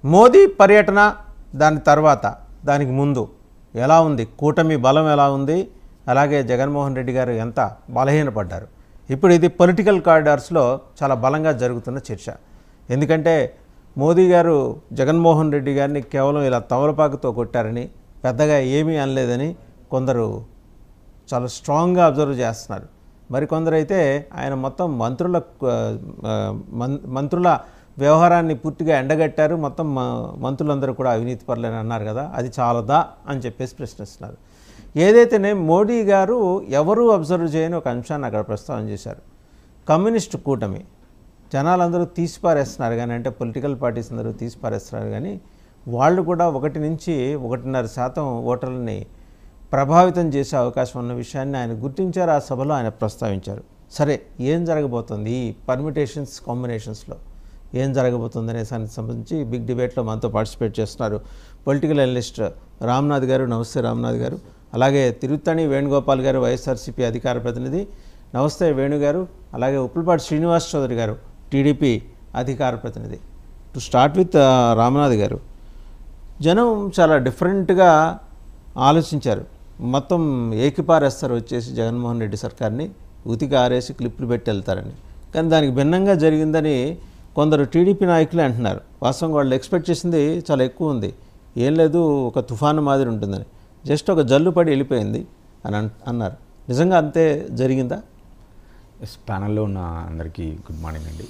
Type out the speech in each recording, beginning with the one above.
మోదీ పర్యటన దాని తర్వాత దానికి ముందు ఎలా ఉంది, కూటమి బలం ఎలా ఉంది, అలాగే జగన్మోహన్ రెడ్డి గారు ఎంత బలహీనపడ్డారు. ఇప్పుడు ఇది పొలిటికల్ కారిడార్స్లో చాలా బలంగా జరుగుతున్న చర్చ. ఎందుకంటే మోదీ గారు జగన్మోహన్ రెడ్డి గారిని కేవలం ఇలా తమలపాకుతో కొట్టారని, పెద్దగా ఏమీ అనలేదని కొందరు చాలా స్ట్రాంగ్గా అబ్జర్వ్ చేస్తున్నారు. మరికొందరు అయితే ఆయన మొత్తం మంత్రుల వ్యవహారాన్ని పూర్తిగా ఎండగట్టారు, మొత్తం మంత్రులందరూ కూడా అవినీతి పరులని అన్నారు కదా, అది చాలదా అని చెప్పేసి ప్రశ్నిస్తున్నారు. ఏదైతేనే మోడీ గారు ఎవరూ అబ్జర్వ్ చేయని ఒక అంశాన్ని అక్కడ ప్రస్తావన చేశారు. కమ్యూనిస్టు కూటమి జనాలందరూ తీసిపారేస్తున్నారు కానీ, అంటే పొలిటికల్ పార్టీస్ అందరూ తీసిపారేస్తున్నారు కానీ, వాళ్ళు కూడా 1 నుంచి 1.5% ఓటర్లని ప్రభావితం చేసే అవకాశం ఉన్న విషయాన్ని ఆయన గుర్తించారు. ఆ సభలో ఆయన ప్రస్తావించారు. సరే, ఏం జరగబోతుంది ఈ పర్మిటేషన్స్ కాంబినేషన్స్లో, ఏం జరగబోతుంది అనే దానికి సంబంధించి బిగ్ డిబేట్లో మనతో పార్టిసిపేట్ చేస్తున్నారు పొలిటికల్ అనలిస్ట్ రామ్నాథ్ గారు. నమస్తే రామ్నాథ్ గారు. అలాగే తిరుత్తణి వేణుగోపాల్ గారు, వైఎస్ఆర్సీపీ అధికార ప్రతినిధి. నమస్తే వేణు గారు. అలాగే ఉప్పులపాటి శ్రీనివాస్ చౌదరి గారు, టీడీపీ అధికార ప్రతినిధి. టు స్టార్ట్ విత్ రామ్నాథ్ గారు, జనం చాలా డిఫరెంట్గా ఆలోచించారు. మొత్తం ఏకిపారేస్తారు వచ్చేసి జగన్మోహన్ రెడ్డి సర్కార్ని, ఉతికి ఆరేసి క్లిప్పులు పెట్టి వెళ్తారని. కానీ దానికి భిన్నంగా జరిగిందని కొందరు టీడీపీ నాయకులే అంటున్నారు. వాస్తవంగా వాళ్ళు ఎక్స్పెక్ట్ చేసింది చాలా ఎక్కువ ఉంది, ఏం లేదు ఒక తుఫాను మాదిరి ఉంటుందని, జస్ట్ ఒక జల్లు పడి వెళ్ళిపోయింది అని అన్నారు. నిజంగా అంతే జరిగిందా? ప్యానల్లో ఉన్న అందరికీ గుడ్ మార్నింగ్ అండి.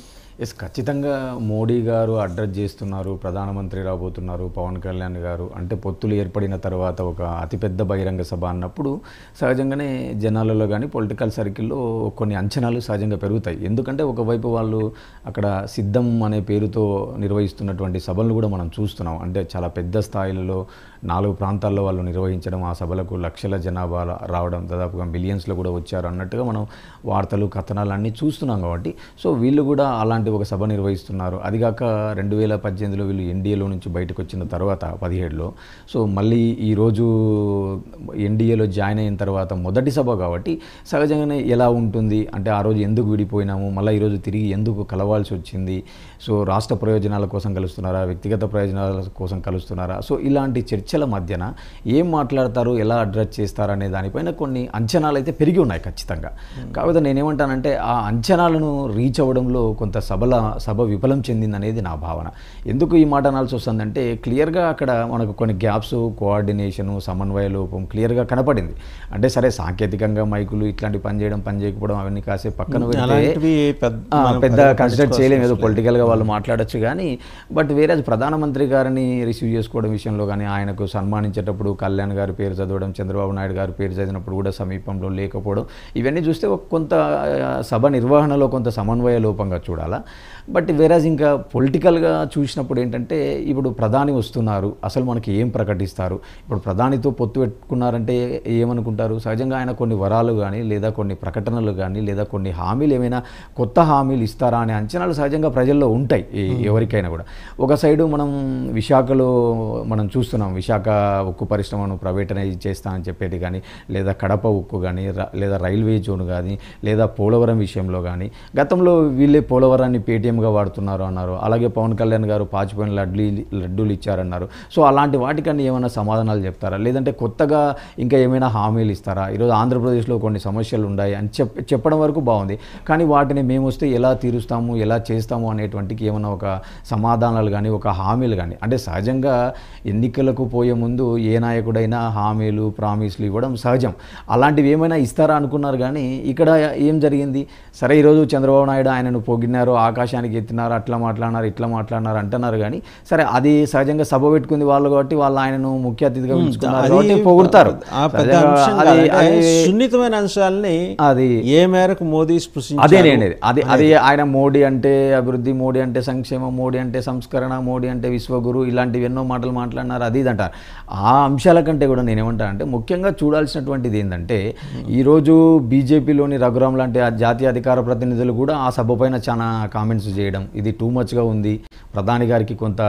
ఖచ్చితంగా మోడీ గారు అడ్రస్ చేస్తున్నారు, ప్రధానమంత్రి రాబోతున్నారు, పవన్ కళ్యాణ్ గారు అంటే పొత్తులు ఏర్పడిన తర్వాత ఒక అతిపెద్ద బహిరంగ సభ అన్నప్పుడు సహజంగానే జనాలలో కానీ పొలిటికల్ సర్కిల్లో కొన్ని అంచనాలు సహజంగా పెరుగుతాయి. ఎందుకంటే ఒకవైపు వాళ్ళు అక్కడ సిద్ధం అనే పేరుతో నిర్వహిస్తున్నటువంటి సభలను కూడా మనం చూస్తున్నాం. అంటే చాలా పెద్ద స్థాయిలలో 4 ప్రాంతాల్లో వాళ్ళు నిర్వహించడం, ఆ సభలకు లక్షల జనాభా రావడం, దాదాపుగా బిలియన్స్లో కూడా వచ్చారు అన్నట్టుగా మనం వార్తలు కథనాలు అన్నీ చూస్తున్నాం. కాబట్టి సో వీళ్ళు కూడా అలాంటి ఒక సభ నిర్వహిస్తున్నారు. అదిగాక 2018లో వీళ్ళు ఎన్డీఏలో నుంచి బయటకు వచ్చిన తర్వాత 17లో సో మళ్ళీ ఈరోజు ఎన్డీఏలో జాయిన్ అయిన తర్వాత మొదటి సభ కాబట్టి సహజంగానే ఎలా ఉంటుంది అంటే ఆ రోజు ఎందుకు విడిపోయినాము, మళ్ళీ ఈరోజు తిరిగి ఎందుకు కలవాల్సి వచ్చింది, సో రాష్ట్ర ప్రయోజనాల కోసం కలుస్తున్నారా, వ్యక్తిగత ప్రయోజనాల కోసం కలుస్తున్నారా, సో ఇలాంటి చర్చల మధ్యన ఏం మాట్లాడతారు, ఎలా అడ్రస్ చేస్తారు అనే దానిపైన కొన్ని అంచనాలు అయితే పెరిగి ఉన్నాయి ఖచ్చితంగా. కాకపోతే నేనేమంటానంటే ఆ అంచనాలను రీచ్ అవ్వడంలో కొంత సభ విఫలం చెందిందనేది నా భావన. ఎందుకు ఈ మాట అనాల్సి వస్తుందంటే క్లియర్గా అక్కడ మనకు కొన్ని గ్యాప్స్, కోఆర్డినేషను, సమన్వయ లోపం క్లియర్గా కనపడింది. అంటే సరే సాంకేతికంగా మైకులు ఇట్లాంటి పని చేయకపోవడం అవన్నీ కాసేపు పక్కన పెద్ద కన్సిడర్ చేయలేము, ఏదో పొలిటికల్గా వాళ్ళు మాట్లాడచ్చు కానీ, బట్ వేరే ప్రధానమంత్రి గారిని రిసీవ్ చేసుకోవడం విషయంలో కానీ, ఆయనకు సన్మానించేటప్పుడు కళ్యాణ్ గారి పేరు చదవడం, చంద్రబాబు నాయుడు గారి పేరు చదివినప్పుడు కూడా సమీపంలో లేకపోవడం, ఇవన్నీ చూస్తే కొంత సభ నిర్వహణలో కొంత సమన్వయ లోపంగా చూడాలా. బట్ వేరేజ్ ఇంకా పొలిటికల్గా చూసినప్పుడు ఏంటంటే ఇప్పుడు ప్రధాని వస్తున్నారు, అసలు మనకి ఏం ప్రకటిస్తారు, ఇప్పుడు ప్రధానితో పొత్తు పెట్టుకున్నారంటే ఏమనుకుంటారు, సహజంగా ఆయన కొన్ని వరాలు కానీ లేదా కొన్ని ప్రకటనలు కానీ లేదా కొన్ని హామీలు ఏమైనా కొత్త హామీలు ఇస్తారా అనే అంచనాలు సహజంగా ప్రజల్లో ఉంటాయి ఎవరికైనా కూడా. ఒక సైడు మనం విశాఖలో మనం చూస్తున్నాం, విశాఖ ఉక్కు పరిశ్రమను ప్రైవేటైజ్ చేస్తానని చెప్పేది కానీ, లేదా కడప ఉక్కు కానీ, లేదా రైల్వే జోన్ కానీ, లేదా పోలవరం విషయంలో కానీ, గతంలో వీళ్ళే పోలవరాన్ని పేటీఎంగా వాడుతున్నారు అన్నారు. అలాగే పవన్ కళ్యాణ్ గారు పాచిపోయిన లడ్డూలు ఇచ్చారన్నారు. సో అలాంటి వాటికన్నా ఏమైనా సమాధానాలు చెప్తారా, లేదంటే కొత్తగా ఇంకా ఏమైనా హామీలు ఇస్తారా? ఈరోజు ఆంధ్రప్రదేశ్లో కొన్ని సమస్యలు ఉన్నాయి అని చెప్పడం వరకు బాగుంది, కానీ వాటిని మేము వస్తే ఎలా తీరుస్తాము, ఎలా చేస్తాము అనేటువంటికి ఏమైనా ఒక సమాధానాలు కానీ ఒక హామీలు కానీ, అంటే సహజంగా ఎన్నికలకు పోయే ముందు ఏ నాయకుడైనా హామీలు ప్రామిస్లు ఇవ్వడం సహజం, అలాంటివి ఏమైనా ఇస్తారా అనుకున్నారు. కానీ ఇక్కడ ఏం జరిగింది, సరే ఈరోజు చంద్రబాబు నాయుడు ఆయనను పొగిడినారు, ఆకాశానికి ఎత్తినారు, అట్లా మాట్లాడినారు ఇట్లా మాట్లాడినారు అంటున్నారు. కానీ సరే అది సహజంగా సభ పెట్టుకుంది వాళ్ళు కాబట్టి వాళ్ళు ఆయనను ముఖ్య అతిథిగా పిలుచుకున్నారు, పొగుడతారు. సున్నితమైన అంశాలని అది ఏ మేరకు మోదీ అదేనేది అది ఆయన మోడీ అంటే అభివృద్ధి, మోడీ అంటే సంక్షేమం, మోడీ అంటే సంస్కరణ, మోడీ అంటే విశ్వగురు, ఇలాంటివి ఎన్నో మాటలు మాట్లాడినారు. అది ఇదంటారు. ఆ అంశాల కంటే కూడా నేనేమంటానంటే ముఖ్యంగా చూడాల్సినటువంటిది ఏంటంటే ఈరోజు బీజేపీలోని రఘురామ్ లాంటి జాతీయ అధికార ప్రతినిధులు కూడా ఆ సభ పైన చాలా కామెంట్స్ చేయడం, ఇది టూ మచ్గా ఉంది, ప్రధాని గారికి కొంత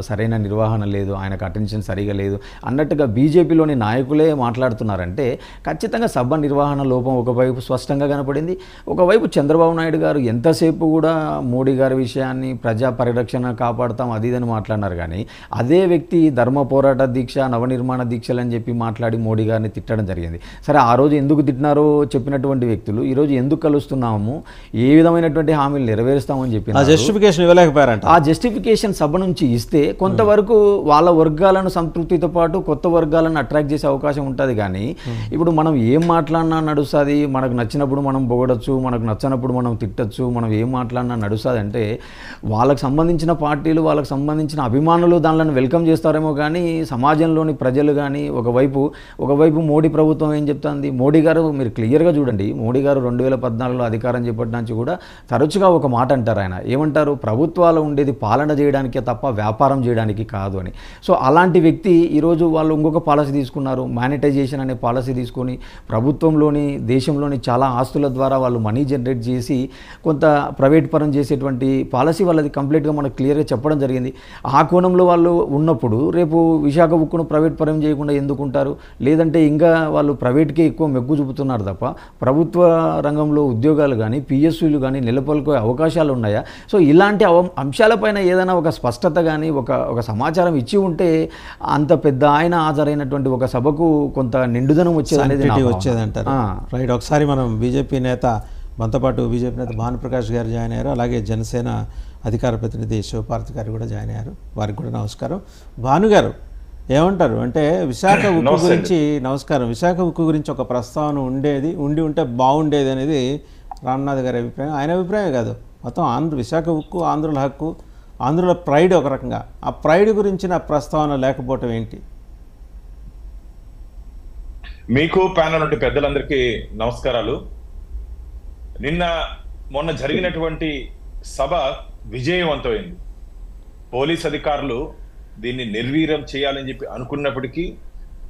సరైన నిర్వహణ లేదు, ఆయనకు అటెన్షన్ సరిగా లేదు అన్నట్టుగా బీజేపీలోని నాయకులే మాట్లాడుతున్నారంటే ఖచ్చితంగా సభ నిర్వహణ లోపం ఒకవైపు స్పష్టంగా కనపడింది. ఒకవైపు చంద్రబాబు నాయుడు గారు ఎంతసేపు కూడా మోడీ గారి విషయాన్ని ప్రజా పరిరక్షణ కాపాడుతాం అది ఇదని మాట్లాడినారు. కానీ అదే వ్యక్తి ధర్మ పోరాట దీక్ష, నవనిర్మాణ దీక్షలు అని చెప్పి మాట్లాడి మోడీ గారిని తిట్టడం జరిగింది. సరే, ఆ రోజు ఎందుకు తిట్టినారో చెప్పినటువంటి వ్యక్తులు ఈరోజు ఎందుకు కలుస్తున్నాము, ఏ విధమైనటువంటి హామీలు నెరవేరుస్తామని చెప్పి జస్టిఫికేషన్ ఇవ్వలేకపోయారంట. ఆ జస్టిఫికేషన్ సభ నుంచి ఇస్తే కొంతవరకు వాళ్ళ వర్గాలను సంతృప్తితో పాటు కొత్త వర్గాలను అట్రాక్ట్ చేసే అవకాశం ఉంటుంది. కానీ ఇప్పుడు మనం ఏం మాట్లాడినా నడుస్తుంది, మనకు నచ్చినప్పుడు మనం పొగడచ్చు, మనకు నచ్చినప్పుడు మనం తిట్టచ్చు, మనం ఏం మాట్లాడినా నడుస్తుంది అంటే వాళ్ళకు సంబంధించిన పార్టీలు, వాళ్ళకు సంబంధించిన అభిమానులు దానిలను వెల్కమ్ చేస్తారేమో. కానీ సమాజంలోని ప్రజలు కానీ ఒకవైపు మోడీ ప్రభుత్వం ఏం చెప్తుంది, మోడీ గారు మీరు క్లియర్గా చూడండి, మోడీ గారు 2014లో అధికారం చేపట్టినాంచి కూడా తరచుగా ఒక మాట అంటారు. ఆయన ఏమంటారు, ప్రభుత్వాలు ఉండేది పాలన చేయడానికే తప్ప వ్యాపారం చేయడానికి కాదు అని. సో అలాంటి వ్యక్తి ఈరోజు వాళ్ళు ఇంకొక పాలసీ తీసుకున్నారు, మానిటైజేషన్ అనే పాలసీ తీసుకొని ప్రభుత్వంలోని దేశంలోని చాలా ఆస్తుల ద్వారా వాళ్ళు మనీ జనరేట్ చేసి కొంత ప్రైవేట్ పరం చేసేటువంటి పాలసీ వాళ్ళది కంప్లీట్గా మనకు క్లియర్గా చెప్పడం జరిగింది. ఆ కోణంలో వాళ్ళు ఉన్నప్పుడు రేపు విశాఖ ఉక్కును ప్రైవేట్ పరం చేయకుండా ఎందుకుంటారు? లేదంటే ఇంకా వాళ్ళు ప్రైవేట్కే ఎక్కువ మెగ్గు చూపుతున్నారు తప్ప ప్రభుత్వ రంగంలో ఉద్యోగాలు కానీ పిఎస్యులు కానీ నెలకొల్పే అవకాశాలు ఉన్నాయా? సో ఇలాంటి అంశాలపైన ఏదైనా ఒక స్పష్టత కానీ ఒక సమాచారం ఇచ్చి ఉంటే అంత పెద్ద ఆయన హాజరైనటువంటి ఒక సభకు కొంత నిండుదనం వచ్చేదంటారు. రైట్. ఒకసారి మనం బీజేపీ నేత మనతో పాటు బీజేపీ నేత భానుప్రకాష్ గారు జాయిన్ అయ్యారు, అలాగే జనసేన అధికార ప్రతినిధి శివపార్తి గారు కూడా జాయిన్ అయ్యారు. వారికి కూడా నమస్కారం. భానుగారు ఏమంటారు అంటే విశాఖ ఉక్కు గురించి, నమస్కారం, విశాఖ ఉక్కు గురించి ఒక ప్రస్తావన ఉండి ఉంటే బాగుండేది అనేది రామ్నాథ్ గారి అభిప్రాయం. ఆయన అభిప్రాయం కాదు, మొత్తం విశాఖ ఉక్కు ఆంధ్రుల హక్కు, ఆంధ్రుల ప్రైడ్. ఒక రకంగా ఆ ప్రైడ్ గురించిన ప్రస్తావన లేకపోవటం ఏంటి? మీకు ప్యానల్ నుండి పెద్దలందరికీ నమస్కారాలు. మొన్న జరిగినటువంటి సభ విజయవంతమైంది. పోలీస్ అధికారులు దీన్ని నిర్వీర్యం చేయాలని చెప్పి అనుకున్నప్పటికీ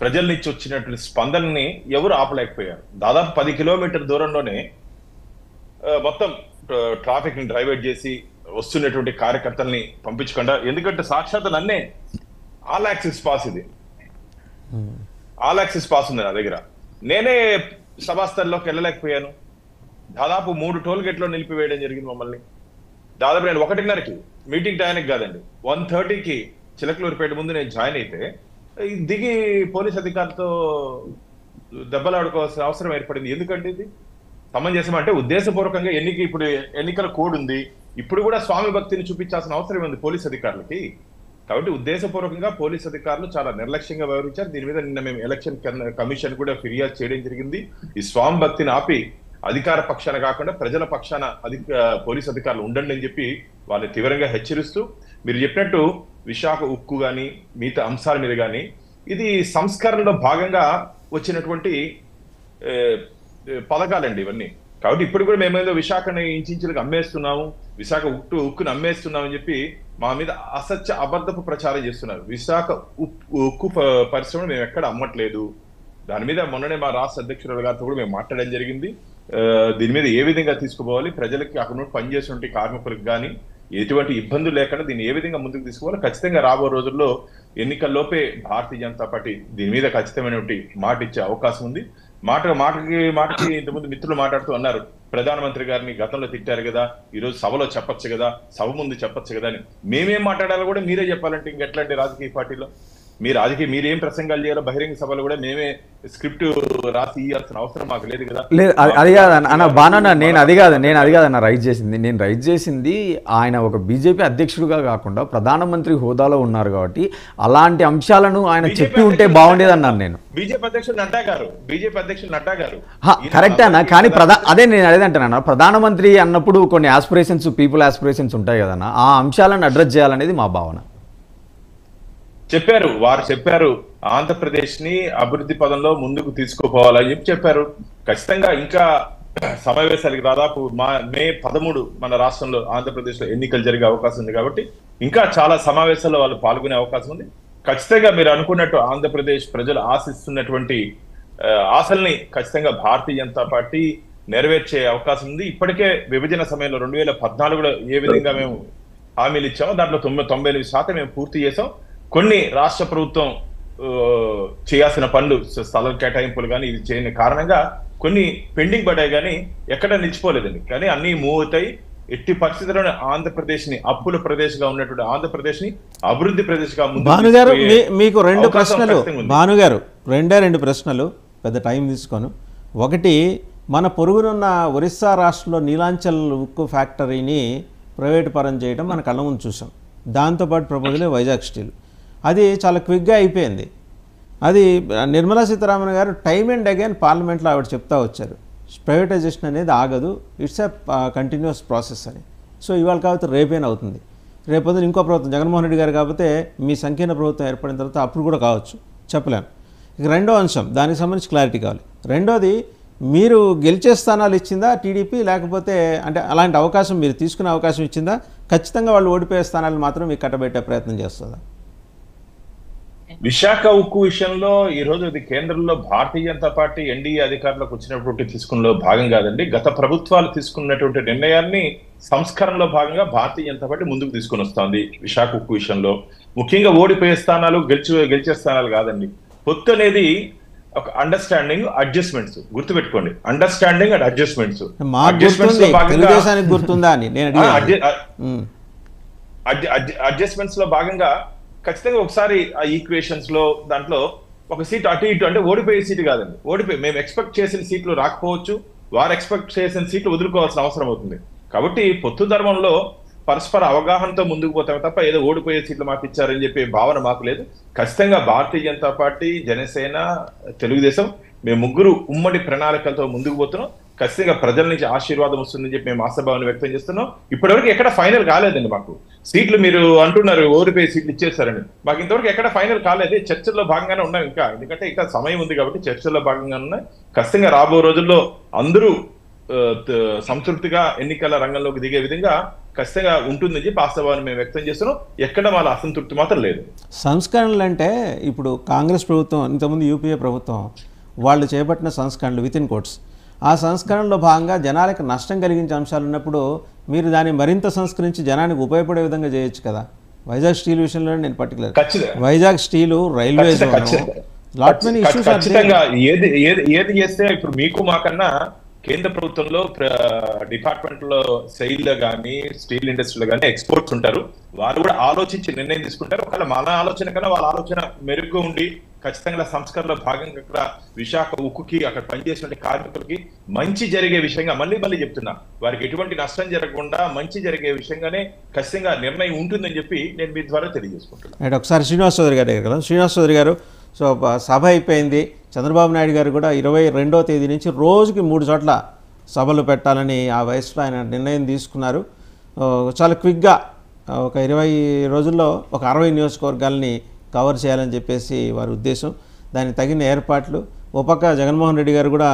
ప్రజల నుంచి వచ్చినటువంటి స్పందనని ఎవరు ఆపలేకపోయారు. దాదాపు 10 కిలోమీటర్ దూరంలోనే మొత్తం ట్రాఫిక్ ని డైవర్ట్ చేసి వస్తున్నటువంటి కార్యకర్తల్ని పంపించకుండా, ఎందుకంటే సాక్షాత్ నన్నే ఆల్ యాక్సిస్ పాస్, ఇది ఆల్ యాక్సిస్ పాస్ ఉంది నా దగ్గర, నేనే సభాస్థల్లోకి వెళ్ళలేకపోయాను. దాదాపు 3 టోల్ గేట్లో నిలిపివేయడం జరిగింది మమ్మల్ని. దాదాపు నేను 1:30కి మీటింగ్ టైంకి కాదండి, 1:30కి చిలకలూరిపేట ముందు నేను జాయిన్ అయితే దిగి పోలీస్ అధికారులతో దెబ్బలాడుకోవాల్సిన అవసరం ఏర్పడింది. ఎందుకంటే ఇది సమంజసం అంటే ఉద్దేశపూర్వకంగా ఇప్పుడు ఎన్నికల కోడ్ ఉంది, ఇప్పుడు కూడా స్వామి భక్తిని చూపించాల్సిన అవసరం ఉంది పోలీస్ అధికారులకి. కాబట్టి ఉద్దేశపూర్వకంగా పోలీస్ అధికారులు చాలా నిర్లక్ష్యంగా వ్యవహరించారు. దీని మీద నిన్న మేము ఎలక్షన్ కమిషన్ కూడా ఫిర్యాదు చేయడం జరిగింది. ఈ స్వామి భక్తిని ఆపి అధికార పక్షాన కాకుండా ప్రజల పక్షాన పోలీస్ అధికారులు ఉండండి అని చెప్పి వాళ్ళని తీవ్రంగా హెచ్చరిస్తూ, మీరు చెప్పినట్టు విశాఖ ఉక్కు కానీ మిగతా అంశాల మీద కానీ ఇది సంస్కరణలో భాగంగా వచ్చినటువంటి పథకాలండి ఇవన్నీ. కాబట్టి ఇప్పుడు కూడా మేమేదో విశాఖని ఇంచులకు అమ్మేస్తున్నాము, విశాఖ ఉక్కును అమ్మేస్తున్నాం అని చెప్పి మా మీద అసత్య అబద్ధపు ప్రచారం చేస్తున్నారు. విశాఖ ఉక్కు పరిశ్రమ మేము ఎక్కడ అమ్మట్లేదు. దాని మీద మొన్ననే మా రాష్ట్ర అధ్యక్షురాలు గారితో కూడా మేము మాట్లాడడం జరిగింది. దీని మీద ఏ విధంగా తీసుకుపోవాలి, ప్రజలకి అక్కడ పనిచేసినటువంటి కార్మికులకు కానీ ఎటువంటి ఇబ్బందులు లేకుండా దీన్ని ఏ విధంగా ముందుకు తీసుకోవాలి. ఖచ్చితంగా రాబో రోజుల్లో ఎన్నికల్లోపే భారతీయ జనతా పార్టీ దీని మీద ఖచ్చితమైనటువంటి మాట ఇచ్చే అవకాశం ఉంది. మాటకి ఇంతకుముందు మిత్రులు మాట్లాడుతూ అన్నారు, ప్రధానమంత్రి గారిని గతంలో తిట్టారు కదా, ఈరోజు సభలో చెప్పొచ్చు కదా, సభ ముందు చెప్పొచ్చు కదా అని. మేమేం మాట్లాడాలో కూడా మీరే చెప్పాలంటే ఇంకెట్లాంటి రాజకీయ పార్టీలో మీరేం ప్రసంగాలు చేయాలో బహిరంగ సభలో కూడా మేమే స్క్రిప్ట్ రాసి ఇవ్వాల్సిన అవసరం మాకు లేదు కదా. లేదు, అది కాదన్న బాణన్న, నేను అది కాదన్న రైజ్ చేసింది ఆయన ఒక బీజేపీ అధ్యక్షుడుగా కాకుండా ప్రధానమంత్రి హోదాలో ఉన్నారు కాబట్టి అలాంటి అంశాలను ఆయన చెప్పి ఉంటే బాగుండేది అన్నాను నేను. బీజేపీ అధ్యక్షుడు నడ్డా గారు కరెక్టే అన్న, కానీ అదే నేను అదేంటానన్న, ప్రధానమంత్రి అన్నప్పుడు కొన్ని ఆస్పిరేషన్స్, పీపుల్ ఆస్పిరేషన్స్ ఉంటాయి కదన్న, ఆ అంశాలను అడ్రస్ చేయాలనేది మా భావన. వారు చెప్పారు ఆంధ్రప్రదేశ్ ని అభివృద్ధి పదంలో ముందుకు తీసుకుపోవాలని చెప్పారు. ఖచ్చితంగా ఇంకా సమావేశాలకి దాదాపు మే 13 మన రాష్ట్రంలో ఆంధ్రప్రదేశ్ లో ఎన్నికలు జరిగే అవకాశం ఉంది. కాబట్టి ఇంకా చాలా సమావేశాల్లో వాళ్ళు పాల్గొనే అవకాశం ఉంది. ఖచ్చితంగా మీరు అనుకున్నట్టు ఆంధ్రప్రదేశ్ ప్రజలు ఆశిస్తున్నటువంటి ఆశల్ని ఖచ్చితంగా భారతీయ జనతా పార్టీ నెరవేర్చే అవకాశం ఉంది. ఇప్పటికే విభజన సమయంలో 2014లో ఏ విధంగా మేము హామీలు ఇచ్చామో దాంట్లో 98% మేము పూర్తి చేసాం. కొన్ని రాష్ట్ర ప్రభుత్వం చేయాల్సిన పనులు, స్థల కేటాయింపులు కానీ ఇది చేయని కారణంగా కొన్ని పెండింగ్ పడ్డాయి, కానీ ఎక్కడ నిలిచిపోలేదండి. కానీ అన్ని మూవ్ అవుతాయి. ఎట్టి పరిస్థితుల్లోనే ఆంధ్రప్రదేశ్ ని అప్పుల ప్రదేశ్ గా ఉన్నటువంటి ఆంధ్రప్రదేశ్ ని అభివృద్ధి ప్రదేశ్ గా భానుగారు మీకు 2 ప్రశ్నలు. భానుగారు 2 ప్రశ్నలు, పెద్ద టైం తీసుకోను. ఒకటి, మన పొరుగునున్న ఒరిస్సా రాష్ట్రంలో నీలాంచల్ ఉక్కు ఫ్యాక్టరీని ప్రైవేటు పరం చేయడం మన కళ్ళ ముందు చూసాం. దాంతోపాటు ప్రపోజలే వైజాగ్ స్టీల్. అది చాలా క్విక్గా అయిపోయింది. అది నిర్మలా సీతారామన్ గారు టైమ్ అండ్ అగైన్ పార్లమెంట్లో ఆవిడ చెప్తా వచ్చారు, ప్రైవేటైజేషన్ అనేది ఆగదు, ఇట్స్ ఎ కంటిన్యూస్ ప్రాసెస్ అని. సో ఇవాళ కాబట్టి రేపేనా అవుతుంది, రేపొద్దున ఇంకో ప్రభుత్వం జగన్మోహన్ రెడ్డి గారు కాకపోతే మీ సంకీర్ణ ప్రభుత్వం ఏర్పడిన తర్వాత అప్పుడు కూడా కావచ్చు, చెప్పలేం. ఇక రెండో అంశం, దానికి సంబంధించి క్లారిటీ కావాలి. రెండోది, మీరు గెలిచే స్థానాలు ఇచ్చిందా టీడీపీ, లేకపోతే అంటే అలాంటి అవకాశం మీరు తీసుకునే అవకాశం ఇచ్చిందా, ఖచ్చితంగా వాళ్ళు ఓడిపోయే స్థానాలు మాత్రం మీకు కట్టబెట్టే ప్రయత్నం చేస్తుందా? విశాఖ ఉక్కు విషయంలో ఈ రోజు ఇది కేంద్రంలో భారతీయ జనతా పార్టీ ఎన్డీఏ అధికారంలోకి వచ్చినటువంటి తీసుకున్నలో భాగం కాదండి. గత ప్రభుత్వాలు తీసుకున్నటువంటి నిర్ణయాన్ని సంస్కరణలో భాగంగా భారతీయ జనతా పార్టీ ముందుకు తీసుకుని వస్తుంది. విశాఖ ఉక్కు విషయంలో ముఖ్యంగా ఓడిపోయే స్థానాలు గెలిచే స్థానాలు కాదండి. పొత్తు అనేది ఒక అండర్స్టాండింగ్, అడ్జస్ట్మెంట్స్, గుర్తుపెట్టుకోండి. Understanding and adjustments. అడ్జస్ట్మెంట్స్ లో భాగంగా ఖచ్చితంగా ఒకసారి ఆ ఈక్వేషన్స్ లో దాంట్లో ఒక సీట్ అటు ఇటు, అంటే ఓడిపోయే సీటు కాదండి, మేము ఎక్స్పెక్ట్ చేసిన సీట్లు రాకపోవచ్చు, వారు ఎక్స్పెక్ట్ చేసిన సీట్లు వదులుకోవాల్సిన అవసరం అవుతుంది. కాబట్టి పొత్తు ధర్మంలో పరస్పర అవగాహనతో ముందుకు పోతామే తప్ప ఏదో ఓడిపోయే సీట్లు మాకు ఇచ్చారని చెప్పే భావన మాకు లేదు. ఖచ్చితంగా భారతీయ జనతా పార్టీ, జనసేన, తెలుగుదేశం మేము ముగ్గురు ఉమ్మడి ప్రణాళికలతో ముందుకు పోతున్నాం. ఖచ్చితంగా ప్రజల నుంచి ఆశీర్వాదం వస్తుందని చెప్పి మేము ఆశాభావాన్ని వ్యక్తం చేస్తున్నాం. ఇప్పటివరకు ఎక్కడ ఫైనల్ కాలేదండి మాకు సీట్లు. మీరు అంటున్నారు ఓడిపోయే సీట్లు ఇచ్చేస్తారని, మాకు ఇంతవరకు ఎక్కడ ఫైనల్ కాలేదు. చర్చల్లో భాగంగానే ఉన్నాం ఇంకా, ఎందుకంటే ఇంకా సమయం ఉంది కాబట్టి చర్చల్లో భాగంగా ఉన్నాయి. ఖచ్చితంగా రాబో రోజుల్లో అందరూ సంతృప్తిగా ఎన్నికల రంగంలోకి దిగే విధంగా ఖచ్చితంగా ఉంటుందని చెప్పి ఆశాభావాన్ని మేము వ్యక్తం చేస్తున్నాం. ఎక్కడ వాళ్ళ అసంతృప్తి మాత్రం లేదు. సంస్కరణలు అంటే ఇప్పుడు కాంగ్రెస్ ప్రభుత్వం, ఇంతకుముందు యూపీఏ ప్రభుత్వం వాళ్ళు చేపట్టిన సంస్కరణలు విత్ ఇన్ కోట్స్, ఆ సంస్కరణలో భాగంగా జనాలకు నష్టం కలిగించే అంశాలు ఉన్నప్పుడు మీరు దాన్ని మరింత సంస్కరించి జనానికి ఉపయోగపడే విధంగా చేయొచ్చు కదా. వైజాగ్ స్టీల్ విషయంలో నేను పర్టికులర్ వైజాగ్ స్టీలు, రైల్వే ఖచ్చితంగా ఏది చేస్తే ఇప్పుడు మీకు మాకన్నా కేంద్ర ప్రభుత్వంలో డిపార్ట్మెంట్ లో సెయిల్ కానీ స్టీల్ ఇండస్ట్రీలో కానీ ఎక్స్పోర్ట్స్ ఉంటారు. వారు కూడా ఆలోచించి నిర్ణయం తీసుకుంటారు. ఒకవేళ మన ఆలోచన కన్నా వాళ్ళ ఆలోచన మెరుగ్గా ఉండి ఖచ్చితంగా సంస్కరణలో భాగంగా అక్కడ విశాఖ ఉక్కుకి అక్కడ పనిచేసిన కార్మికులకి మంచి జరిగే విషయంగా మళ్ళీ చెప్తున్నా, వారికి ఎటువంటి నష్టం జరగకుండా మంచి జరిగే విషయంగానే ఖచ్చితంగా నిర్ణయం ఉంటుందని చెప్పి నేను మీ ద్వారా తెలియజేసుకుంటున్నాను. ఒకసారి శ్రీనివాస్ చౌదరి గారి దగ్గర, శ్రీనివాస్ చౌదరి గారు, సో సభ అయిపోయింది. చంద్రబాబు నాయుడు గారు కూడా 22వ తేదీ నుంచి రోజుకి 3 చోట్ల సభలు పెట్టాలని ఆ వయసులో ఆయన నిర్ణయం తీసుకున్నారు. చాలా క్విక్గా ఒక 20 రోజుల్లో ఒక 60 నియోజకవర్గాలని కవర్ చేయాలని చెప్పేసి వారి ఉద్దేశం. దానికి తగిన ఏర్పాట్లు. ఓ పక్క జగన్మోహన్ రెడ్డి గారు కూడా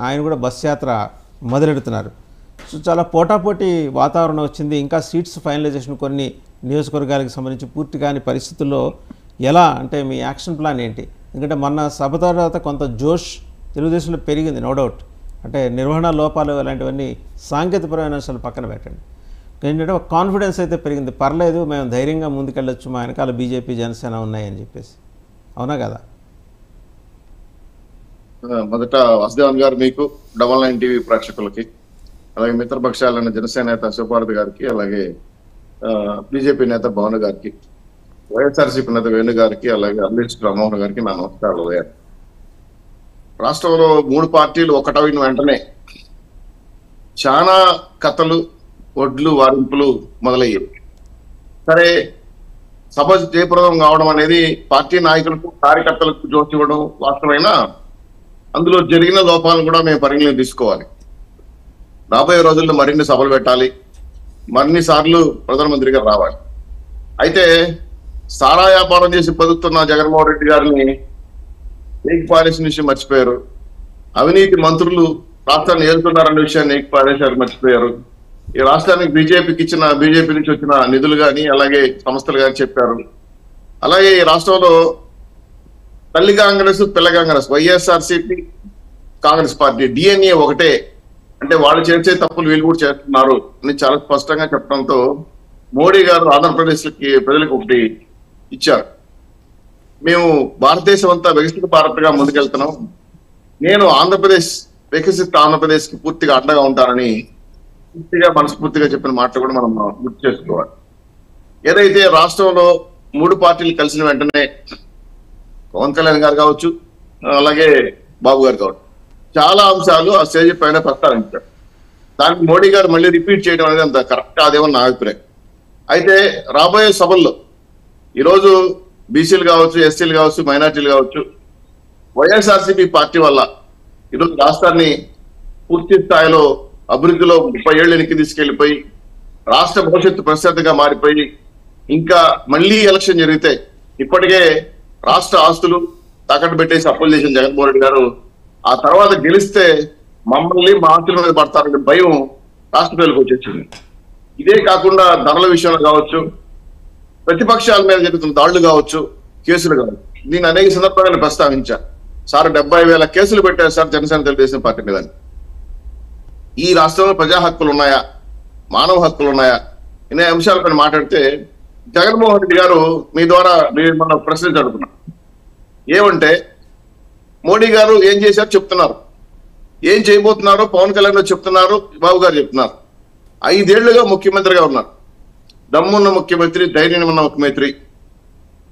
ఆయన కూడా బస్ యాత్ర మొదలెడుతున్నారు. సో చాలా పోటాపోటీ వాతావరణం వచ్చింది. ఇంకా సీట్స్ ఫైనలైజేషన్ కొన్ని నియోజకవర్గాలకు సంబంధించి పూర్తి కాని పరిస్థితుల్లో ఎలా అంటే మీ యాక్షన్ ప్లాన్ ఏంటి? ఎందుకంటే మొన్న సభ తర్వాత కొంత జోష్ తెలుగుదేశంలో పెరిగింది, నో డౌట్. అంటే నిర్వహణ లోపాలు అలాంటివన్నీ సాంకేతికపరమైన అంశాలు పక్కన పెట్టండి. ఏంటంటే ఒక కాన్ఫిడెన్స్ అయితే పెరిగింది, పర్లేదు మేము ధైర్యంగా ముందుకెళ్ళొచ్చు, మా వెనకాల బీజేపీ, జనసేన ఉన్నాయని చెప్పేసి. అవునా కదా? మొదట వాసుదేవన్ గారు, మీకు డబల్9 టీవీ ప్రేక్షకులకి, అలాగే మిత్రపక్షాలైన జనసేన నేత శివపార్వతి గారికి, అలాగే బీజేపీ నేత భవన్ గారికి, వైఎస్ఆర్సీపీ నేత వేణు గారికి, అలాగే అల్లీస్ రామ్మోహన్ గారికి నా నమస్కారాలు. రాష్ట్రంలో 3 పార్టీలు ఒకటైన వెంటనే చాలా కథలు, ఒడ్లు, వారింపులు మొదలయ్యాయి. సరే, సభ జయప్రదం కావడం అనేది పార్టీ నాయకులకు, కార్యకర్తలకు జోష్ ఇవ్వడం వాస్తవమైనా అందులో జరిగిన లోపాలను కూడా మేము పరిగణలోకి తీసుకోవాలి. రాబోయే రోజుల్లో మరిన్ని సభలు పెట్టాలి, మరిన్ని సార్లు ప్రధానమంత్రి గారు రావాలి. అయితే సారా వ్యాపారం చేసి బతుకుతున్న జగన్మోహన్ రెడ్డి గారిని ఏక్ పారేసిన విషయం మర్చిపోయారు. అవినీతి మంత్రులు రాష్ట్రాన్ని ఏలుతున్నారన్న విషయాన్ని ఏక్ పారేశారు, మర్చిపోయారు. ఈ రాష్ట్రానికి బీజేపీ నుంచి వచ్చిన నిధులు కానీ అలాగే సంస్థలు కానీ చెప్పారు. అలాగే ఈ రాష్ట్రంలో తల్లి కాంగ్రెస్, పిల్ల కాంగ్రెస్, వైఎస్ఆర్సీపీ, కాంగ్రెస్ పార్టీ డిఎన్ఏ ఒకటే అంటే వాళ్ళు చేసే తప్పులు వీళ్ళు కూడా చేస్తున్నారు అని చాలా స్పష్టంగా చెప్పడంతో మోడీ గారు ఆంధ్రప్రదేశ్కి ప్రజలకు ఒకటి ఇచ్చారు. మేము భారతదేశం అంతా వికసిత భారత్గా ముందుకెళ్తున్నాం, నేను ఆంధ్రప్రదేశ్ వికసిత ఆంధ్రప్రదేశ్ కి పూర్తిగా అండగా ఉంటానని పూర్తిగా మనస్ఫూర్తిగా చెప్పిన మాటలు కూడా మనం గుర్తు చేసుకోవాలి. ఏదైతే రాష్ట్రంలో 3 పార్టీలు కలిసిన వెంటనే పవన్ కళ్యాణ్ గారు కావచ్చు, అలాగే బాబు గారు కావచ్చు, చాలా అంశాలు ఆ స్టేజ్ పైన ప్రస్తావించారు. దానికి మోడీ గారు మళ్ళీ రిపీట్ చేయడం అనేది అంత కరెక్ట్ కాదేమో నా అభిప్రాయం. అయితే రాబోయే సభల్లో ఈరోజు బీసీలు కావచ్చు, ఎస్సీలు కావచ్చు, మైనార్టీలు కావచ్చు, వైఎస్ఆర్సీపీ పార్టీ వల్ల ఈరోజు రాష్ట్రాన్ని పూర్తి స్థాయిలో అభివృద్ధిలో 30 ఏళ్ళు వెనక్కి తీసుకెళ్లిపోయి రాష్ట్ర భవిష్యత్తు ప్రసిద్ధిగా మారిపోయి ఇంకా మళ్ళీ ఎలక్షన్ జరిగితే ఇప్పటికే రాష్ట్ర ఆస్తులు తాకట్టు పెట్టేసి అప్పులు చేసిన జగన్మోహన్ రెడ్డి గారు ఆ తర్వాత గెలిస్తే మమ్మల్ని మా ఆస్తుల మీద పడతారనే భయం రాష్ట్ర ప్రజలకు వచ్చేసింది. ఇదే కాకుండా ధరల విషయంలో కావచ్చు, ప్రతిపక్షాల మీద జరుగుతున్న దాడులు కావచ్చు, కేసులు కావచ్చు, దీన్ని అనేక సందర్భాలను ప్రస్తావించారు. సార్ 70,000 కేసులు పెట్టారు సార్ జనసేన తెలుగుదేశం పార్టీ మీద. ఈ రాష్ట్రంలో ప్రజా హక్కులు ఉన్నాయా, మానవ హక్కులు ఉన్నాయా అనే అంశాలపైన మాట్లాడితే జగన్మోహన్ రెడ్డి గారు మీ ద్వారా నేను మన ప్రశ్న అడుగుతున్నా. ఏమంటే మోడీ గారు ఏం చేశారు చెప్తున్నారు, ఏం చేయబోతున్నారో పవన్ కళ్యాణ్ చెప్తున్నారు, బాబు గారు చెప్తున్నారు. 5 ఏళ్లుగా ముఖ్యమంత్రిగా ఉన్నారు. దమ్మున్న ముఖ్యమంత్రి, ధైర్యం ఉన్న ముఖ్యమంత్రి,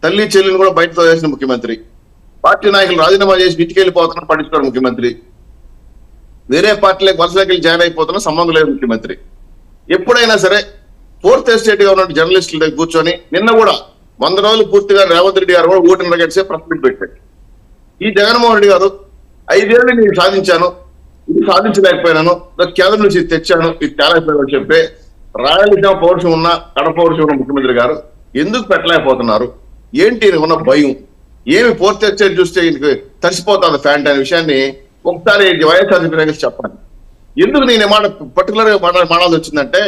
తల్లి చెల్లిని కూడా బయటతో చేసిన ముఖ్యమంత్రి, పార్టీ నాయకులు రాజీనామా చేసి ఇంటికెళ్ళిపోతున్నా పట్టించుకోవడం ముఖ్యమంత్రి, వేరే పార్టీలకు వలసలకి జాయిన్ అయిపోతున్నా సంబంధం లేదు ముఖ్యమంత్రి. ఎప్పుడైనా సరే 4th ఎస్టేట్ గా ఉన్న జర్నలిస్టుల దగ్గర కూర్చొని నిన్న కూడా 100 రోజులు పూర్తిగా రేవంత్ రెడ్డి గారు కూడా ఓటుని గడిచే ప్రశ్న పెట్టాడు. ఈ జగన్మోహన్ రెడ్డి గారు 5 ఏళ్ళు నేను సాధించాను, ఇది సాధించలేకపోయినాను, కేంద్రం నుంచి తెచ్చాను, ఇది తేలేకపోయాను చెప్పే రాయలసీమ పౌరుషం ఉన్న, కడప పౌరుషం ఉన్న ముఖ్యమంత్రి గారు ఎందుకు పెట్టలేకపోతున్నారు? ఏంటి ఉన్న భయం? ఏమి 4th ఎస్టేట్ చూస్తే తడిసిపోతుంది ఫ్యాంట్ అనే విషయాన్ని ఒకసారి వైఎస్ఆర్సీపీ చెప్పాలి. ఎందుకు నేను మాట పర్టికులర్ గా మాట్లాడాల్సి వచ్చిందంటే,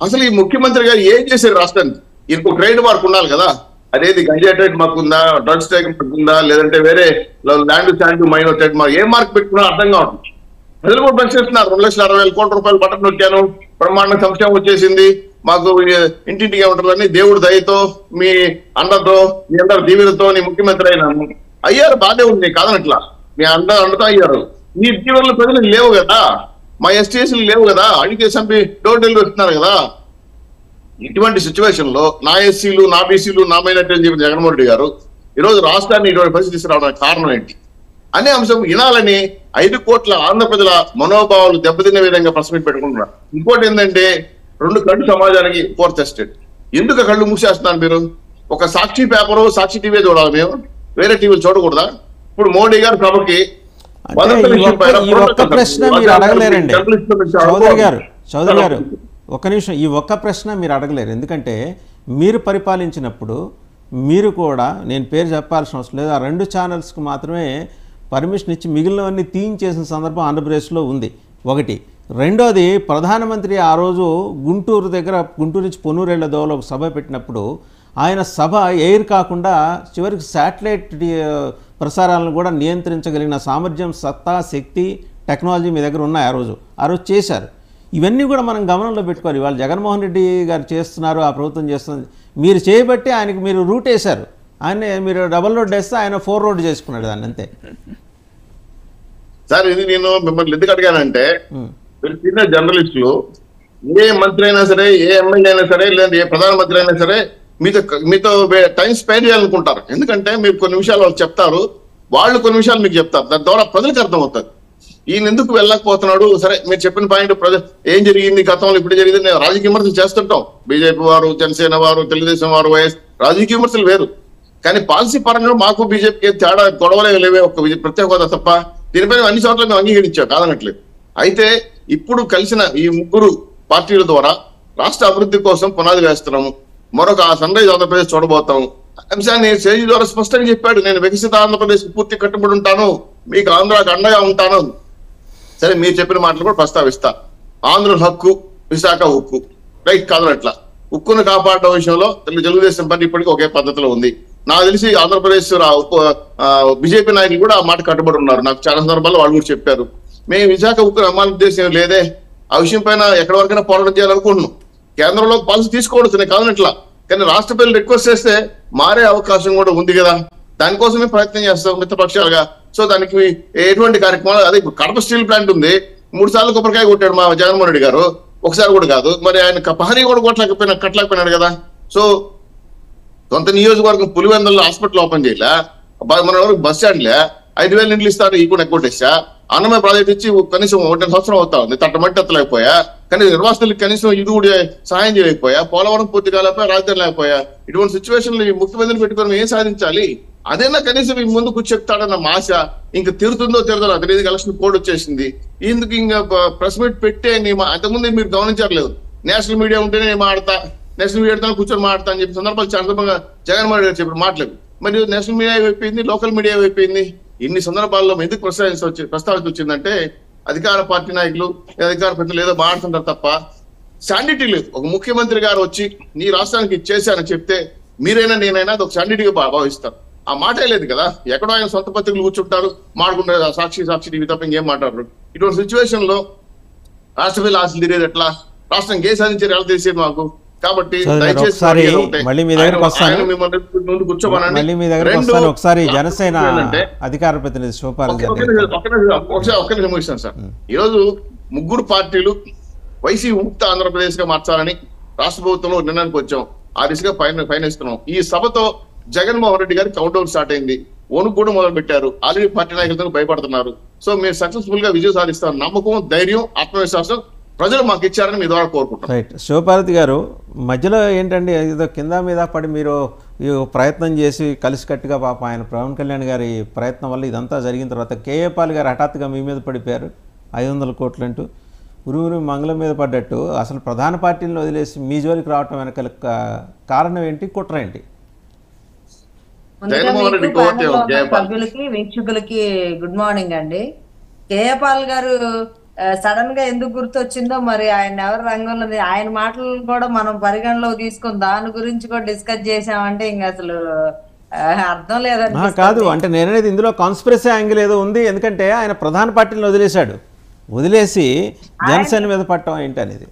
అసలు ఈ ముఖ్యమంత్రి గారు ఏం చేశారు రాష్ట్రానికి? ఇంకో ట్రేడ్ మార్క్ ఉండాలి కదా, అదేది గంజా ట్రేడ్ మార్క్ ఉందా, డ్రగ్స్ ట్రేడ్ మార్క్ ఉందా, లేదంటే వేరే ల్యాండ్ శాండ్ మైనో ట్రేడ్ మార్క్, ఏ మార్క్ పెట్టుకున్నా అర్థం కావట్లేదు. ప్రజలు కూడా ప్రశ్నిస్తున్నారు. 2,60,000 కోట్ల రూపాయలు బట్టలు నొక్కాను, బ్రహ్మాండ సంక్షేమం వచ్చేసింది, మాకు ఇంటింటికి ఉంటుందని దేవుడు దయతో మీ అండతో మీ అందరు దీవెనతో నీ ముఖ్యమంత్రి అయినాను అయ్యారు. బాధే ఉంది కాదనట్లా, మీ అండతో అయ్యారు. మీ దీవెనలు ప్రజలకు లేవు కదా, మా ఎస్టీఎస్లు లేవు కదా, అడిగే చంపి డోర్ డెలివరీ వస్తున్నారు కదా. ఇటువంటి సిచ్యువేషన్ లో నా ఎస్సీలు, నా బీసీలు, నా మైనార్టీ అని చెప్పిన జగన్మోహన్ రెడ్డి గారు ఈరోజు రాష్ట్రాన్ని ఇటువంటి పరిస్థితి తీసుకురావడానికి కారణం ఏంటి అనే అంశం వినాలని 5 కోట్ల ఆంధ్ర ప్రజల మనోభావాలు దెబ్బతినే విధంగా ప్రెస్ మీట్ పెట్టుకుంటున్నారు. ఇంకోటి ఏంటంటే 2 కళ్ళు సమాజానికి 4th ఎస్టేట్. ఎందుకు కళ్ళు మూసేస్తున్నారు మీరు? ఒక సాక్షి పేపరు, సాక్షి టీవీ చూడాలి, మేము వేరే టీవీలు చూడకూడదా? ఇప్పుడు మోడీ గారు సభకి ఈ ఒక్క ప్రశ్న మీరు అడగలేరండి చౌదరి గారు, ఒక్క నిమిషం, ఈ ఒక్క ప్రశ్న మీరు అడగలేరు. ఎందుకంటే మీరు పరిపాలించినప్పుడు మీరు కూడా, నేను పేరు చెప్పాల్సిన అవసరం లేదు, ఆ 2 ఛానల్స్కి మాత్రమే పర్మిషన్ ఇచ్చి మిగిలినవన్నీ తీయించేసిన సందర్భం ఆంధ్రప్రదేశ్లో ఉంది. ఒకటి. రెండోది, ప్రధానమంత్రి ఆ రోజు గుంటూరు నుంచి పొన్నూరెళ్ల దోవలో ఒక సభ పెట్టినప్పుడు ఆయన సభ ఎయిర్ కాకుండా చివరికి శాటిలైట్ ప్రసారాలను కూడా నియంత్రించగలిగిన సామర్థ్యం, సత్తా, శక్తి, టెక్నాలజీ మీ దగ్గర ఉన్నాయి. ఆ రోజు చేశారు. ఇవన్నీ కూడా మనం గమనంలో పెట్టుకోవాలి. వాళ్ళు జగన్మోహన్ రెడ్డి గారు చేస్తున్నారు, ఆ ప్రభుత్వం చేస్తుంది, మీరు చేయబట్టి ఆయనకు మీరు రూట్ వేశారు. ఆయన మీరు డబల్ రోడ్ వేస్తే ఆయన 4 రోడ్ చేసుకున్నాడు దాన్ని, అంతే. సార్ ఇది నేను మిమ్మల్ని ఎందుకు అడిగానంటే, మీరు చిన్న జర్నలిస్టులు, ఏ మంత్రి అయినా సరే, ఏ ఎమ్మెల్యే అయినా సరే, లేదంటే ఏ ప్రధానమంత్రి అయినా సరే మీతో టైం స్పెండ్ చేయాలనుకుంటారు. ఎందుకంటే మీరు కొన్ని విషయాలు వాళ్ళు చెప్తారు, వాళ్ళు కొన్ని విషయాలు మీకు చెప్తారు, దాని ద్వారా ప్రజలకు అర్థమవుతుంది. ఈయన ఎందుకు వెళ్ళకపోతున్నాడు? సరే, మీరు చెప్పిన పాయింట్ ఏం జరిగింది గతంలో, ఇప్పుడు జరిగింది, నేను రాజకీయ విమర్శలు చేస్తుంటాం. బీజేపీ వారు, జనసేన వారు, తెలుగుదేశం వారు, వైఎస్ రాజకీయ విమర్శలు వేరు. కానీ పాలసీ పరంగా మాకు బీజేపీకి తేడా గొడవలే లేవే, ఒక ప్రత్యేక హోదా తప్ప. దీనిపైన అన్ని చోట్ల మేము అంగీకరించాం, కాదనట్లేదు. అయితే ఇప్పుడు కలిసిన ఈ 3 పార్టీల ద్వారా రాష్ట్ర అభివృద్ధి కోసం పునాది వేస్తున్నాము. మరొక సన్ రైజ్ ఆంధ్రప్రదేశ్ చూడబోతాము అంశాన్ని సేజీ ద్వారా స్పష్టంగా చెప్పాడు. నేను వికసిత ఆంధ్రప్రదేశ్ పూర్తి కట్టుబడి ఉంటాను, మీకు ఆంధ్రాకి అండగా ఉంటాను. సరే, మీరు చెప్పిన మాటలు కూడా ప్రస్తావిస్తా. ఆంధ్రుల హక్కు, విశాఖ ఉక్కు, రైట్ కాదనట్లా. ఉక్కును కాపాడడం విషయంలో తెలుగుదేశం పార్టీ ఇప్పటికీ ఒకే పద్ధతిలో ఉంది. నాకు తెలిసి ఆంధ్రప్రదేశ్ బీజేపీ నాయకులు కూడా ఆ మాట కట్టుబడి ఉన్నారు. నాకు చాలా సందర్భాల్లో వాళ్ళు కూడా చెప్పారు. మేము విశాఖ ఉక్కు అమ్మాలి ఉద్దేశం లేదే, ఆ విషయం పైన ఎక్కడి వరకైనా పోరాటం చేయాలనుకుంటున్నాం. కేంద్రంలో పాలసీ తీసుకోవచ్చు, నేను కాదు ఇట్లా, కానీ రాష్ట్ర ప్రజలు రిక్వెస్ట్ చేస్తే మారే అవకాశం కూడా ఉంది కదా, దానికోసమే ప్రయత్నం చేస్తాం మిత్రపక్షాలుగా. సో దానికి ఎటువంటి కార్యక్రమాలు, అదే కడప స్టీల్ ప్లాంట్ ఉంది, 3 సార్లు కొబ్బరికాయ కొట్టాడు మా జగన్మోహన్ రెడ్డి గారు, ఒకసారి కూడా కాదు. మరి ఆయన పహరీ కూడా కట్టలేకపోయినాడు కదా. సో సొంత నియోజకవర్గం పులివెందులలో హాస్పిటల్ ఓపెన్ చేయలే, మన బస్ స్టాండ్లే 5,000 ఇండ్లు ఇస్తారు, ఈ కూడా ఎక్కువ అన్నమయ్య ప్రాజెక్ట్ ఇచ్చి కనీసం 1 సంవత్సరం అవుతా ఉంది, తట్టమట్టి ఎత్తలేకపోయా, కానీ నిర్వాసితులకు కనీసం ఇది కూడా సహాయం చేయలేకపోయా, పోలవరం పూర్తి కాలేకపోయా, రాజధాని లేకపోయా. ఇటువంటి సిచ్యువేషన్ ముఖ్యమంత్రిని పెట్టుకొని ఏం సాధించాలి? అదేనా కనీసం ఈ ముందు కూర్చెప్తాడన్న ఆశ. ఇంకా తీరుతుందో తీరుతుందో అతనేది ఎలక్షన్ కోడ్ వచ్చేసింది, ఇందుకు ఇంకా ప్రెస్ మీట్ పెట్టే అంతకుముందు మీరు గమనించట్లేదు. నేషనల్ మీడియా ఉంటేనే నేను మాడతా, నేషనల్ మీడియా కూర్చొని మాడతా అని చెప్పి సందర్భాలు చాలా జగన్మోహన్ రెడ్డి చెప్పిన మాటలేదు. మరి నేషనల్ మీడియా అయిపోయింది, లోకల్ మీడియా అయిపోయింది. ఇన్ని సందర్భాల్లో ఎందుకు ప్రస్తావించి వచ్చిందంటే అధికార పార్టీ నాయకులు, అధికార ప్రతినిధులు ఏదో మాట్లాడుతుంటారు తప్ప శాండిటీ లేదు. ఒక ముఖ్యమంత్రి గారు వచ్చి నీ రాష్ట్రానికి ఇచ్చేసానని చెప్తే మీరైనా నేనైనా అది ఒక శాండిటీగా భావిస్తారు. ఆ మాటే లేదు కదా. ఎక్కడో ఆయన సొంత పత్రికలు కూర్చుంటారు, మాడుకుంటారు, సాక్షి టీవీ తప్ప ఇంకేం మాట్లాడరు. ఇటువంటి సిచ్యువేషన్ లో రాష్ట్ర పిల్లలు ఆశలు తిరిగేది ఎట్లా, రాష్ట్రం ఏ సాధించారు ఎలా తెలిసేది మాకు. కాబట్టి ఒకసారి మళ్ళీ మీ దగ్గరకు వస్తాను, మళ్ళీ మీ దగ్గరకు వస్తాను. ఒకసారి జనసేన అధికార ప్రతినిధి శివపాల్ సార్, ఈరోజు 3 పార్టీలు వైసీపీ ముక్త ఆంధ్రప్రదేశ్ గా మార్చాలని రాష్ట్ర ప్రభుత్వంలో నిర్ణయానికి వచ్చాం. ఆ దిశగా పయనిస్తున్నాం. ఈ సభతో జగన్మోహన్ రెడ్డి గారి కౌంట్ డౌన్ స్టార్ట్ అయింది. ఓను కూడా మొదలు పెట్టారు. ఆల్రెడీ పార్టీ నాయకులతో భయపడుతున్నారు. సో మీరు సక్సెస్ఫుల్ గా విజయం సాధిస్తారు. నమ్మకం, ధైర్యం, ఆత్మవిశ్వాసం ప్రజలు మాకు ఇచ్చారని మీ ద్వారా కోరుకుంటాం. రైట్. శివపార్వతి గారు, మధ్యలో ఏంటండి ఏదో కింద మీద పడి మీరు ప్రయత్నం చేసి కలిసికట్టుగా పాప ఆయన పవన్ కళ్యాణ్ గారి ప్రయత్నం వల్ల ఇదంతా జరిగిన తర్వాత కేఏ పాల్ గారు హఠాత్తుగా మీ మీద పడిపోయారు 500 కోట్లు అంటూ. ఉరువురు మంగళం మీద పడ్డట్టు అసలు ప్రధాన పార్టీలను వదిలేసి మీ జోలికి రావటం వెనక కారణం ఏంటి, కుట్ర ఏంటి? సభ్యులకి వీక్షకులకి గుడ్ మార్నింగ్ అండి. కేఏ పాల్ గారు సడన్ గా ఎందుకు గుర్తొచ్చిందో మరి, ఆయన ఎవరు రంగంలో, ఆయన మాటలు కూడా మనం పరిగణలో తీసుకొని దాని గురించి కూడా డిస్కస్ చేసామంటే ఇంకా అసలు అర్థం లేదని కాదు. అంటే నేననేది ఇందులో కాన్స్పిరసీ యాంగిల్ ఏదో ఉంది. ఎందుకంటే ఆయన ప్రధాన పార్టీలను వదిలేసి జనసేన మీద పట్టడం ఏంటి అనేది.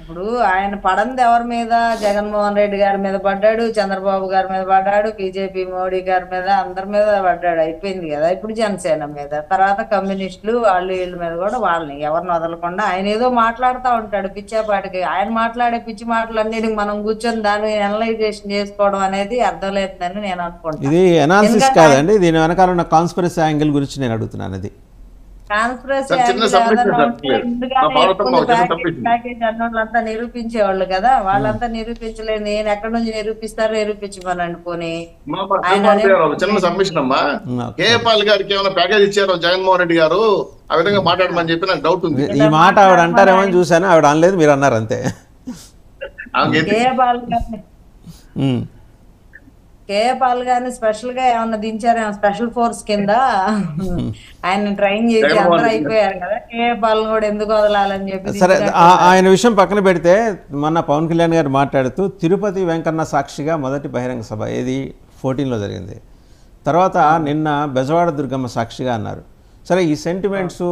ఇప్పుడు ఆయన పడంది ఎవరి మీద? జగన్మోహన్ రెడ్డి గారి మీద పడ్డాడు, చంద్రబాబు గారి మీద పడ్డాడు, బీజేపీ మోడీ గారి మీద, అందరి మీద పడ్డాడు. అయిపోయింది కదా. ఇప్పుడు జనసేన మీద, తర్వాత కమ్యూనిస్టులు వీళ్ళ మీద కూడా వాళ్ళని ఎవరిని వదలకుండా ఆయన ఏదో మాట్లాడుతూ ఉంటాడు పిచ్చేపాటికి. ఆయన మాట్లాడే పిచ్చి మాటలన్నిటికి మనం కూర్చొని దాన్ని అనలైజేషన్ చేసుకోవడం అనేది అర్థం లేదని నేను అనుకుంటాను. ఇది అనాలిసిస్ కాదండి, దీని వెనకాల ఉన్న కాన్స్పిరసీ యాంగిల్ గురించి నేను అడుగుతున్నాను. అది అన్నోళ్ళంతా నిరూపించేవాళ్ళు కదా, వాళ్ళంతా నిరూపించలేదు. నేను ఎక్కడి నుంచి నిరూపిస్తారో నిరూపించమని పోనీ. చిన్న సబ్మిషన్ అమ్మా, కేఏ పాల్ గారికి ఏమైనా ప్యాకేజ్ ఇచ్చారో జగన్మోహన్ రెడ్డి గారు, ఆ విధంగా మాట్లాడమని చెప్పి నాకు డౌట్ ఉంది. ఈ మాట ఆవిడ అంటారేమో చూసాను, ఆవిడ అనలేదు, మీరు అన్నారు అంతే. కేఏ పాల్ గారిని స్పెషల్ గా ఏమన్నా దించారేమో, స్పెషల్ ఫోర్స్ కింద ఆయన ట్రైన్ చేసి అందరూ అయిపోయారు కదా, కేఏ పాల్ కూడా ఎందుకు వదలాలని చెప్పి. సరే, ఆయన విషయం పక్కన పెడితే మొన్న పవన్ కళ్యాణ్ గారు మాట్లాడుతూ తిరుపతి వెంకన్న సాక్షిగా మొదటి బహిరంగ సభ ఏది 14లో జరిగింది. తర్వాత నిన్న బెజవాడ దుర్గమ్మ సాక్షిగా అన్నారు. సరే, ఈ సెంటిమెంట్స్,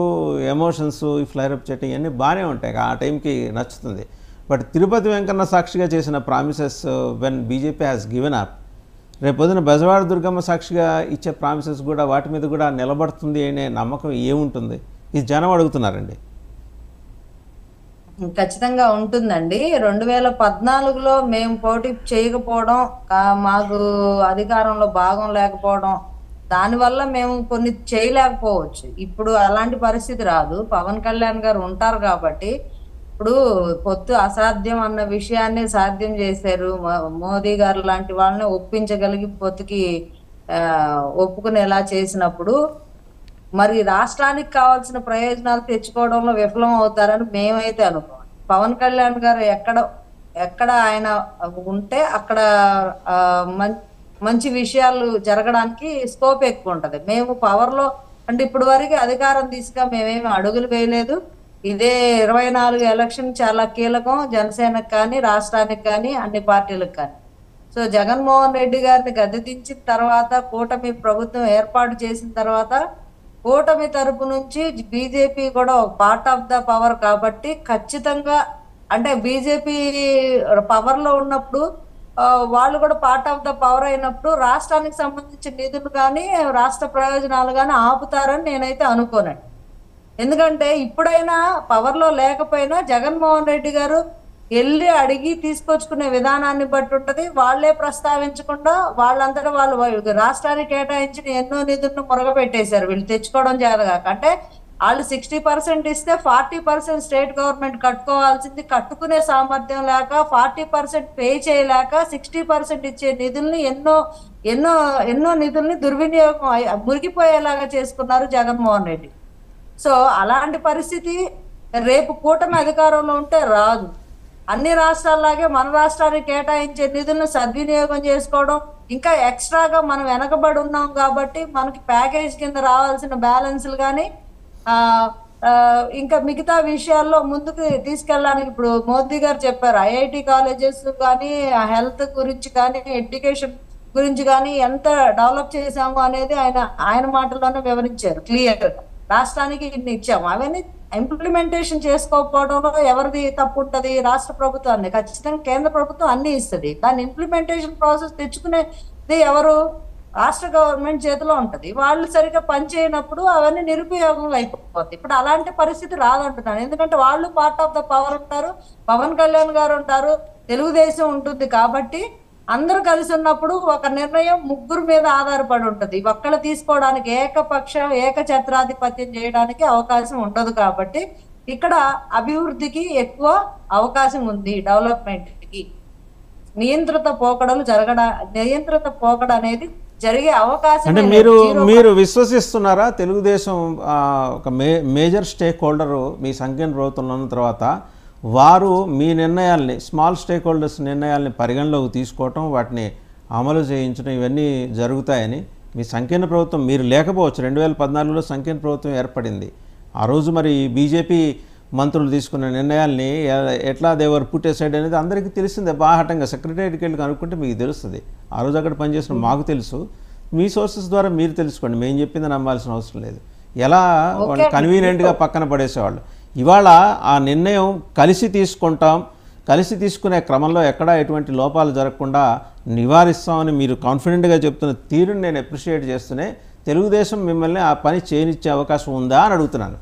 ఎమోషన్స్, ఈ ఫ్లైరప్ చేయటం ఇవన్నీ బాగానే ఉంటాయి, ఆ టైంకి నచ్చుతుంది. బట్ తిరుపతి వెంకన్న సాక్షిగా చేసిన promises when BJP has given up, రేపొద్దున బెజవాడ దుర్గమ్మ సాక్షిగా ఇచ్చే ప్రామిసెస్ కూడా వాటి మీద కూడా నిలబడుతుంది అనే నమ్మకం ఏముంటుంది? ఇది జనం అడుగుతున్నారండి. ఖచ్చితంగా ఉంటుందండి. 2014లో మేము పోటీ చేయకపోవడం, మాకు అధికారంలో భాగం లేకపోవడం, దానివల్ల మేము కొన్ని చేయలేకపోవచ్చు. ఇప్పుడు అలాంటి పరిస్థితి రాదు. పవన్ కళ్యాణ్ గారు ఉంటారు కాబట్టి ఇప్పుడు పొత్తు అసాధ్యం అన్న విషయాన్ని సాధ్యం చేశారు. మోదీ గారు లాంటి వాళ్ళని ఒప్పించగలిగి పొత్తుకి ఒప్పుకునేలా చేసినప్పుడు మరి రాష్ట్రానికి కావాల్సిన ప్రయోజనాలు తెచ్చుకోవడంలో విఫలం అవుతారని మేమైతే అనుకోం. పవన్ కళ్యాణ్ గారు ఎక్కడ ఆయన ఉంటే అక్కడ మంచి విషయాలు జరగడానికి స్కోప్ ఎక్కువ ఉంటది. మేము పవర్లో అంటే ఇప్పుడు వరకు అధికారం దిశగా మేమేమి అడుగులు వేయలేదు. ఇదే 24 ఎలక్షన్ చాలా కీలకం జనసేనకు కానీ, రాష్ట్రానికి కానీ, అన్ని పార్టీలకు కానీ. సో జగన్మోహన్ రెడ్డి గారిని గద్దె దించిన తర్వాత, కూటమి ప్రభుత్వం ఏర్పాటు చేసిన తర్వాత కూటమి తరపు నుంచి బీజేపీ కూడా ఒక పార్ట్ ఆఫ్ ద పవర్ కాబట్టి ఖచ్చితంగా అంటే బీజేపీ పవర్ లో ఉన్నప్పుడు వాళ్ళు కూడా పార్ట్ ఆఫ్ ద పవర్ అయినప్పుడు రాష్ట్రానికి సంబంధించిన నిధులు కానీ రాష్ట్ర ప్రయోజనాలు కానీ ఆపుతారని నేనైతే అనుకోనండి. ఎందుకంటే ఇప్పుడైనా పవర్ లో లేకపోయినా జగన్మోహన్ రెడ్డి గారు వెళ్ళి అడిగి తీసుకొచ్చుకునే విధానాన్ని బట్టి ఉంటది. వాళ్లే ప్రస్తావించకుండా వాళ్ళంతటా వాళ్ళు రాష్ట్రానికి కేటాయించిన ఎన్నో నిధులను మురగపెట్టేశారు వీళ్ళు తెచ్చుకోవడం చేతగాక. అంటే వాళ్ళు 60% ఇస్తే 40% స్టేట్ గవర్నమెంట్ కట్టుకోవాల్సింది కట్టుకునే సామర్థ్యం లేక 40% పే చేయలేక 60% ఇచ్చే నిధుల్ని ఎన్నో ఎన్నో ఎన్నో నిధుల్ని దుర్వినియోగం మురిగిపోయేలాగా చేసుకున్నారు జగన్మోహన్ రెడ్డి. సో అలాంటి పరిస్థితి రేపు కూటమి అధికారంలో ఉంటే రాదు. అన్ని రాష్ట్రాల్లాగే మన రాష్ట్రానికి కేటాయించే నిధులను సద్వినియోగం చేసుకోవడం, ఇంకా ఎక్స్ట్రాగా మనం వెనకబడి ఉన్నాం కాబట్టి మనకి ప్యాకేజ్ కింద రావాల్సిన బ్యాలెన్స్లు కానీ ఇంకా మిగతా విషయాల్లో ముందుకు తీసుకెళ్ళడానికి ఇప్పుడు మోదీ గారు చెప్పారు ఐఐటి కాలేజెస్ కానీ హెల్త్ గురించి కానీ ఎడ్యుకేషన్ గురించి కానీ ఎంత డెవలప్ చేశాము అనేది ఆయన మాటల్లోనే వివరించారు క్లియర్ గా. రాష్ట్రానికి ఇన్ని ఇచ్చాము, అవన్నీ ఇంప్లిమెంటేషన్ చేసుకోకపోవడంలో ఎవరిది తప్పు ఉంటది? రాష్ట్ర ప్రభుత్వాన్ని. ఖచ్చితంగా కేంద్ర ప్రభుత్వం అన్ని ఇస్తుంది, దాని ఇంప్లిమెంటేషన్ ప్రాసెస్ తెచ్చుకునేది ఎవరు? రాష్ట్ర గవర్నమెంట్ చేతిలో ఉంటది. వాళ్ళు సరిగ్గా పనిచేయనప్పుడు అవన్నీ నిరుపయోగం అయిపోతుంది. ఇప్పుడు అలాంటి పరిస్థితి రాదంటున్నాను, ఎందుకంటే వాళ్ళు పార్ట్ ఆఫ్ ద పవర్ ఉంటారు, పవన్ కళ్యాణ్ గారు ఉంటారు, తెలుగుదేశం ఉంటుంది. కాబట్టి అందరూ కలిసి ఉన్నప్పుడు ఒక నిర్ణయం ముగ్గురు మీద ఆధారపడి ఉంటది. ఒక్కళ్ళు తీసుకోవడానికి ఏకఛత్రాధిపత్యం చేయడానికి అవకాశం ఉండదు. కాబట్టి ఇక్కడ అభివృద్ధికి ఎక్కువ అవకాశం ఉంది, డెవలప్మెంట్ కి. నియంత్రిత పోకడ అనేది జరిగే అవకాశం. అంటే మీరు విశ్వసిస్తున్నారా తెలుగుదేశం ఒక మేజర్ స్టేక్ హోల్డరు మీ సంఖ్యను ప్రభుత్వంలో ఉన్న తర్వాత వారు మీ నిర్ణయాల్ని స్మాల్ స్టేక్ హోల్డర్స్ నిర్ణయాల్ని పరిగణలోకి తీసుకోవటం, వాటిని అమలు చేయించడం ఇవన్నీ జరుగుతాయని? మీ సంకీర్ణ ప్రభుత్వం మీరు లేకపోవచ్చు, 2014లో సంకీర్ణ ప్రభుత్వం ఏర్పడింది. ఆ రోజు మరి బీజేపీ మంత్రులు తీసుకున్న నిర్ణయాల్ని ఎట్లా దేవర్ పుట్టేసైడ్ అనేది అందరికీ తెలిసిందే. బాహాటంగా సెక్రటరీకి వెళ్ళి కనుక్కుంటే మీకు తెలుస్తుంది. ఆ రోజు అక్కడ పనిచేసిన మాకు తెలుసు, మీ సోర్సెస్ ద్వారా మీరు తెలుసుకోండి, మేము చెప్పింది నమ్మాల్సిన అవసరం లేదు. ఎలా వాళ్ళు కన్వీనియంట్గా పక్కన పడేసేవాళ్ళు. ఇవాళ ఆ నిర్ణయం కలిసి తీసుకుంటాం, కలిసి తీసుకునే క్రమంలో ఎక్కడా ఎటువంటి లోపాలు జరగకుండా నివారిస్తామని మీరు కాన్ఫిడెంట్గా చెప్తున్న తీరుని నేను అప్రిషియేట్ చేస్తూనే తెలుగుదేశం మిమ్మల్ని ఆ పని చేయనిచ్చే అవకాశం ఉందా అని అడుగుతున్నాను.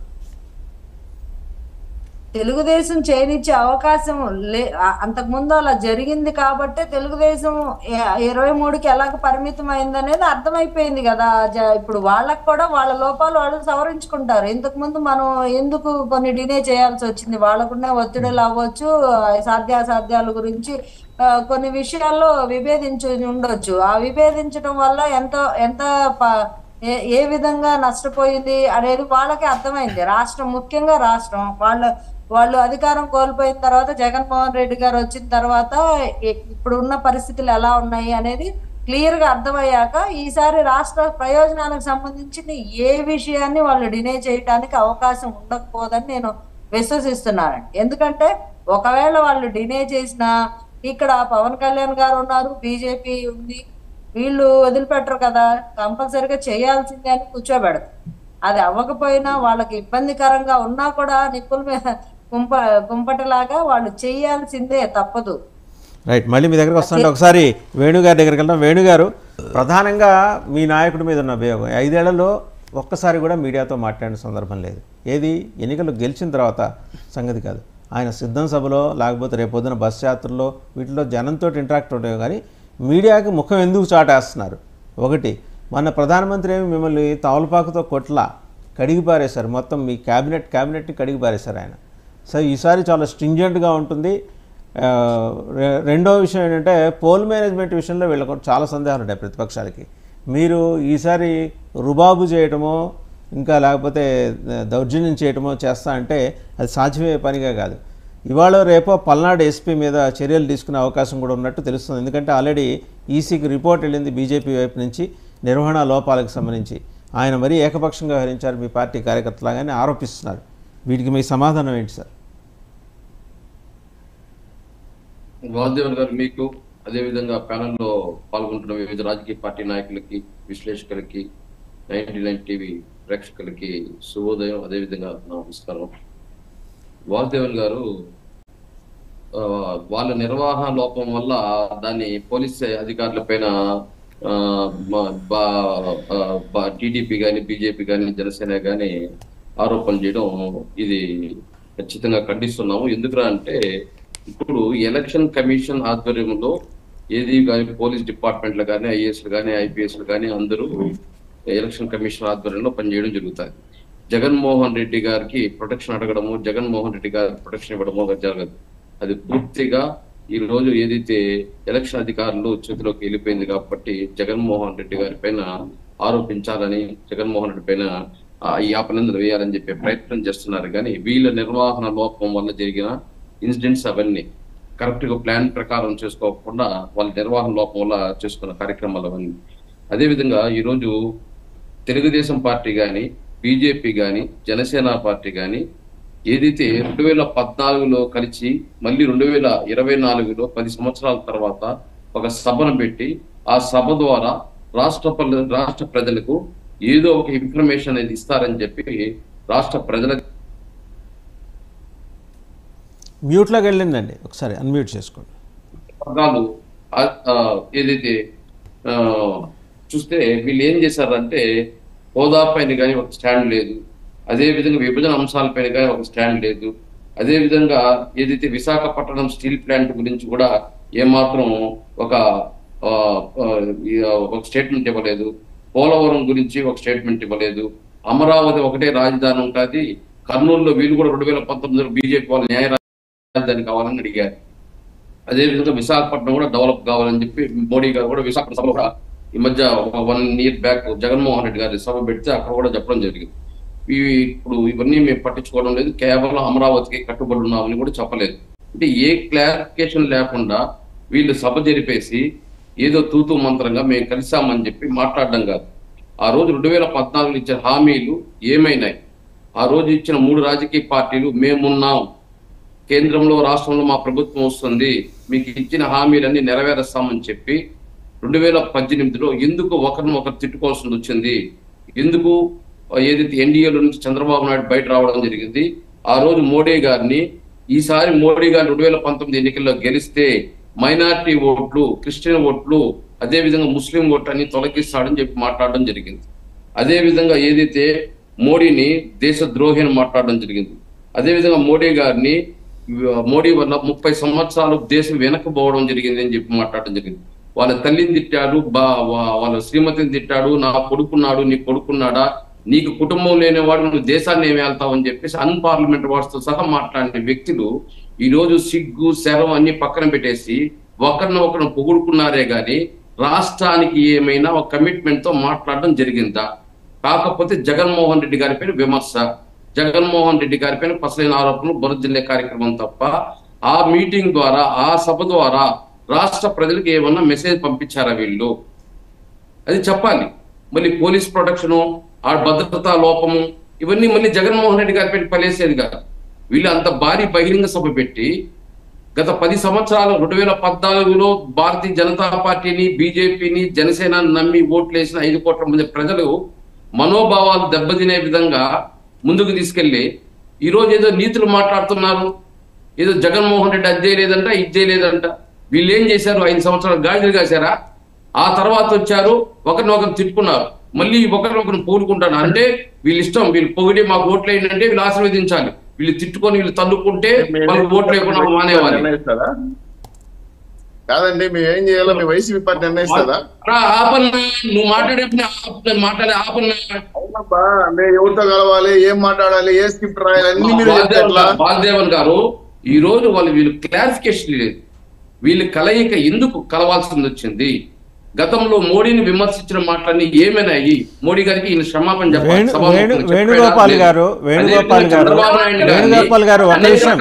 తెలుగుదేశం చేయనిచ్చే అవకాశం అంతకుముందు అలా జరిగింది కాబట్టి తెలుగుదేశం 23కి ఎలాగ పరిమితం అయిందనేది అర్థమైపోయింది కదా. ఇప్పుడు వాళ్ళకు కూడా వాళ్ళ లోపాలు వాళ్ళు సవరించుకుంటారు. ఇంతకుముందు మనం ఎందుకు కొన్ని డినే చేయాల్సి వచ్చింది, వాళ్ళకున్న ఒత్తిడులు అవ్వచ్చు, సాధ్యాసాధ్యాల గురించి కొన్ని విషయాల్లో ఉండొచ్చు. ఆ విభేదించడం వల్ల ఎంత ఏ విధంగా నష్టపోయింది అనేది వాళ్ళకి అర్థమైంది. రాష్ట్రం, ముఖ్యంగా రాష్ట్రం వాళ్ళు అధికారం కోల్పోయిన తర్వాత జగన్మోహన్ రెడ్డి గారు వచ్చిన తర్వాత ఇప్పుడు ఉన్న పరిస్థితులు ఎలా ఉన్నాయి అనేది క్లియర్ గా అర్థమయ్యాక ఈసారి రాష్ట్ర ప్రయోజనాలకు సంబంధించిన ఏ విషయాన్ని వాళ్ళు డినే చేయడానికి అవకాశం ఉండకపోదని నేను విశ్వసిస్తున్నానండి. ఎందుకంటే ఒకవేళ వాళ్ళు డినే చేసినా ఇక్కడ పవన్ కళ్యాణ్ గారు ఉన్నారు, బీజేపీ ఉంది, వీళ్ళు వదిలిపెట్టరు కదా, కంపల్సరిగా చేయాల్సిందే అని కూర్చోబెడతారు. అది అవ్వకపోయినా వాళ్ళకి ఇబ్బందికరంగా ఉన్నా కూడా నిప్పుల మీద కుంపటలాగా వాళ్ళు చేయాల్సిందే, తప్పదు. రైట్, మళ్ళీ మీ దగ్గరకు వస్తుంటే ఒకసారి వేణుగారి దగ్గరికి వెళ్దాం. వేణుగారు, ప్రధానంగా మీ నాయకుడి మీద ఉన్న అభియోగం 5 ఏళ్లలో ఒక్కసారి కూడా మీడియాతో మాట్లాడిన సందర్భం లేదు. ఏది ఎన్నికలు గెలిచిన తర్వాత సంగతి కాదు, ఆయన సిద్ధం సభలో లేకపోతే రేపొద్దున బస్ యాత్రలో వీటిలో జనంతో ఇంటరాక్ట్ ఉంటాయి, కానీ మీడియాకి ముఖం ఎందుకు చాటేస్తున్నారు? ఒకటి, మన ప్రధానమంత్రి ఏమి మిమ్మల్ని తవలపాకుతో కొట్లా కడిగి పారేశారు, మొత్తం మీ క్యాబినెట్ని కడిగి పారేశారు ఆయన. సో ఈసారి చాలా స్ట్రింజెంట్గా ఉంటుంది. రెండో విషయం ఏంటంటే పోల్ మేనేజ్మెంట్ విషయంలో వీళ్ళకు చాలా సందేహాలు ఉంటాయి ప్రతిపక్షాలకి. మీరు ఈసారి రుబాబు చేయటమో ఇంకా లేకపోతే దౌర్జన్యం చేయటమో చేస్తా అంటే అది సాధ్యమయ్యే పనిగా కాదు. ఇవాళ రేపో పల్నాడు ఎస్పీ మీద చర్యలు తీసుకునే అవకాశం కూడా ఉన్నట్టు తెలుస్తుంది. ఎందుకంటే ఆల్రెడీ ఈసీకి రిపోర్ట్ వెళ్ళింది బీజేపీ వైపు నుంచి నిర్వహణ లోపాలకు సంబంధించి. ఆయన మరీ ఏకపక్షంగా వ్యవహరించారు మీ పార్టీ కార్యకర్తలాగానే ఆరోపిస్తున్నారు. వీటికి మీ సమాధానం ఏంటి సార్? వాసుదేవన్ గారు, మీకు అదేవిధంగా ప్యానెల్లో పాల్గొంటున్న వివిధ రాజకీయ పార్టీ నాయకులకి, విశ్లేషకులకి 99 టీవీ ప్రేక్షకులకి శుభోదయం, అదేవిధంగా నమస్కారం. వాసుదేవన్ గారు వాళ్ళ నిర్వహణ లోపం వల్ల దాన్ని పోలీస్ అధికారుల పైన టీడీపీ కానీ బీజేపీ కానీ జనసేన కానీ ఆరోపణలు చేయడం ఇది ఖచ్చితంగా ఖండిస్తున్నాము. ఎందుకురా అంటే ఇప్పుడు ఎలక్షన్ కమిషన్ ఆధ్వర్యంలో ఏది కానీ పోలీస్ డిపార్ట్మెంట్లు కానీ ఐఏఎస్లు కానీ ఐపీఎస్లు కానీ అందరూ ఎలక్షన్ కమిషన్ ఆధ్వర్యంలో పనిచేయడం జరుగుతుంది. జగన్మోహన్ రెడ్డి గారికి ప్రొటెక్షన్ అడగడము, జగన్మోహన్ రెడ్డి గారికి ప్రొటెక్షన్ ఇవ్వడము జరగదు. అది పూర్తిగా ఈ రోజు ఏదైతే ఎలక్షన్ అధికారులు చేతిలోకి వెళ్ళిపోయింది కాబట్టి జగన్మోహన్ రెడ్డి గారి పైన ఆరోపించాలని, జగన్మోహన్ రెడ్డి పైన ఈ అపనిందలు వేయాలని చెప్పే ప్రయత్నం చేస్తున్నారు. కానీ వీళ్ళ నిర్వహణ లోపం వల్ల జరిగిన ఇన్సిడెంట్స్ అవన్నీ కరెక్ట్ గా ప్లాన్ ప్రకారం చేసుకోకుండా వాళ్ళ నిర్వహణ లోపం వల్ల చేసుకున్న కార్యక్రమాలు అవన్నీ. అదేవిధంగా ఈరోజు తెలుగుదేశం పార్టీ కానీ బీజేపీ కానీ జనసేన పార్టీ కానీ ఏదైతే 2014లో కలిసి మళ్ళీ 2024లో 10 సంవత్సరాల తర్వాత ఒక సభను పెట్టి ఆ సభ ద్వారా రాష్ట్ర ప్రజలకు ఏదో ఒక ఇన్ఫర్మేషన్ అనేది ఇస్తారని చెప్పి రాష్ట్ర ప్రజలకు మ్యూట్లోకి వెళ్ళిందండి, ఒకసారి అన్మ్యూట్ చేసుకోండి. వర్గాలు ఏదైతే చూస్తే వీళ్ళు ఏం చేశారంటే హోదా పైన కానీ ఒక స్టాండ్ లేదు, అదేవిధంగా విభజన అంశాలపైన కానీ ఒక స్టాండ్ లేదు, అదేవిధంగా ఏదైతే విశాఖపట్నం స్టీల్ ప్లాంట్ గురించి కూడా ఏమాత్రం ఒక స్టేట్మెంట్ ఇవ్వలేదు, పోలవరం గురించి ఒక స్టేట్మెంట్ ఇవ్వలేదు, అమరావతి ఒకటే రాజధాని ఉంటుంది, కర్నూలులో వీళ్ళు కూడా 2019లో బీజేపీ వాళ్ళు న్యాయ రాజధాని కావాలని అడిగారు. అదేవిధంగా విశాఖపట్నం కూడా డెవలప్ కావాలని చెప్పి మోడీ గారు కూడా విశాఖపట్నం సభ కూడా ఈ మధ్య ఒక 1 year బ్యాక్ జగన్మోహన్ రెడ్డి గారి సభ పెడితే అక్కడ కూడా చెప్పడం జరిగింది. ఇప్పుడు ఇవన్నీ మేము పట్టించుకోవడం లేదు, కేవలం అమరావతికి కట్టుబడి ఉన్నామని కూడా చెప్పలేదు. అంటే ఏ క్లారిఫికేషన్ లేకుండా వీళ్ళు సభ జరిపేసి ఏదో తూతూ మంత్రంగా మేము కలిసామని చెప్పి మాట్లాడడం కాదు. ఆ రోజు 2014లో ఇచ్చిన హామీలు ఏమైనాయి? ఆ రోజు ఇచ్చిన 3 రాజకీయ పార్టీలు మేమున్నాం, కేంద్రంలో రాష్ట్రంలో మా ప్రభుత్వం వస్తుంది, మీకు ఇచ్చిన హామీలన్నీ నెరవేరుస్తామని చెప్పి 2018లో ఎందుకు ఒకరినొకరు తిట్టుకోవాల్సి వచ్చింది? ఎందుకు ఏదైతే ఎన్డీఏలో నుంచి చంద్రబాబు నాయుడు బయట రావడం జరిగింది? ఆ రోజు మోడీ గారిని ఈసారి మోడీ గారిని 2019 ఎన్నికల్లో గెలిస్తే మైనారిటీ ఓట్లు, క్రిస్టియన్ ఓట్లు, అదేవిధంగా ముస్లిం ఓట్లు అని తొలగిస్తాడని చెప్పి మాట్లాడడం జరిగింది. అదేవిధంగా ఏదైతే మోడీని దేశ ద్రోహి అని మాట్లాడడం జరిగింది. అదేవిధంగా మోడీ వల్ల 30 సంవత్సరాలు దేశం వెనకపోవడం జరిగింది అని చెప్పి మాట్లాడడం జరిగింది. వాళ్ళ తల్లిని తిట్టాడు, వాళ్ళ శ్రీమతిని తిట్టాడు, నా కొడుకున్నాడు, నీ కొడుకున్నాడా, నీకు కుటుంబం లేనివాడు నువ్వు దేశాన్ని ఏమి వెళ్తావు అని చెప్పేసి అన్పార్లమెంట్ వర్డ్స్ తో సహా మాట్లాడిన వ్యక్తులు ఈ రోజు సిగ్గు శరం అన్ని పక్కన పెట్టేసి ఒకరిని పొగుడుకున్నారే గాని రాష్ట్రానికి ఏమైనా ఒక కమిట్మెంట్ తో మాట్లాడడం జరిగిందా? కాకపోతే జగన్మోహన్ రెడ్డి గారి పైన విమర్శ, జగన్మోహన్ రెడ్డి గారి పైన పసలైన ఆరోపణలు బురదజల్లే కార్యక్రమం తప్ప ఆ మీటింగ్ ద్వారా, ఆ సభ ద్వారా రాష్ట్ర ప్రజలకు ఏమన్నా మెసేజ్ పంపించారా వీళ్ళు? అది చెప్పాలి. మళ్ళీ పోలీస్ ప్రొటెక్షను, ఆ భద్రతా లోపము, ఇవన్నీ మళ్ళీ జగన్మోహన్ రెడ్డి గారి పైన పలేసేది కాదు. వీళ్ళు అంత భారీ బహిరంగ సభ పెట్టి గత 10 సంవత్సరాలు 2014లో భారతీయ జనతా పార్టీని, బీజేపీని, జనసేనని నమ్మి ఓట్లేసిన 5 కోట్ల మంది ప్రజలు మనోభావాలు దెబ్బతినే విధంగా ముందుకు తీసుకెళ్లి ఈ రోజు ఏదో నీతులు మాట్లాడుతున్నారు. ఏదో జగన్మోహన్ రెడ్డి అది చేయలేదంట, ఇది చేయలేదంట. వీళ్ళు ఏం చేశారు? 5 సంవత్సరాలు గాడిదలు కాశారా? ఆ తర్వాత వచ్చారు, ఒకరినొకరు తిట్టుకున్నారు, మళ్ళీ ఒకరినొకరు పోలుకుంటారు. అంటే వీళ్ళు ఇష్టం, వీళ్ళు పొగిడి మాకు ఓట్లు వేయండి, వీళ్ళు ఆశీర్వదించాలి, వీళ్ళు తిట్టుకొని వీళ్ళు తన్నుకుంటే వాళ్ళకి ఓట్లు వేయకుండా మానేవాలి. కాదండి, మేము ఏం చేయాలో మీ వైసీపీ పార్టీ నిర్ణయిస్తుందా? ఆపన్నా, నువ్వు మాట్లాడే ఆపన్నా. ఎవరితో కలవాలి, ఏం మాట్లాడాలి, ఏ స్క్రిప్ట్ రాయాలి అన్ని మీరు వాసుదేవన్ గారు, ఈ రోజు వీళ్ళు క్లారిఫికేషన్ లేదు. వీళ్ళు కలయిక ఎందుకు కలవాల్సింది వచ్చింది? గతంలో మోడీని విమర్శించిన మాటలన్నీ ఏమైనాయి? మోడీ గారికి ఈయన క్షమాపణ చెప్పాలి. వేణుగోపాల్ గారు ఒక్క నిమిషం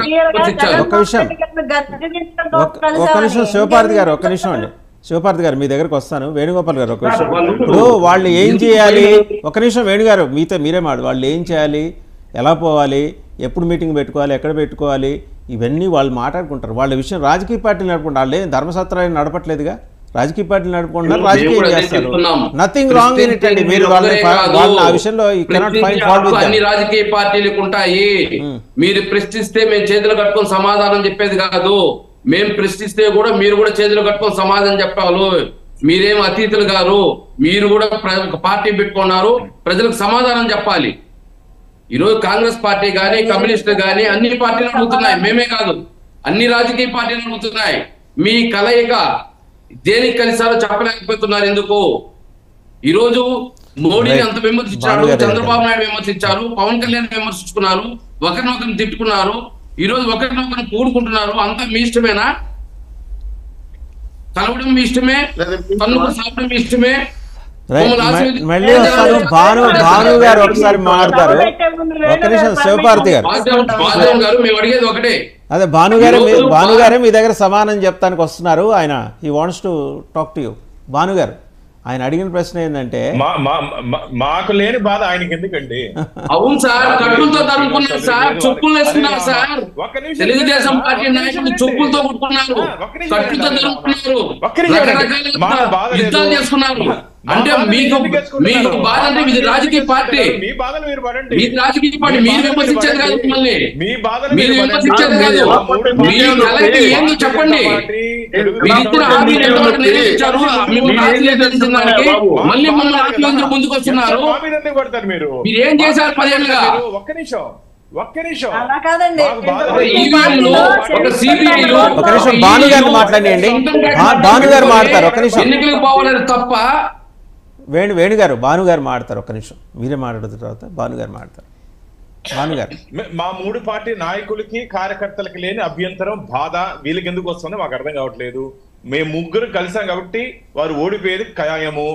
శివపార్తి గారు, ఒక్క నిమిషం అండి. శివపార్తి గారు మీ దగ్గరకు వస్తాను. వేణుగోపాల్ గారు ఒక్క నిమిషం. ఇప్పుడు వాళ్ళు ఏం చేయాలి? ఒక్క నిమిషం వేణు గారు, మీరే వాళ్ళు ఏం చేయాలి, ఎలా పోవాలి, ఎప్పుడు మీటింగ్ పెట్టుకోవాలి, ఎక్కడ పెట్టుకోవాలి, ఇవన్నీ వాళ్ళు మాట్లాడుకుంటారు. వాళ్ళ విషయం రాజకీయ పార్టీలు నడుపుకుంటారు. వాళ్ళు ధర్మసత్రాలు నడపట్లేదుగా. రాజకీయ పార్టీలు నడుపుకుంటున్నారు, మేము రాజకీయం కూడా అదే చేస్తారు. చెప్తున్నాం. నథింగ్ రాంగ్ ఇన్ ఇట్ అండి. మీరు వాళ్ళని ఆ విషయంలో అన్ని రాజకీయ పార్టీలకు ఉంటాయి. మీరు ప్రశ్నిస్తే మేము చేతులు కట్టుకొని సమాధానం చెప్పేది కాదు. మేము ప్రశ్నిస్తే కూడా మీరు కూడా చేతులు కట్టుకొని సమాధానం చెప్పాలి. మీరేం అతిథులు గారు, మీరు కూడా ఒక పార్టీ పెట్టుకున్నారు, ప్రజలకు సమాధానం చెప్పాలి. ఈరోజు కాంగ్రెస్ పార్టీ కానీ కమ్యూనిస్టులు కానీ అన్ని పార్టీలు అడుగుతున్నాయి, మేమే కాదు అన్ని రాజకీయ పార్టీలు అడుగుతున్నాయి. మీ కలయిక దేనికి కలిసారో చెప్పలేకపోతున్నారు. ఎందుకు? ఈరోజు మోడీని అంత విమర్శించారు, చంద్రబాబు నాయుడు విమర్శించారు, పవన్ కళ్యాణ్ విమర్శించుకున్నారు, ఒకరినొకరిని తిట్టుకున్నారు, ఈరోజు ఒకరినొకరిని కూడుకుంటున్నారు. అంతా మీ ఇష్టమేనా? కలవడం మీ ఇష్టమే, తన్నుకు సాగడం మీ ఇష్టమే. మళ్ళీ వస్తాను. భాను గారు ఒకసారి మాట్లాడతారు. ఒక నిమిషం శివపార్వతి గారు. మేము అడిగేది ఒకటే. అదే భాను గారే మీ దగ్గర సమాధానం చెప్తానికి వస్తున్నారు. ఆయన he wants to talk to you. Bhanu గారు, ఆయన అడిగిన ప్రశ్న ఏంటంటే, మాకు లేని బాధ ఆయనకి ఎందుకండి? అవును సార్, కట్టులతో తరుముకున్నారు సార్, చెప్పులు వేసుకున్నారు సార్. తెలుగుదేశం పార్టీ నాయకులు చెప్పులతో కొట్టుకున్నారు, కట్టులతో తరుముకున్నారు, రకరకాల యుద్ధాలు చేసుకున్నారు. అంటే మీకు బాధ అంటే మీది రాజకీయ పార్టీ, మీది రాజకీయ పార్టీ, మీరు విమర్శించేది కాదు. మిమ్మల్ని మీరు విమర్శించేది కాదు. మీరు కలకి ఏందో చెప్పండి. మీరు ఇచ్చిన హామీలు ఎంతవరకు నెరవేర్చారు? మిమ్మల్ని ఆశీర్వదించడానికి మళ్ళీ మమ్మల్ని ఆశీర్వదించడం ముందుకు వస్తున్నారు. మీరు ఏం చేశారు 10 ఏళ్ళుగా? ఒక్క నిమిషం అలా కాదండి. ఒక నిమిషం భాను గారిని మాట్లాడండి. భాను గారు మాట్లాడతారు. ఒక నిమిషం. ఎన్నికలకు పోవాలని తప్ప వేణుగారు, భాను గారు మాట్లాడతారు. ఒక్క నిమిషం మీరే మాట్లాడిన తర్వాత భాను గారు మాట్లాడతారు. భాను గారు, మా 3 పార్టీ నాయకులకి కార్యకర్తలకి లేని అభ్యంతరం, బాధ వీళ్ళకి ఎందుకు వస్తుందో మాకు అర్థం కావట్లేదు. మేము ముగ్గురు కలిసాం కాబట్టి వారు ఓడిపోయేది ఖాయము.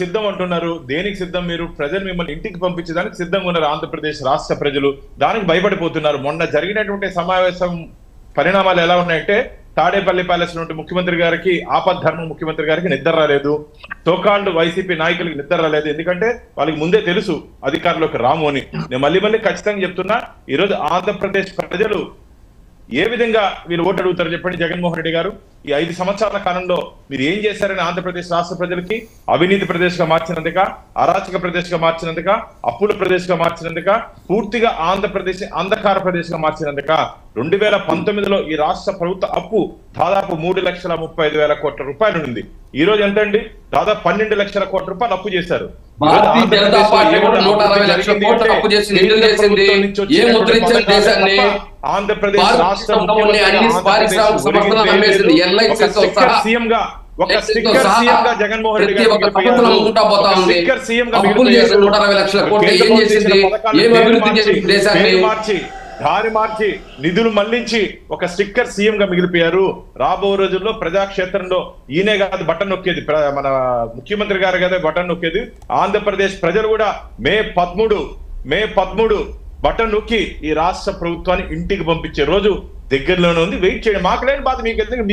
సిద్ధం అంటున్నారు. దేనికి సిద్ధం? మీరు ప్రజలు మిమ్మల్ని ఇంటికి పంపించడానికి సిద్ధంగా ఉన్నారు. ఆంధ్రప్రదేశ్ రాష్ట్ర ప్రజలు దానికి భయపడిపోతున్నారు. మొన్న జరిగినటువంటి సమావేశం పరిణామాలు ఎలా ఉన్నాయంటే, తాడేపల్లి ప్యాలెస్ నుండి ముఖ్యమంత్రి గారికి, ఆపద్ధర్మ ముఖ్యమంత్రి గారికి నిద్ర రాలేదు. సోకాల్డ్ వైసీపీ నాయకులకి నిద్ర రాలేదు. ఎందుకంటే వాళ్ళకి ముందే తెలుసు అధికారంలోకి రాము అని. నేను మళ్ళీ ఖచ్చితంగా చెప్తున్నా, ఈరోజు ఆంధ్రప్రదేశ్ ప్రజలు ఏ విధంగా వీళ్ళు ఓటు అడుగుతారు చెప్పండి? జగన్మోహన్ రెడ్డి గారు ఈ 5 సంవత్సరాల కాలంలో మీరు ఏం చేశారని ఆంధ్రప్రదేశ్ రాష్ట్ర ప్రజలకి? అవినీతి ప్రదేశ్ గా మార్చినందుక, అరాచక ప్రదేశ్ గా మార్చినందుక, అప్పుల ప్రదేశ్ గా మార్చినందుక, పూర్తిగా ఆంధ్రప్రదేశ్ అంధకార ప్రదేశ్ గా మార్చినందుక. 2019లో ఈ రాష్ట్ర ప్రభుత్వ అప్పు దాదాపు 3,35,000 కోట్ల రూపాయలు ఉంది. ఈ రోజు ఎంత అండి? దాదాపు 12 లక్షల కోట్ల రూపాయలు అప్పు చేశారు. ఆంధ్రప్రదేశ్ రాష్ట్ర సీఎం గా ఒక స్టిక్కర్ సీఎం గా జగన్మోహన్ రెడ్డి గారు దారి మార్చి నిధులు మళ్లించి ఒక స్టిక్కర్ సీఎం గా మిగిలిపోయారు. రాబో రోజుల్లో ప్రజాక్షేత్రంలో ఈయనే కాదు బటన్ నొక్కేది, మన ముఖ్యమంత్రి గారు కదా బటన్ నొక్కేది. ఆంధ్రప్రదేశ్ ప్రజలు కూడా మే 13 బటన్ నొక్కి ఈ రాష్ట్ర ప్రభుత్వాన్ని ఇంటికి పంపించే రోజు దగ్గరలోనే ఉంది. వెయిట్ చేయండి. మాకు లేని బాధ మీకు ఎందుకు?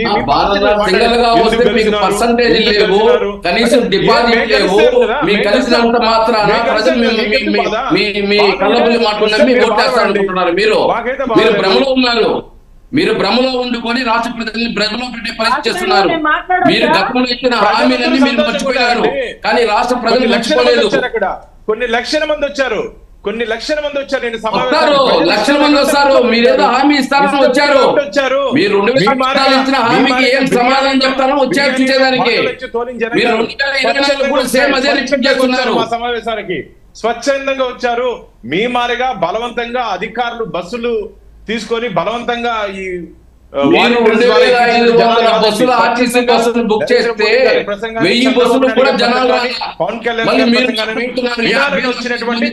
మీరు భ్రమలో ఉండుకొని రాష్ట్ర ప్రజల్ని భ్రమలో పెట్టే పరిస్థితి చేస్తున్నారు. మీరు గతంలో ఇచ్చిన హామీలన్నీ మీరు మర్చిపోయారు, కానీ రాష్ట్ర ప్రజలు మర్చిపోలేదు. కొన్ని లక్షల మంది వచ్చారు. లక్షల మంది వస్తారు. మీరేదో హామీ ఇస్తారని వచ్చారు. మీరు 2000 ఇచ్చిన హామీకి ఏం సమాధానం చెప్తారో వచ్చారు చూసేదానికి. మీరు 2024 కూడా సేమ్ అదే రిపీట్ చేస్తున్నారు. మా సమావేశానికి స్వచ్ఛందంగా వచ్చారు. మీ మారిగా బలవంతంగా అధికారులు బస్సులు తీసుకొని బలవంతంగా ఈ 2500 బస్సులు ఆర్టీసీ బస్సులు బుక్ చేస్తే 1000 బస్సులు కూడా జనాలు పవన్ కళ్యాణ్ వచ్చినటువంటి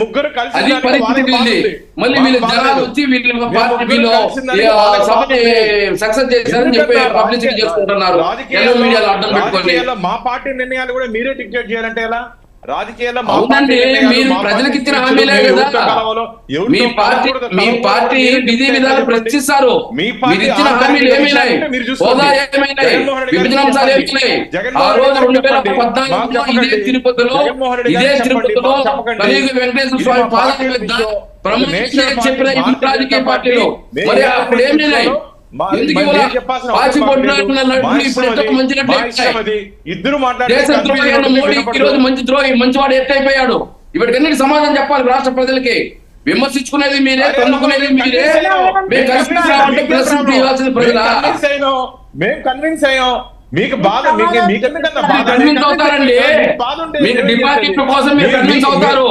ముగ్గురు కలిసి మళ్ళీ వీళ్ళు జనాలు వచ్చి వీళ్ళు సక్సెస్ చేశారని చెప్పి పబ్లిసిటీ చేసుకుంటున్నారు. మా పార్టీ నిర్ణయాలు కూడా మీరే డిక్టేట్ చేయాలంటే ఎలా? రాజకీయాల్లో అవునండి, మీరు ప్రజలకు ఇచ్చిన హామీలే కదా. మీ పార్టీ విధి విధాలు ప్రశ్నిస్తారు. మీరు ఇచ్చిన హామీలు ఏమైనాయి? హోదా ఏమైనాయి? విభజన అంశాలు ఏమైనాయి? ఆ రోజు 2014లో ఇదే తిరుపతిలో కలియుగ వెంకటేశ్వర స్వామి పాదాల మీద చెప్పిన ఈ రాజకీయ పార్టీలు మరి అప్పుడు ఏమైనాయి? మంచి ద్రోహి మంచివాడు ఎత్తైపోయాడు. ఇప్పటికన్నీ సమాధానం చెప్పాలి రాష్ట్ర ప్రజలకి. విమర్శించుకునేది మీరే, కన్నుకునేది మీరే. మేము కన్విన్స్ ప్రజలా? మేము కన్విన్స్ అయ్యాం. మీకు బాధ అవుతారండి. మీకు డిపాజిట్ కోసం మీరు కన్విన్స్ అవుతారు.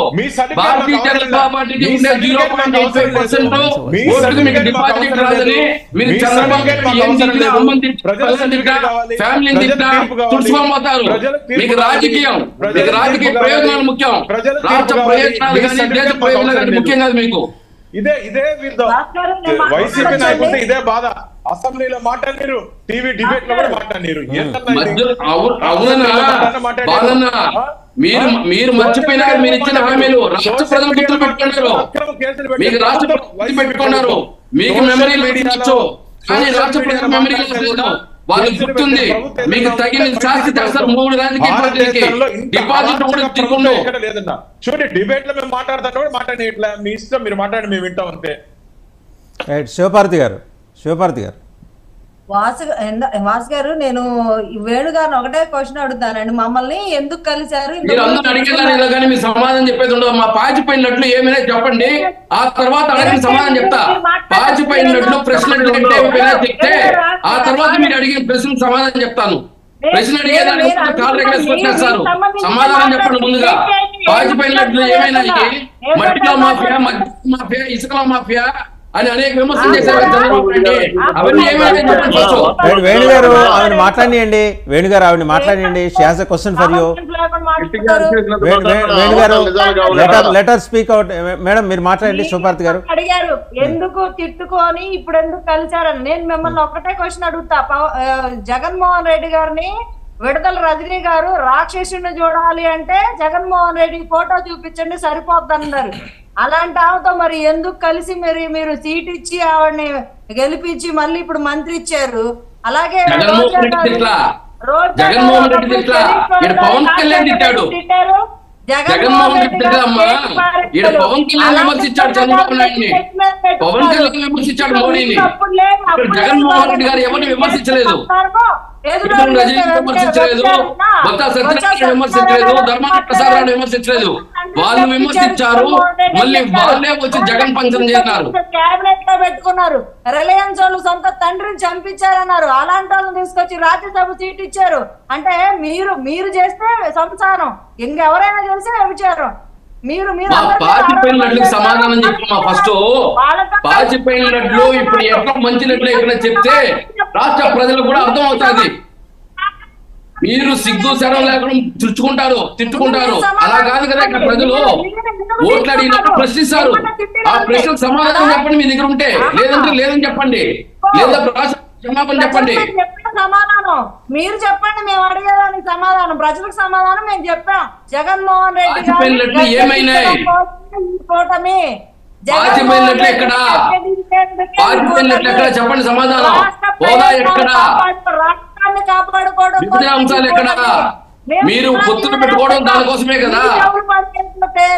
భారతీయ జనతా పార్టీకి ఉండే 0.85% ఓటుకు మీకు డిపాజిట్ రాదని మీరు చంద్రబాబు ఫ్యామిలీ తుడుచుకోబోతారు. మీకు రాజకీయం, మీకు రాజకీయ ప్రయోజనాలు ముఖ్యం. రాష్ట్ర ప్రయోజనాలు కానీ దేశ ప్రయోజనాలు కానీ ముఖ్యం కాదు మీకు. ఇదే వైసీపీ నాయకులతో ఇదే బాధ. అసెంబ్లీలో మాట్లాడారు, టీవీ డిబేట్ లో కూడా మాట్లాడారు. మీరు మర్చిపోయినారు మీరు ఇచ్చిన హామీలు. రాష్ట్ర ప్రజలు గుర్తులు పెట్టుకున్నారు. మీకు రాష్ట్ర ప్రజలు పెట్టుకున్నారు. మీకు మెమరీ లేదు, కానీ రాష్ట్ర ప్రజల మెమరీ లేదు. వాళ్ళు గుర్తుంది. మీకు తగిన శాస్తి చేస్తారు. 3 రాజకీయ పార్టీలకి డిపాజిట్ కూడా తిరుగుండవు. చూడండి, డిబేట్ లో మేము మాట్లాడతాం కూడా మాట్లాడేట్లా. మీ ఇష్టం, మీరు మాట్లాడి మేము వింటాం అంతే. శివపార్తి గారు వాసు గారు, నేను వేణుగారిని ఒకటే క్వశ్చన్ అడుగుతానండి. మమ్మల్ని ఎందుకు కలిశారు? మీ సమాధానం చెప్పేది ఉండదు. మా పాచిపోయినట్లు ఏమైనా చెప్పండి, ఆ తర్వాత అడిగిన సమాధానం చెప్తా. పాచిపోయినట్లు ప్రశ్నలు చెప్తే ఆ తర్వాత మీరు అడిగిన ప్రశ్నకు సమాధానం చెప్తాను. ప్రశ్న అడిగేదాన్ని కాల్ రెగ్యులర్స్ వచ్చేస్తారు. సమాధానం చెప్పండి ముందుగా. పాచిపోయినట్లు ఏమైనా మట్టిలో మాఫియా, మధ్య మాఫియా, ఇసుకలో మాఫియా అని అనేక విమర్శలు చేశారు. అవన్నీ వేణుగారు ఆవిడ మాట్లాడియండి. వేణుగారు ఆవిడ మాట్లాడియండి. She has a question for you. వేణుగారు let her speak out. Madam మీరు మాట్లాడండి. శివపార్తి గారు అడిగారు ఎందుకు తిట్టుకొని ఇప్పుడు ఎందుకు కలిశారని. నేను మిమ్మల్ని ఒక్కటే క్వశ్చన్ అడుగుతా. జగన్మోహన్ రెడ్డి గారిని విడుదల రజనీ గారు రాక్షసుని చూడాలి అంటే జగన్మోహన్ రెడ్డి ఫోటో చూపించండి సరిపోద్ది అన్నారు. అలాంటి ఆమెతో మరి ఎందుకు కలిసి మీరు సీట్ ఇచ్చి ఆవిడని గెలిపించి మళ్ళీ ఇప్పుడు మంత్రి ఇచ్చారు? అలాగే పవన్ కళ్యాణ్ తిట్టాడు. జగన్మోహన్ రెడ్డి పవన్ కళ్యాణ్ విమర్శించాడు చంద్రబాబు నాయుడిని. పవన్ కళ్యాణ్ విమర్శించాడు మోడీని. జగన్మోహన్ రెడ్డి గారు ఎవరిని విమర్శించలేదు. రజనీ విమర్శించలేదు, బొత్స సత్యనారాయణ విమర్శించలేదు, ధర్మాన ప్రసాద్ విమర్శించలేదు. వాళ్ళు విమర్శించారు. మళ్ళీ వాళ్ళే వచ్చి జగన్ పంచం చేశారు. క్యాబినెట్ లో పెట్టుకున్నారు. రిలయన్స్ వాళ్ళు సొంత తండ్రిని చంపించారన్నారు. అలాంటి వాళ్ళని తీసుకొచ్చి రాజ్యసభ సీట్ ఇచ్చారు. అంటే మీరు చేస్తే సంసారం, ఇంకెవరైనా చేస్తే వ్యభిచారం. పాచిపోయినట్లు సమాధానం చెప్పమ్మా. ఫస్ట్ పాచిపోయినట్లు ఇప్పుడు ఎట్లా మంచినట్లు ఎక్కడ చెప్తే రాష్ట్ర ప్రజలకు కూడా అర్థం అవుతుంది. మీరు సిగ్గు శరం లేకుండా తిట్టుకుంటారు. అలా కాదు కదా. ఇక్కడ ప్రజలు ఓట్లు అడిగినప్పుడు ప్రశ్నిస్తారు. ఆ ప్రశ్నకు సమాధానం చెప్పండి మీ దగ్గర ఉంటే. లేదంటే లేదని చెప్పండి, లేదా క్షమాపణ చెప్పండి. సమాధానం మీరు చెప్పండి. మేము అడిగేదానికి సమాధానం, ప్రజలకు సమాధానం మేము చెప్పాం. జగన్మోహన్ రెడ్డి ఏమైనాయి? కూటమి పాచిపోయినట్లు ఎక్కడ? పాచిపోయినట్లు ఎక్కడ చెప్పండి సమాధానం. హోదా ఎక్కడ? రాష్ట్రాన్ని కాపాడుకోవడం అంశాలు ఎక్కడ? మీరు పొత్తులు పెట్టుకోవడం దానికోసమే కదా.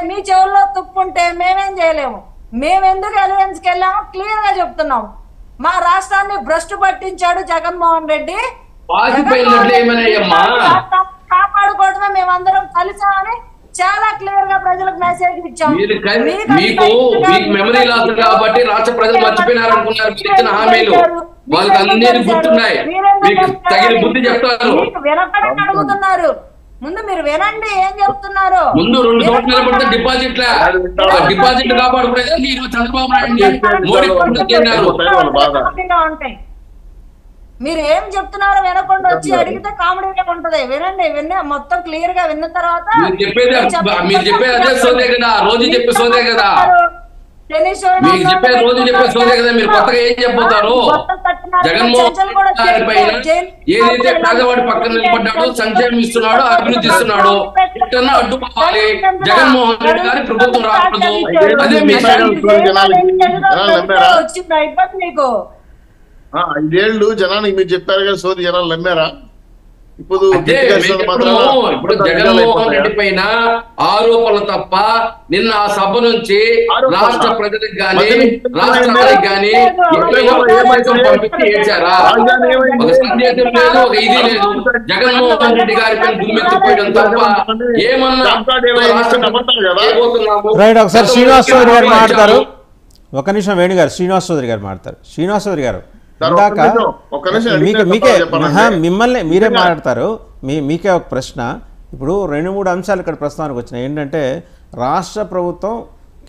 మీ చెవుల్లో తుప్పుంటే మేమేం చేయలేము. మేమెందుకు అలయన్స్ కి వెళ్ళాము క్లియర్ గా చెప్తున్నాం. మా రాష్ట్రాన్ని భ్రష్టు పట్టించాడు జగన్మోహన్ రెడ్డి. కాపాడుకోవడమే మేమందరం కలిసామని చాలా క్లియర్ గా ప్రజలకు మెసేజ్ ఇచ్చాము. మీకు మెమరీ లాస్ కాబట్టి రాష్ట్ర ప్రజలు మర్చిపోయినారు అనుకున్నారు. మీరు ఇచ్చిన హామీలు వాళ్ళకి అన్ని గుర్తున్నాయి. మీకు తగిన బుద్ధి చెప్తారు. వినపడని అడుగుతున్నారు. ముందు మీరు వినండి ఏం చెప్తున్నారు. ముందు 2 చోట్ల నిలబడితే డిపాజిట్ కాపాడుకునేది చంద్రబాబు నాయుడు మోడీ ఉంటాయి. మీరు ఏం చెప్తున్నారో వినకుండా వచ్చి అడిగితే కామెడీగా ఉంటది. వినండి మొత్తం క్లియర్ గా విన్న తర్వాత మీరు చెప్పేది అదే సోదే కదా. రోజు చెప్పే సోదే కదా. మీకు చెప్పే రోజు చెప్పే సోదే కదా, మీరు కొత్తగా ఏం చెప్పబోతారు? జగన్మోహన్ గారి పైన ఏదైతే పేదవాడి పక్కన నిలబడ్డాడో, సంక్షేమం ఇస్తున్నాడో, అభివృద్ధి ఇస్తున్నాడో, ఇట్టన్నా అడ్డుకోవాలి. జగన్మోహన్ రెడ్డి గారి ప్రభుత్వం రాకూడదు. అదే మీ 5 ఏళ్ళు జనానికి మీరు చెప్పారు కదా, సోది జనాలు నమ్మారా? ఇప్పుడు జగన్మోహన్ రెడ్డి పైన ఆరోపణలు తప్ప నిన్న ఆ సభ నుంచి రాష్ట్ర ప్రజలకు గాని రాష్ట్రానికి గాని పంపించి ఏడ్చారా? ఒక సందేశం లేదు, ఒక ఇది లేదు. జగన్మోహన్ రెడ్డి గారి పైన దుమ్మెత్తిపోయడం తప్ప ఏమన్నా రైట్. ఒకసారి శ్రీనివాస్ చౌదరి గారు మాట్లాడతారు. ఒక నిమిషం వేణుగారు, శ్రీనివాస్ చౌదరి గారు మాట్లాడతారు. శ్రీనివాస్ చౌదరి గారు ఇందాక మిమ్మల్ని మీరే మాట్లాడతారు. మీకే ఒక ప్రశ్న. ఇప్పుడు 2-3 అంశాలు ఇక్కడ ప్రస్తావనకు వచ్చినాయి. ఏంటంటే రాష్ట్ర ప్రభుత్వం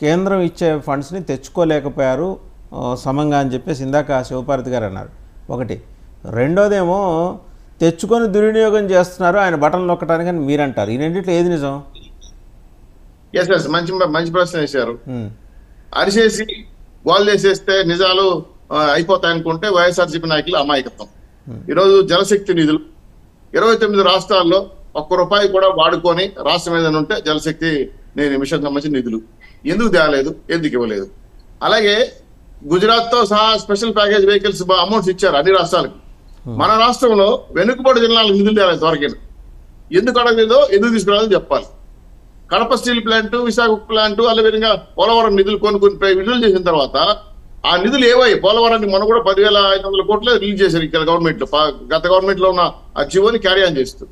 కేంద్రం ఇచ్చే ఫండ్స్ని తెచ్చుకోలేకపోయారు సమంగా అని చెప్పేసి ఇందాక శివపార్వతి గారు అన్నారు. ఒకటి. రెండోదేమో తెచ్చుకొని దుర్వినియోగం చేస్తున్నారు ఆయన బటన్ నొక్కడానికి అని మీరంటారు. ఈ రెండింటిలో ఏది నిజం? మంచి ప్రశ్న వేశారు. అరిచేసి గోల్ చేసేస్తే నిజాలు అయిపోతాయనుకుంటే వైఎస్ఆర్సీపీ నాయకులు అమాయకత్వం. ఈరోజు జలశక్తి నిధులు 29 రాష్ట్రాల్లో ₹1 కూడా వాడుకొని రాష్ట్రం ఏదైనా ఉంటే జలశక్తి మిషన్ సంబంధించిన నిధులు ఎందుకు తేలేదు, ఎందుకు ఇవ్వలేదు? అలాగే గుజరాత్ తో సహా స్పెషల్ ప్యాకేజ్ వెహికల్స్ అమౌంట్స్ ఇచ్చారు అన్ని రాష్ట్రాలకు. మన రాష్ట్రంలో వెనుకబడి జిల్లాలకు నిధులు తేలేదు త్వరగా. ఎందుకు అడగలేదో, ఎందుకు తీసుకురాలేదో చెప్పాలి. Kadapa steel plant, Visakha plant, అదేవిధంగా పోలవరం నిధులు కొన్ని విడుదల చేసిన తర్వాత ఆ నిధులు ఏవై పోలవరానికి మనం కూడా 10,500 కోట్లు రిలీజ్ చేశారు ఇక్కడ గవర్నమెంట్ లో. గత గవర్నమెంట్ లో ఉన్న ఆ జీవోని క్యారీ ఆన్ చేస్తూ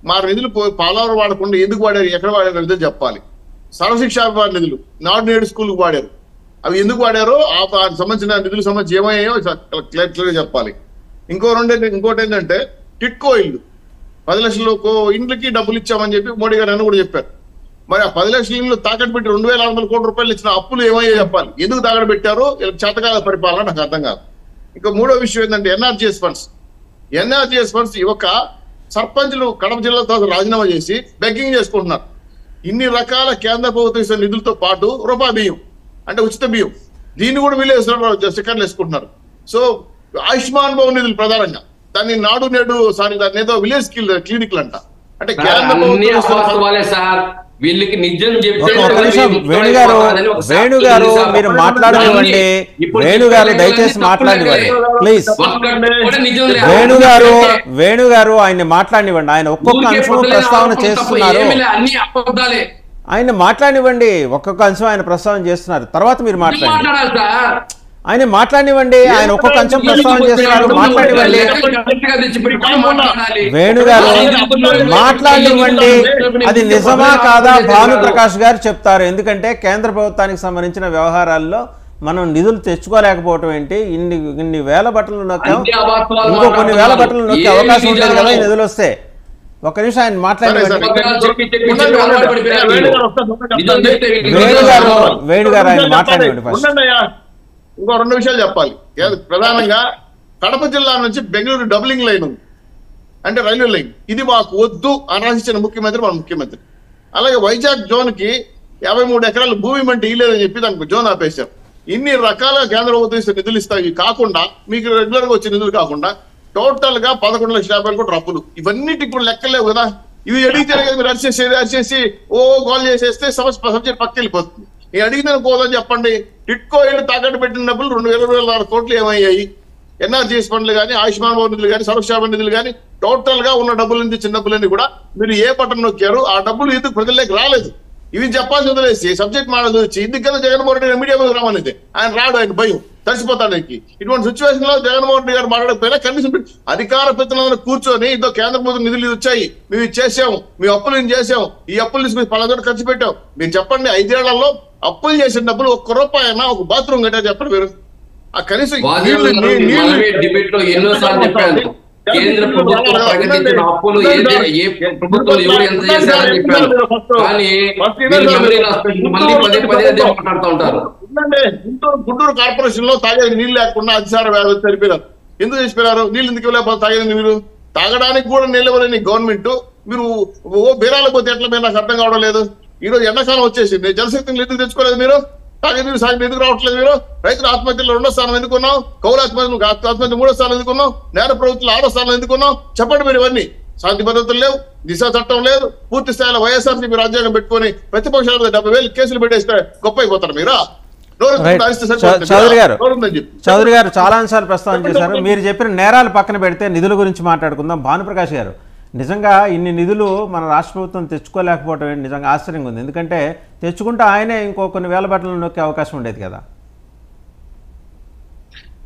మా నిధులు పోలవరం వాడకుండా ఎందుకు వాడారు, ఎక్కడ వాడారు అనేది చెప్పాలి. సర్వశిక్షా నిధులు నాడు నేడు స్కూల్కి వాడారు, అవి ఎందుకు వాడారో సంబంధించిన నిధులకు సంబంధించి ఏమయ్యాయో క్లియర్గా చెప్పాలి. ఇంకోటి ఏంటంటే టిట్కో ఇల్లు 10 లక్షల ఇండ్లకి డబ్బులు ఇచ్చామని చెప్పి మోడీ గారు అని కూడా చెప్పారు. మరి ఆ 10 లక్షల ఇళ్ళు తాకట్టు పెట్టి 2,600 కోట్ల రూపాయలు ఇచ్చిన అప్పులు ఏమయ్యో చెప్పాలి. ఎందుకు తాకట్టు పెట్టారో చేతకాల పరిపాలన నాకు అర్థం కాదు. ఇంకా మూడో విషయం ఏంటంటే ఎన్ఆర్జీఎస్ ఫండ్స్ ఒక సర్పంచ్లు కడప జిల్లాతో రాజీనామా చేసి బెగ్గింగ్ చేసుకుంటున్నారు. ఇన్ని రకాల కేంద్ర ప్రభుత్వం ఇచ్చిన నిధులతో పాటు రూపాయి బియ్యం అంటే ఉచిత బియ్యం, దీన్ని కూడా వీళ్ళు స్టిక్కర్లు వేసుకుంటున్నారు. సో ఆయుష్మాన్ భవన్ నిధులు ప్రధానంగా దాన్ని నాడు నేడు దాన్ని ఏదో విలేజ్ క్లినిక్లు అంట. అంటే కేంద్ర వీళ్ళకి నిజం వేణుగారు మీరు మాట్లాడనివ్వండి. వేణుగారు దయచేసి మాట్లాడనివ్వండి ప్లీజ్. వేణుగారు ఆయన్ని మాట్లాడనివ్వండి. ఆయన ఒక్కొక్క అంశం ప్రస్తావన చేస్తున్నారు. ఆయన మాట్లాడనివ్వండి. ఒక్కొక్క అంశం ఆయన ప్రస్తావన చేస్తున్నారు. తర్వాత మీరు మాట్లాడండి. ఆయన మాట్లాడనివ్వండి. ఆయన ఒక్కొక్క అంశం ప్రస్తావన చేస్తున్నారు. మాట్లాడివ్వండి. వేణుగారు మాట్లాడివ్వండి. అది నిజమా కాదా భానుప్రకాష్ గారు చెప్తారు. ఎందుకంటే కేంద్ర ప్రభుత్వానికి సంబంధించిన వ్యవహారాల్లో మనం నిధులు తెచ్చుకోలేకపోవటం ఏంటి? ఇన్ని వేల బట్టలు నొక్కాం, ఇంకో కొన్ని వేల బట్టలు నొక్కే అవకాశం ఉండేది కదా ఈ నిధులు వస్తే. ఒక్క నిమిషం ఆయన మాట్లాడివ్వండి. వేణుగారు ఆయన మాట్లాడివ్వండి ఫస్ట్. ఇంకో 2 విషయాలు చెప్పాలి. ప్రధానంగా కడప జిల్లా నుంచి బెంగళూరు డబ్లింగ్ లైన్ ఉంది, అంటే రైల్వే లైన్. ఇది మాకు వద్దు అని రాసిచ్చిన ముఖ్యమంత్రి మన ముఖ్యమంత్రి. అలాగే వైజాగ్ జోన్ కి 53 ఎకరాలు భూమి మంటే ఇలేదని చెప్పి దానికి జోన్ ఆపేశారు. ఇన్ని రకాల కేంద్ర ప్రభుత్వం నిధులు ఇస్తాయి కాకుండా, మీకు రెగ్యులర్ గా వచ్చే నిధులు కాకుండా టోటల్ గా 11,50,000 కోట్ల అప్పులు. ఇవన్నిటికి ఇప్పుడు లెక్కలేవు కదా. ఇవి అడిగితే మీరు అరిచేసి గోల్ చేసేస్తే సబ్జెక్ట్ పక్క వెళ్ళిపోతుంది. నేను అడిగిన పోదని చెప్పండి. టిట్కో ఇళ్ళు తాకట్టు పెట్టిన డబ్బులు 2,000 కోట్లు ఏమయ్యాయి? ఎన్ఆర్జీఎస్ ఫండ్లు కానీ, ఆయుష్మాన్ భవన్ నిధులు కానీ, సరక్షా నిధులు కానీ, టోటల్ గా ఉన్న డబ్బులు నుంచి చిన్న డబ్బులన్నీ కూడా మీరు ఏ బటన్ నొక్కారు? ఆ డబ్బులు ఎందుకు ప్రజల్లోకి రాలేదు? ఇవి చెప్పాల్సి వదిలేసి సబ్జెక్ట్ మాడదు వచ్చి ఇందుకన్నా జగన్మోహన్ రెడ్డి మీడియా మీద రామనేది ఆయన రాడు, ఆయన భయం తడిసిపోతాడు. ఇటువంటి సిచ్యువేషన్ లో జగన్మోహన్ రెడ్డి గారు మాట్లాడకపోయినా కనీసం అధికార ప్రతినిధులను కూర్చొని ఇదో కేంద్ర ప్రభుత్వం నిధులు వచ్చాయి, మేము చేసాము, మీ అప్పులు నేను చేసాము, ఈ అప్పులు తీసుకుని పలానా ఖర్చు పెట్టాం, మీరు చెప్పండి 5 ఏళ్లలో అప్పులు చేసిన డబ్బులు ₹1 అయినా ఒక బాత్రూమ్ కట్టా చెప్పండి మీరు. ఆ కనీసం డిబేట్ లో ఎన్నోసార్లు చెప్పాను, కేంద్ర ప్రభుత్వం ప్రకటించిన అప్పులు ఏ ప్రభుత్వం ఎవరు ఎంత చేశారని చెప్పారు. కానీ మళ్ళీ పదే మాట్లాడుతూ ఉంటారు. గుంటూరు కార్పొరేషన్ లో తాగేది నీళ్ళు లేకుండా అతిసార వ్యాధి చనిపోయారు. ఎందుకు చేసిపోయారు? నీళ్ళు ఎందుకు ఇవ్వలేకపోతే తాగేది మీరు? తాగడానికి కూడా నీళ్ళు ఇవ్వలేని గవర్నమెంట్ మీరు బీరాలకు పోతే ఎట్లా మీరు నాకు అర్థం కావడం లేదు. ఈ రోజు ఎండాకాలం వచ్చేసింది, జలశక్తిని ఎందుకు తెచ్చుకోలేదు మీరు? సాగు ఎందుకు రావట్లేదు? మీరు రైతుల ఆత్మహత్యలో 2వ స్థానం ఎందుకున్నాం? కౌలు ఆత్మహత్య 3వ స్థానం ఎందుకున్నాం? నేర ప్రభుత్వం 6వ స్థానం ఎందుకున్నాం? చెప్పండి మీరు. ఇవన్నీ శాంతి భద్రతలు లేవు, దిశ చట్టం లేదు, పూర్తి స్థాయిలో వైఎస్ఆర్సీపీ రాజ్యాంగం పెట్టుకొని ప్రతిపక్షాల 70,000 కేసులు పెట్టేస్తే గొప్ప అయిపోతారు మీరా? చౌదరి గారు చాలా అంశాలు ప్రస్తావన చేశారు. మీరు చెప్పిన నేరాలు పక్కన పెడితే నిధుల గురించి మాట్లాడుకుందాం. భానుప్రకాష్ గారు, నిజంగా ఇన్ని నిధులు మన రాష్ట్ర ప్రభుత్వం తెచ్చుకోలేకపోవడం నిజంగా ఆశ్చర్యంగా ఉంది. ఎందుకంటే తెచ్చుకుంటే ఆయనే ఇంకో కొన్ని వేల బట్టలు నొక్కే అవకాశం ఉండేది కదా.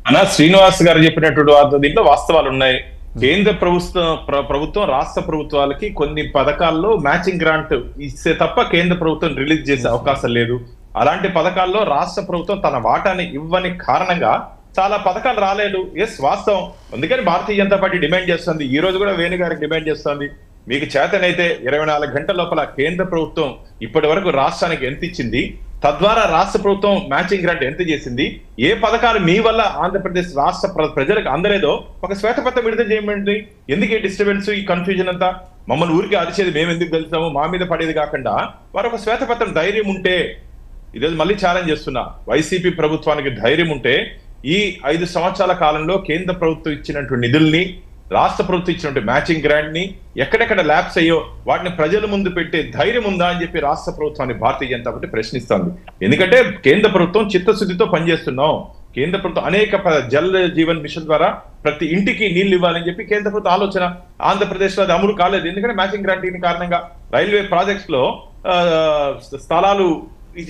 అన్నా శ్రీనివాస్ గారు చెప్పినటువంటి దీంట్లో వాస్తవాలు ఉన్నాయి. కేంద్ర ప్రభుత్వం రాష్ట్ర ప్రభుత్వాలకి కొన్ని పథకాల్లో మ్యాచింగ్ గ్రాంట్ ఇస్తే తప్ప కేంద్ర ప్రభుత్వం రిలీజ్ చేసే అవకాశం లేదు. అలాంటి పథకాల్లో రాష్ట్ర ప్రభుత్వం తన వాటాని ఇవ్వని కారణంగా చాలా పథకాలు రాలేదు. ఎస్, వాస్తవం. అందుకని భారతీయ జనతా పార్టీ డిమాండ్ చేస్తుంది. ఈ రోజు కూడా వేణు గారికి డిమాండ్ చేస్తుంది, మీకు చేతనైతే 24 గంటల లోపల కేంద్ర ప్రభుత్వం ఇప్పటి వరకు రాష్ట్రానికి ఎంత ఇచ్చింది, తద్వారా రాష్ట్ర ప్రభుత్వం మ్యాచింగ్ గ్రాంట్ ఎంత చేసింది, ఏ పథకాలు మీ వల్ల ఆంధ్రప్రదేశ్ రాష్ట్ర ప్రజలకు అందలేదో ఒక శ్వేతపత్రం విడుదల చేయమండి. ఎందుకు ఈ డిస్టర్బెన్స్, ఈ కన్ఫ్యూజన్ అంతా? మమ్మల్ని ఊరికి అరిచేది మేము ఎందుకు తెలుస్తాము, మా మీద పడేది కాకుండా వారు ఒక శ్వేతపత్రం ధైర్యం ఉంటే, ఈరోజు మళ్ళీ ఛాలెంజ్ చేస్తున్నా, వైసీపీ ప్రభుత్వానికి ధైర్యం ఉంటే ఈ 5 సంవత్సరాల కాలంలో కేంద్ర ప్రభుత్వం ఇచ్చినటువంటి నిధుల్ని, రాష్ట్ర ప్రభుత్వం ఇచ్చినటువంటి మ్యాచింగ్ గ్రాంట్ ని ఎక్కడెక్కడ ల్యాబ్స్ అయ్యో వాటిని ప్రజల ముందు పెట్టే ధైర్యం ఉందా అని చెప్పి రాష్ట్ర ప్రభుత్వాన్ని భారతీయ జనతా పార్టీ ప్రశ్నిస్తోంది. ఎందుకంటే కేంద్ర ప్రభుత్వం చిత్తశుద్ధితో పనిచేస్తున్నాం. కేంద్ర ప్రభుత్వం అనేక జల్ జీవన్ మిషన్ ద్వారా ప్రతి ఇంటికి నీళ్లు ఇవ్వాలని చెప్పి కేంద్ర ప్రభుత్వం ఆలోచన. ఆంధ్రప్రదేశ్ లో అది అమలు కాలేదు. ఎందుకంటే మ్యాచింగ్ గ్రాంట్ కారణంగా రైల్వే ప్రాజెక్ట్స్ లో స్థలాలు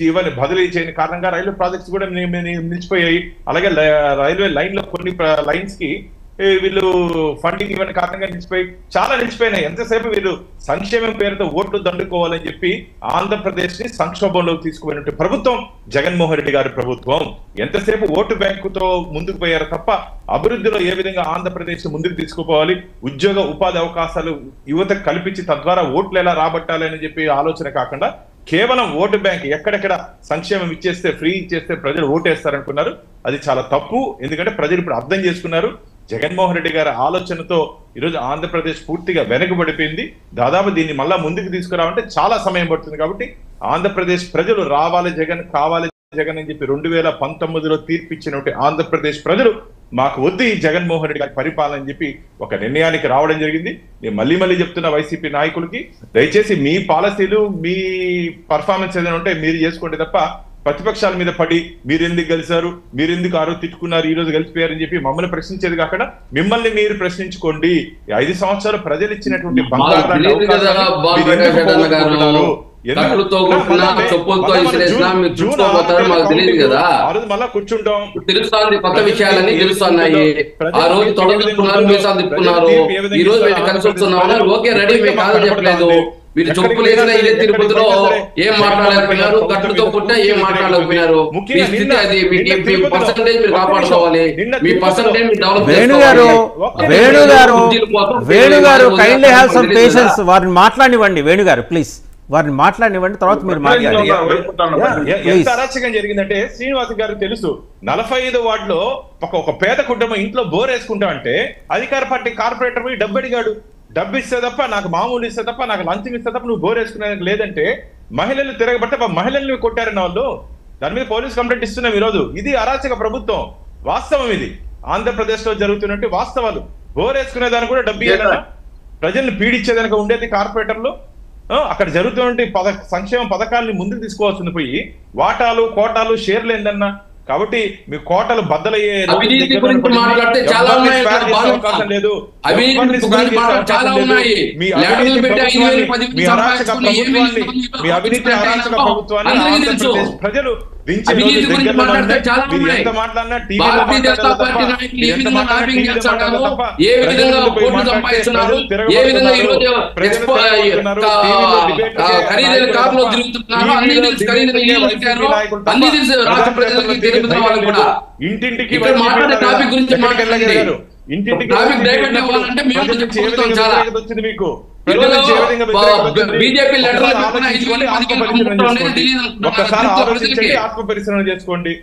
ఇవన్నీ బదిలీ చేయని కారణంగా రైల్వే ప్రాజెక్ట్స్ కూడా నిలిచిపోయాయి. అలాగే రైల్వే లైన్ లో కొన్ని లైన్స్ కి వీళ్ళు ఫండింగ్ ఇవ్వని కారణంగా నిలిచిపోయినాయి. ఎంతసేపు వీళ్ళు సంక్షేమం పేరుతో ఓట్లు దండుకోవాలని చెప్పి ఆంధ్రప్రదేశ్ ని సంక్షోభంలోకి తీసుకుపోయినట్టు ప్రభుత్వం జగన్మోహన్ రెడ్డి గారి ప్రభుత్వం. ఎంతసేపు ఓటు బ్యాంకుతో ముందుకు పోయారు తప్ప అభివృద్ధిలో ఏ విధంగా ఆంధ్రప్రదేశ్ ముందుకు తీసుకుపోవాలి, ఉద్యోగ ఉపాధి అవకాశాలు యువతకు కల్పించి తద్వారా ఓట్లు ఎలా రాబట్టాలి అని చెప్పి ఆలోచన కాకుండా కేవలం ఓటు బ్యాంక్ ఎక్కడెక్కడ సంక్షేమం ఇచ్చేస్తే, ఫ్రీ ఇచ్చేస్తే ప్రజలు ఓటేస్తారనుకున్నారు. అది చాలా తప్పు. ఎందుకంటే ప్రజలు ఇప్పుడు అర్థం చేసుకున్నారు. జగన్మోహన్ రెడ్డి గారి ఆలోచనతో ఈరోజు ఆంధ్రప్రదేశ్ పూర్తిగా వెనకబడిపోయింది. దాదాపు దీన్ని మళ్ళా ముందుకు తీసుకురావాలంటే చాలా సమయం పడుతుంది. కాబట్టి ఆంధ్రప్రదేశ్ ప్రజలు రావాలి జగన్, కావాలి జగన్ అని చెప్పి 2019లో తీర్పిచ్చినటువంటి ఆంధ్రప్రదేశ్ ప్రజలు మాకు వద్దు ఈ జగన్మోహన్ రెడ్డి గారి పరిపాలన అని చెప్పి ఒక నిర్ణయానికి రావడం జరిగింది. నేను మళ్ళీ చెప్తున్న వైసీపీ నాయకులకి, దయచేసి మీ పాలసీలు, మీ పర్ఫార్మెన్స్ ఏదైనా ఉంటే మీరు చేసుకోండి తప్ప ప్రతిపక్షాల మీద పడి మీరెందుకు గెలిచారు, మీరెందుకు ఆ రోజు తిట్టుకున్నారు, ఈ రోజు గెలిచిపోయారని చెప్పి మమ్మల్ని ప్రశ్నించేది కాకుండా మిమ్మల్ని మీరు ప్రశ్నించుకోండి. 5 సంవత్సరాలు ప్రజలు ఇచ్చినటువంటి మళ్ళా కూర్చుంటాం, తెలుస్తుంది, కొత్త విషయాలన్నీ తెలుస్తున్నాయి. ఆ రోజు తొడగొట్టుకున్నారు, మీసాలు తిప్పుకున్నారు, ఈ రోజు కలిసి వస్తున్నామన్నారు. ఓకే, రెడీ, మేము కాదని చెప్పలేదు. మీరు చెప్పులు వేసినా ఇదే తిరుపతిలో ఏం మాట్లాడలేకపోయినారు, గట్టుతో పుట్టినా ఏం మాట్లాడలేకపోయినారు. మీ స్థితి అది. మీ పర్సంటేజ్ మీరు కాపాడుకోవాలి. మీ పర్సంటేజ్ డెవలప్ వేణుగారు కైండ్లీ హావ్ సమ్ పేషెన్స్. వారిని మాట్లాడివ్వండి. వేణుగారు ప్లీజ్ వారిని మాట్లాడివ్వండి, తర్వాత మీరు మాట్లాడండి. ఎంత అరాచకం జరిగిందంటే శ్రీనివాస్ గారు తెలుసు, 45 వార్డులో ఒక పేద కుటుంబం ఇంట్లో బోర్ వేసుకుంటా అంటే అధికార పార్టీ కార్పొరేటర్ పోయి డబ్బు అడిగాడు. డబ్బు ఇస్తే తప్ప, నాకు మామూలు ఇస్తే తప్ప, నాకు లంచం ఇస్తే తప్ప నువ్వు బోర్ వేసుకునేది లేదంటే మహిళలు తిరగబడితే మహిళల్ని కొట్టారన్న వాళ్ళు. దాని మీద పోలీస్ కంప్లైంట్ ఇస్తున్నాం ఈరోజు. ఇది అరాచక ప్రభుత్వం. వాస్తవం ఇది. ఆంధ్రప్రదేశ్ లో జరుగుతున్నట్టు వాస్తవాలు. బోర్ వేసుకునే దానికి కూడా డబ్బు ఇవ్వాలన్నా, ప్రజల్ని పీడించేదానికి ఉండేది కార్పొరేటర్లు. అక్కడ జరుగుతున్న సంక్షేమ పథకాలని ముందుకు తీసుకోవాల్సింది పోయి వాటాలు, కోటాలు, షేర్లు ఏందన్నా. కాబట్టి మీ కోటలు బద్దలయ్యే అవకాశం లేదు. మీ అవినీతి అరాచక ప్రభుత్వాన్ని ప్రజలు ఎంత మాట్లాడినా ఇంటింటికి వచ్చింది మీకు. ఒక్కసారి ఆలోచించండి, ఆత్మ పరిశీలన చేసుకోండి.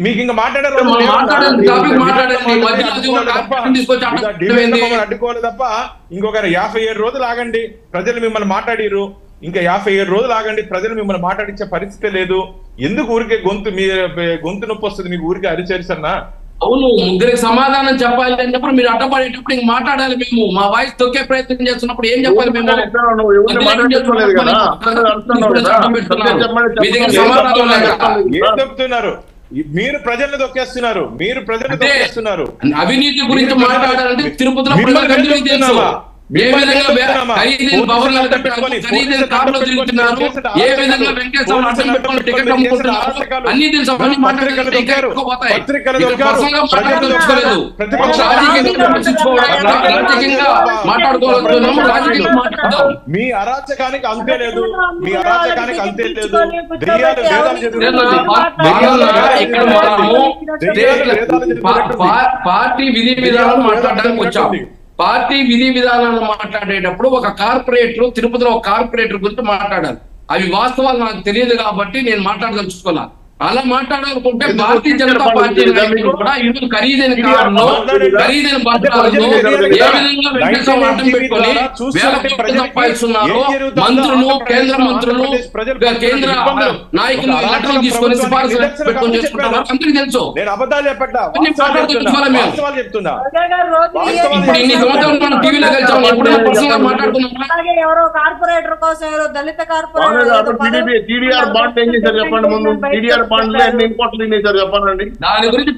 మీకు ఇంకా మాట్లాడారు అడ్డుకోవాలి తప్ప ఇంకొక 57 రోజులు ఆగండి. ప్రజలు మిమ్మల్ని మాట్లాడిరు. ఇంకా 57 రోజులు ఆగండి, ప్రజలు మిమ్మల్ని మాట్లాడించే పరిస్థితి లేదు. ఎందుకు ఊరికే గొంతు నొప్పి వస్తుంది మీకు ఊరికే అరిచేరిసన్నా? అవును, ముగ్గురికి సమాధానం చెప్పాలి అన్నప్పుడు మీరు అడ్డపడేటప్పుడు ఇంక మాట్లాడాలి. మేము మా వాయిస్ తొక్కే ప్రయత్నం చేస్తున్నప్పుడు ఏం చెప్పాలి? మేము ఏం చెప్తున్నారు? మీరు ప్రజలను తొక్కేస్తున్నారు, మీరు ప్రజలను తొక్కేస్తున్నారు. అవినీతి గురించి మాట్లాడాలంటే తిరుపతిలో ప్రజలకు తెలుసు. ఏ విధంగా ఖరీదైన భవనాలు కట్టుకొని ఖరీదైన కార్లో తిరుగుతున్నారు, ఏ విధంగా వెంకటేశ్వర అర్థం పెట్టుకొని టికెట్ అమ్ముకుంటున్నారు, అన్ని తెలుసు. అవన్నీ మాట్లాడుకోలేదు. రాజకీయంగా మాట్లాడుకోవాలనుకున్నాము, రాజకీయంగా మాట్లాడదాం. మీ అరాచకానికి అంతే లేదు, మీ అరాచకానికి అంతే లేదు. దెయ్యాలు వేదాలు ఇక్కడ పార్టీ విధి విధానాలు మాట్లాడడానికి వచ్చాం. పార్టీ విధి విధానాలను మాట్లాడేటప్పుడు ఒక కార్పొరేటర్, తిరుపతిలో ఒక కార్పొరేటర్ గురించి మాట్లాడారు. అవి వాస్తవాలు నాకు తెలియదు కాబట్టి నేను మాట్లాడదలుచుకున్నాను. అలా మాట్లాడాలనుకుంటే భారతీయ జనతా పార్టీ నాయకులు కూడా ఇటు ఖరీదైన కారులో, ఖరీదైన బట్టాలలో ఏ విధంగా వెంకటేశ్వర అడ్డం పెట్టుకొని వేల కోట్లు సంపాదిస్తున్నారు. మంత్రులు, కేంద్ర మంత్రులు, కేంద్ర నాయకులు లెటర్లు తీసుకొని సిఫార్సు పెట్టుకొని చేసుకుంటున్నారు. అందరికీ తెలుసు. ఇప్పుడు ఇన్ని సంవత్సరాలు మనం టీవీలో కలిసాం, ఎప్పుడైనా పర్సనల్ గా మాట్లాడుకున్నాం. ఎవరో కార్పొరేటర్ కోసం, ఎవరో దళిత కార్పొరేటర్ దాని గురించి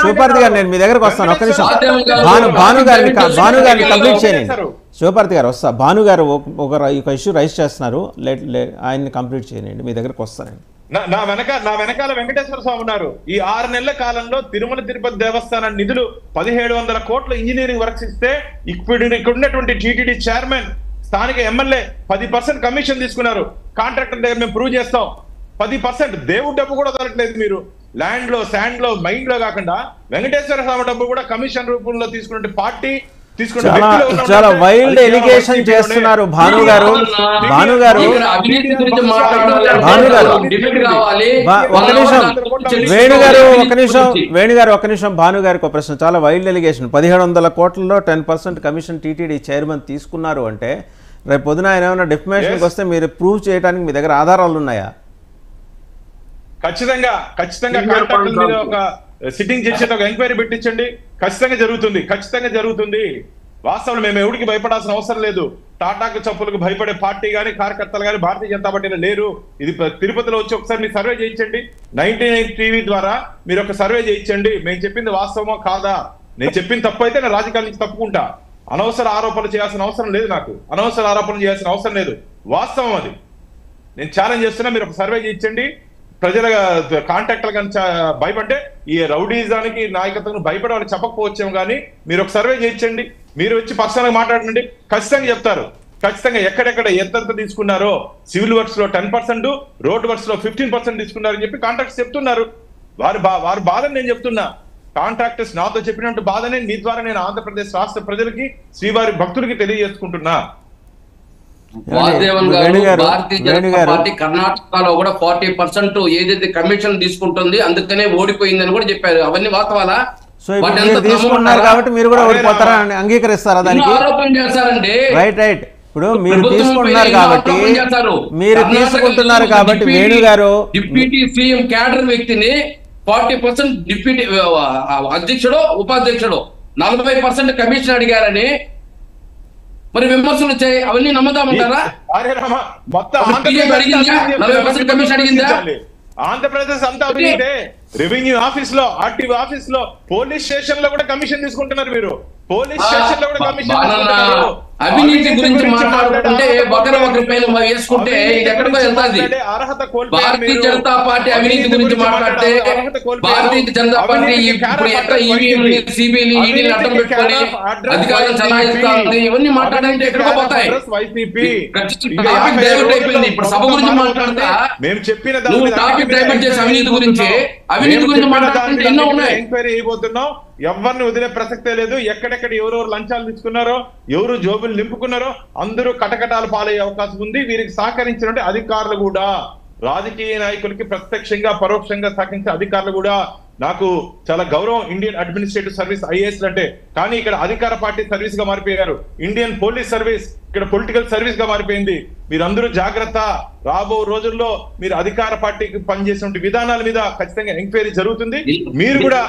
శివపార్తి గారు నేను మీ దగ్గరకు వస్తాను. ఒక్క నిమిషం, భానుగారిని కంప్లీట్ చేయండి. శివపార్తి గారు వస్తా, భానుగారు ఒక ఇష్యూ రైజ్ చేస్తున్నారు, ఆయన్ని కంప్లీట్ చేయండి, మీ దగ్గరకు వస్తానండి. నా వెనకాల వెంకటేశ్వర స్వామి ఉన్నారు. ఈ 6 నెలల కాలంలో తిరుమల తిరుపతి దేవస్థానం నిధులు 1700 కోట్ల ఇంజనీరింగ్ వర్క్స్ ఇస్తే ఇక్కడ ఉన్నటువంటి టీటీడీ చైర్మన్, స్థానిక ఎమ్మెల్యే 10% కమిషన్ తీసుకున్నారు. కాంట్రాక్టర్ దగ్గర మేము ప్రూవ్ చేస్తాం. 10% దేవుడి డబ్బు కూడా వదలట్లేదు మీరు. ల్యాండ్ లో, శాండ్ లో, మైండ్ లో కాకుండా వెంకటేశ్వర స్వామి డబ్బు కూడా కమిషన్ రూపంలో తీసుకున్న పార్టీ చాలా వైల్డ్ ఎలిగేషన్ చేస్తున్నారు భానుగారు. వేణుగారు ఒక నిమిషం, భానుగారికి ఒక ప్రశ్న. చాలా వైల్డ్ ఎలిగేషన్. 1700 కోట్లలో 10% కమిషన్ టీటీడీ చైర్మన్ తీసుకున్నారు అంటే రేపు పొద్దున ఆయన ఏమైనా డిఫమేషన్కి వస్తే మీరు ప్రూవ్ చేయడానికి మీ దగ్గర ఆధారాలు ఉన్నాయా? ఖచ్చితంగా కాంట్రాక్టర్ మీద ఒక సిట్టింగ్ చేసి ఒక ఎంక్వైరీ పెట్టించండి. ఖచ్చితంగా జరుగుతుంది. వాస్తవం మేము ఎవరికి భయపడాల్సిన అవసరం లేదు. టాటాకు చప్పులకు భయపడే పార్టీ కానీ కార్యకర్తలు కానీ భారతీయ జనతా పార్టీలో లేరు. ఇది తిరుపతిలో వచ్చి ఒకసారి మీరు సర్వే చేయించండి. 99 టీవీ ద్వారా మీరు ఒక సర్వే చేయించండి. మేము చెప్పింది వాస్తవమో కాదా. నేను చెప్పింది తప్పు అయితే నేను రాజకీయాల నుంచి తప్పుకుంటా. అనవసర ఆరోపణలు చేయాల్సిన అవసరం లేదు. నాకు అనవసర ఆరోపణలు చేయాల్సిన అవసరం లేదు. వాస్తవం అది. నేను ఛాలెంజ్ చేస్తున్నా, మీరు ఒక సర్వే చేయించండి. ప్రజల కాంటాక్ట్లు కానీ భయపడ్డే ఈ రౌడీజానికి నాయకత్వం భయపడే వాళ్ళు చెప్పకపోవచ్చాము, కానీ మీరు ఒక సర్వే చేయించండి. మీరు వచ్చి పర్సనల్గా మాట్లాడండి. ఖచ్చితంగా చెప్తారు. ఖచ్చితంగా ఎక్కడెక్కడ ఎంతెంత తీసుకున్నారో, సివిల్ వర్క్స్ లో 10%, రోడ్ వర్క్స్ లో 15% తీసుకున్నారని చెప్పి కాంట్రాక్టర్స్ చెప్తున్నారు. వారి బాధని నేను చెప్తున్నా. కాంట్రాక్టర్స్ నాతో చెప్పినట్టు బాధనే మీ ద్వారా నేను ఆంధ్రప్రదేశ్ రాష్ట్ర ప్రజలకి, శ్రీవారి భక్తులకి తెలియజేసుకుంటున్నా. వాసుదేవన్ గారు, భారతీయ జనతా పార్టీ కర్ణాటకలో కూడా 40% ఏదైతే కమిషన్ తీసుకుంటుంది అందుకనే ఓడిపోయిందని కూడా చెప్పారు. అవన్నీ వాస్తవాలా? తీసుకున్నారు కాబట్టి మీరు కూడా ఓడిపోతారా అని అంగీకరిస్తారా? దానికి ఆరోపణ చేస్తారండి. రైట్. ఇప్పుడు మీరు తీసుకుంటున్నారు కాబట్టి వేణు గారు డిప్యూటీ సీఎం క్యాడర్ వ్యక్తిని 40% డిప్యూటీ అధ్యక్షుడు, ఉపాధ్యక్షుడు 40% కమిషన్ అడిగారని మరి విమర్శలు వచ్చాయి. అవన్నీ నమ్ముతామంటారా? ఆంధ్రప్రదేశ్ అంతా అవినీతే. రెవెన్యూ ఆఫీస్ లో, ఆర్టీఓ ఆఫీస్ లో, పోలీస్ స్టేషన్ లో కూడా కమిషన్ తీసుకుంటున్నారు. మీరు పోలీస్ స్టేషన్ లో కూడా కమిషన్. అవినీతి గురించి మాట్లాడుతుంటే ఒకరి పైన వేసుకుంటే ఇది ఎక్కడికో వెళ్తాది. భారతీయ జనతా పార్టీ అవినీతి గురించి మాట్లాడితే భారతీయ జనతా పార్టీ ఇప్పుడు ఎక్కడ ఈవీఎంని, సిబిఐని, ఈడీని అడ్డం పెట్టుకొని అధికారం చలాయిస్తుంది. ఇవన్నీ మాట్లాడాలంటే ఎక్కడికో పోతాయి. టాపిక్ డైవర్ట్ అయిపోయింది. ఇప్పుడు సభ గురించి మాట్లాడతా నువ్వు టాపిక్ డైవర్ట్ చేసి అవినీతి గురించి మాట్లాడుతుంటే ఎన్నో ఉన్నాయి. ఎంక్వైరీ అయిపోతున్నాం. ఎవరిని వదిలే ప్రసక్తే లేదు. ఎక్కడెక్కడ ఎవరెవరు లంచాలు తీసుకున్నారో, ఎవరు జోబులు నింపుకున్నారో అందరూ కటకటాలు పాలయ్యే అవకాశం ఉంది. వీరికి సహకరించినట్టు అధికారులు కూడా, రాజకీయ నాయకులకి ప్రత్యక్షంగా పరోక్షంగా సహకరించే అధికారులు కూడా నాకు చాలా గౌరవం ఇండియన్ అడ్మినిస్ట్రేటివ్ సర్వీస్ ఐఏఎస్ అంటే. కానీ ఇక్కడ అధికార పార్టీ సర్వీస్ గా మారిపోయారు. ఇండియన్ పోలీస్ సర్వీస్ ఇక్కడ పొలిటికల్ సర్వీస్ గా మారిపోయింది. మీరందరూ జాగ్రత్త. రాబో రోజుల్లో మీరు అధికార పార్టీకి పనిచేసిన విధానాల మీద ఖచ్చితంగా ఎంక్వైరీ జరుగుతుంది. మీరు కూడా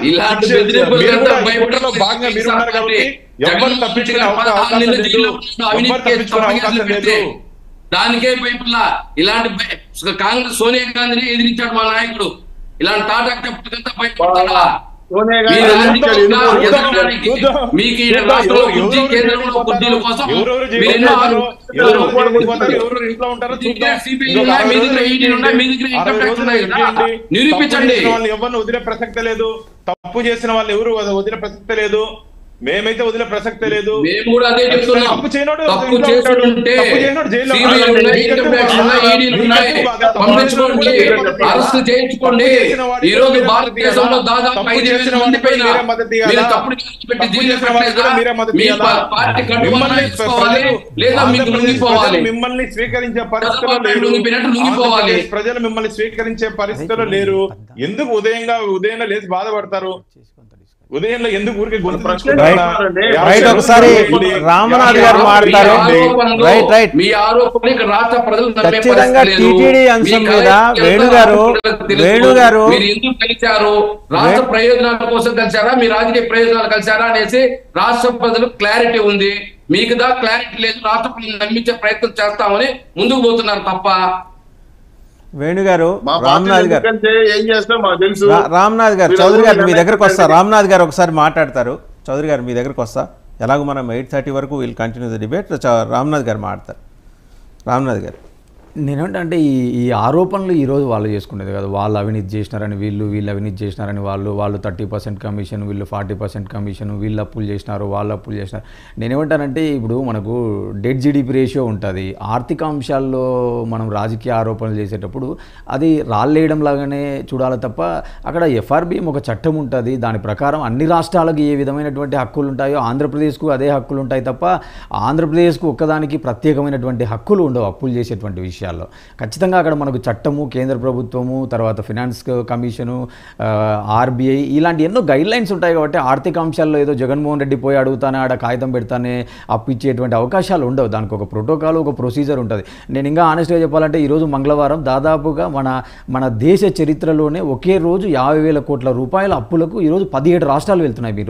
భాగంగా మీరు ఉన్నారు కాబట్టి ఎవరు తప్పించుకునే అవకాశం లేదు. దానికే భయపడలా. ఇలాంటి కాంగ్రెస్ సోనియా గాంధీని ఎదిరించాడు మా నాయకుడు. ఇలాంటి తాటా చెప్పడంతా భయపడతాడా? మీకు ఈ రాష్ట్రంలో బుద్ధి, కేంద్రంలో బుద్ధిల కోసం నిరూపించండి. ఎవరిని వదిలే ప్రసక్తే లేదు. తప్పు చేసిన వాళ్ళు ఎవరు వదిలే ప్రసక్తే లేదు. మేమైతే వదిలే ప్రసక్తే లేదు. మేము కూడా అదే చెప్తున్నాం. తప్పు చేస్తుంటే పంపించుకోండి, అరెస్ట్ చేయించుకోండి. ఈ రోజు భారతదేశంలో దాదాపు 5,000 మంది పైన మీరు తప్పుడు పెట్టి జైలు పెట్టలేదా? మీ పార్టీ కట్టుకోవాలి లేదా మీకు లొంగిపోవాలి? మిమ్మల్ని స్వీకరించే పరిస్థితుల్లో లొంగిపోవాలి. ప్రజలు మిమ్మల్ని స్వీకరించే పరిస్థితుల్లో లేరు. ఎందుకు ఉదయంగా లేచి బాధపడతారు? ఉదయంలో ఎందుకు ఊరికి ఒకసారి రామనాథ్ గారు మాట్లాడతారు. మీ ఆరోపణ రాష్ట్ర ప్రజలు ఖచ్చితంగా టీటీడీ అంశం మీద వేణు గారు మీరు ఎందుకు కలిశారు? రాష్ట్ర ప్రయోజనాల కోసం కలిశారా, మీ రాజకీయ ప్రయోజనాలు కలిశారా అనేసి రాష్ట్ర ప్రజలు క్లారిటీ ఉంది. మీకు దా క్లారిటీ లేదు. రాష్ట్ర ప్రజలు నమ్మించే ప్రయత్నం చేస్తామని ముందుకు పోతున్నారు తప్ప. వేణుగారు, రామ్నాథ్ గారు, ఏం చేస్తాం మాకు తెలుసు. రామ్నాథ్ గారు, చౌదరి గారు మీ దగ్గరకు వస్తా. రామ్నాథ్ గారు ఒకసారి మాట్లాడతారు. చౌదరి గారు మీ దగ్గరకు వస్తా. ఎలాగో మనం 8:30 వరకు will continue the debate. Ramnath గారు మాట్లాడతారు. రామ్నాథ్ గారు, నేనేమంటే ఈ ఆరోపణలు ఈరోజు వాళ్ళు చేసుకునేది కదా. వాళ్ళు అవినీతి చేసినారని వీళ్ళు అవినీతి చేసినారని వాళ్ళు 30% కమిషన్, వీళ్ళు 40% కమిషన్, వీళ్ళు అప్పులు చేసినారు, వాళ్ళు అప్పులు చేసినారు. నేనేమంటానంటే ఇప్పుడు మనకు డెట్ జీడీపీ రేషియో ఉంటుంది. ఆర్థిక అంశాల్లో మనం రాజకీయ ఆరోపణలు చేసేటప్పుడు అది రాళ్ళేయడం లాగానే చూడాలి తప్ప అక్కడ ఎఫ్ఆర్బిఎం ఒక చట్టం ఉంటుంది. దాని ప్రకారం అన్ని రాష్ట్రాలకు ఏ విధమైనటువంటి హక్కులు ఉంటాయో ఆంధ్రప్రదేశ్కు అదే హక్కులు ఉంటాయి తప్ప ఆంధ్రప్రదేశ్కు ఒక్కదానికి ప్రత్యేకమైనటువంటి హక్కులు ఉండవు అప్పులు చేసేటువంటి విషయాల్లో. ఖచ్చితంగా అక్కడ మనకు చట్టము, కేంద్ర ప్రభుత్వము, తర్వాత ఫినాన్స్ కమిషను, ఆర్బీఐ ఇలాంటి ఎన్నో గైడ్లైన్స్ ఉంటాయి కాబట్టి ఆర్థిక అంశాల్లో ఏదో జగన్మోహన్ రెడ్డి పోయి అడుగుతానే ఆడ కాగితం పెడతానే అప్పిచ్చేటువంటి అవకాశాలు ఉండవు. దానికి ఒక ప్రోటోకాల్, ఒక ప్రొసీజర్ ఉంటుంది. నేను ఇంకా ఆనెస్ట్గా చెప్పాలంటే ఈరోజు మంగళవారం దాదాపుగా మన దేశ చరిత్రలోనే ఒకే రోజు 50,000 కోట్ల రూపాయల అప్పులకు ఈరోజు 17 రాష్ట్రాలు వెళ్తున్నాయి.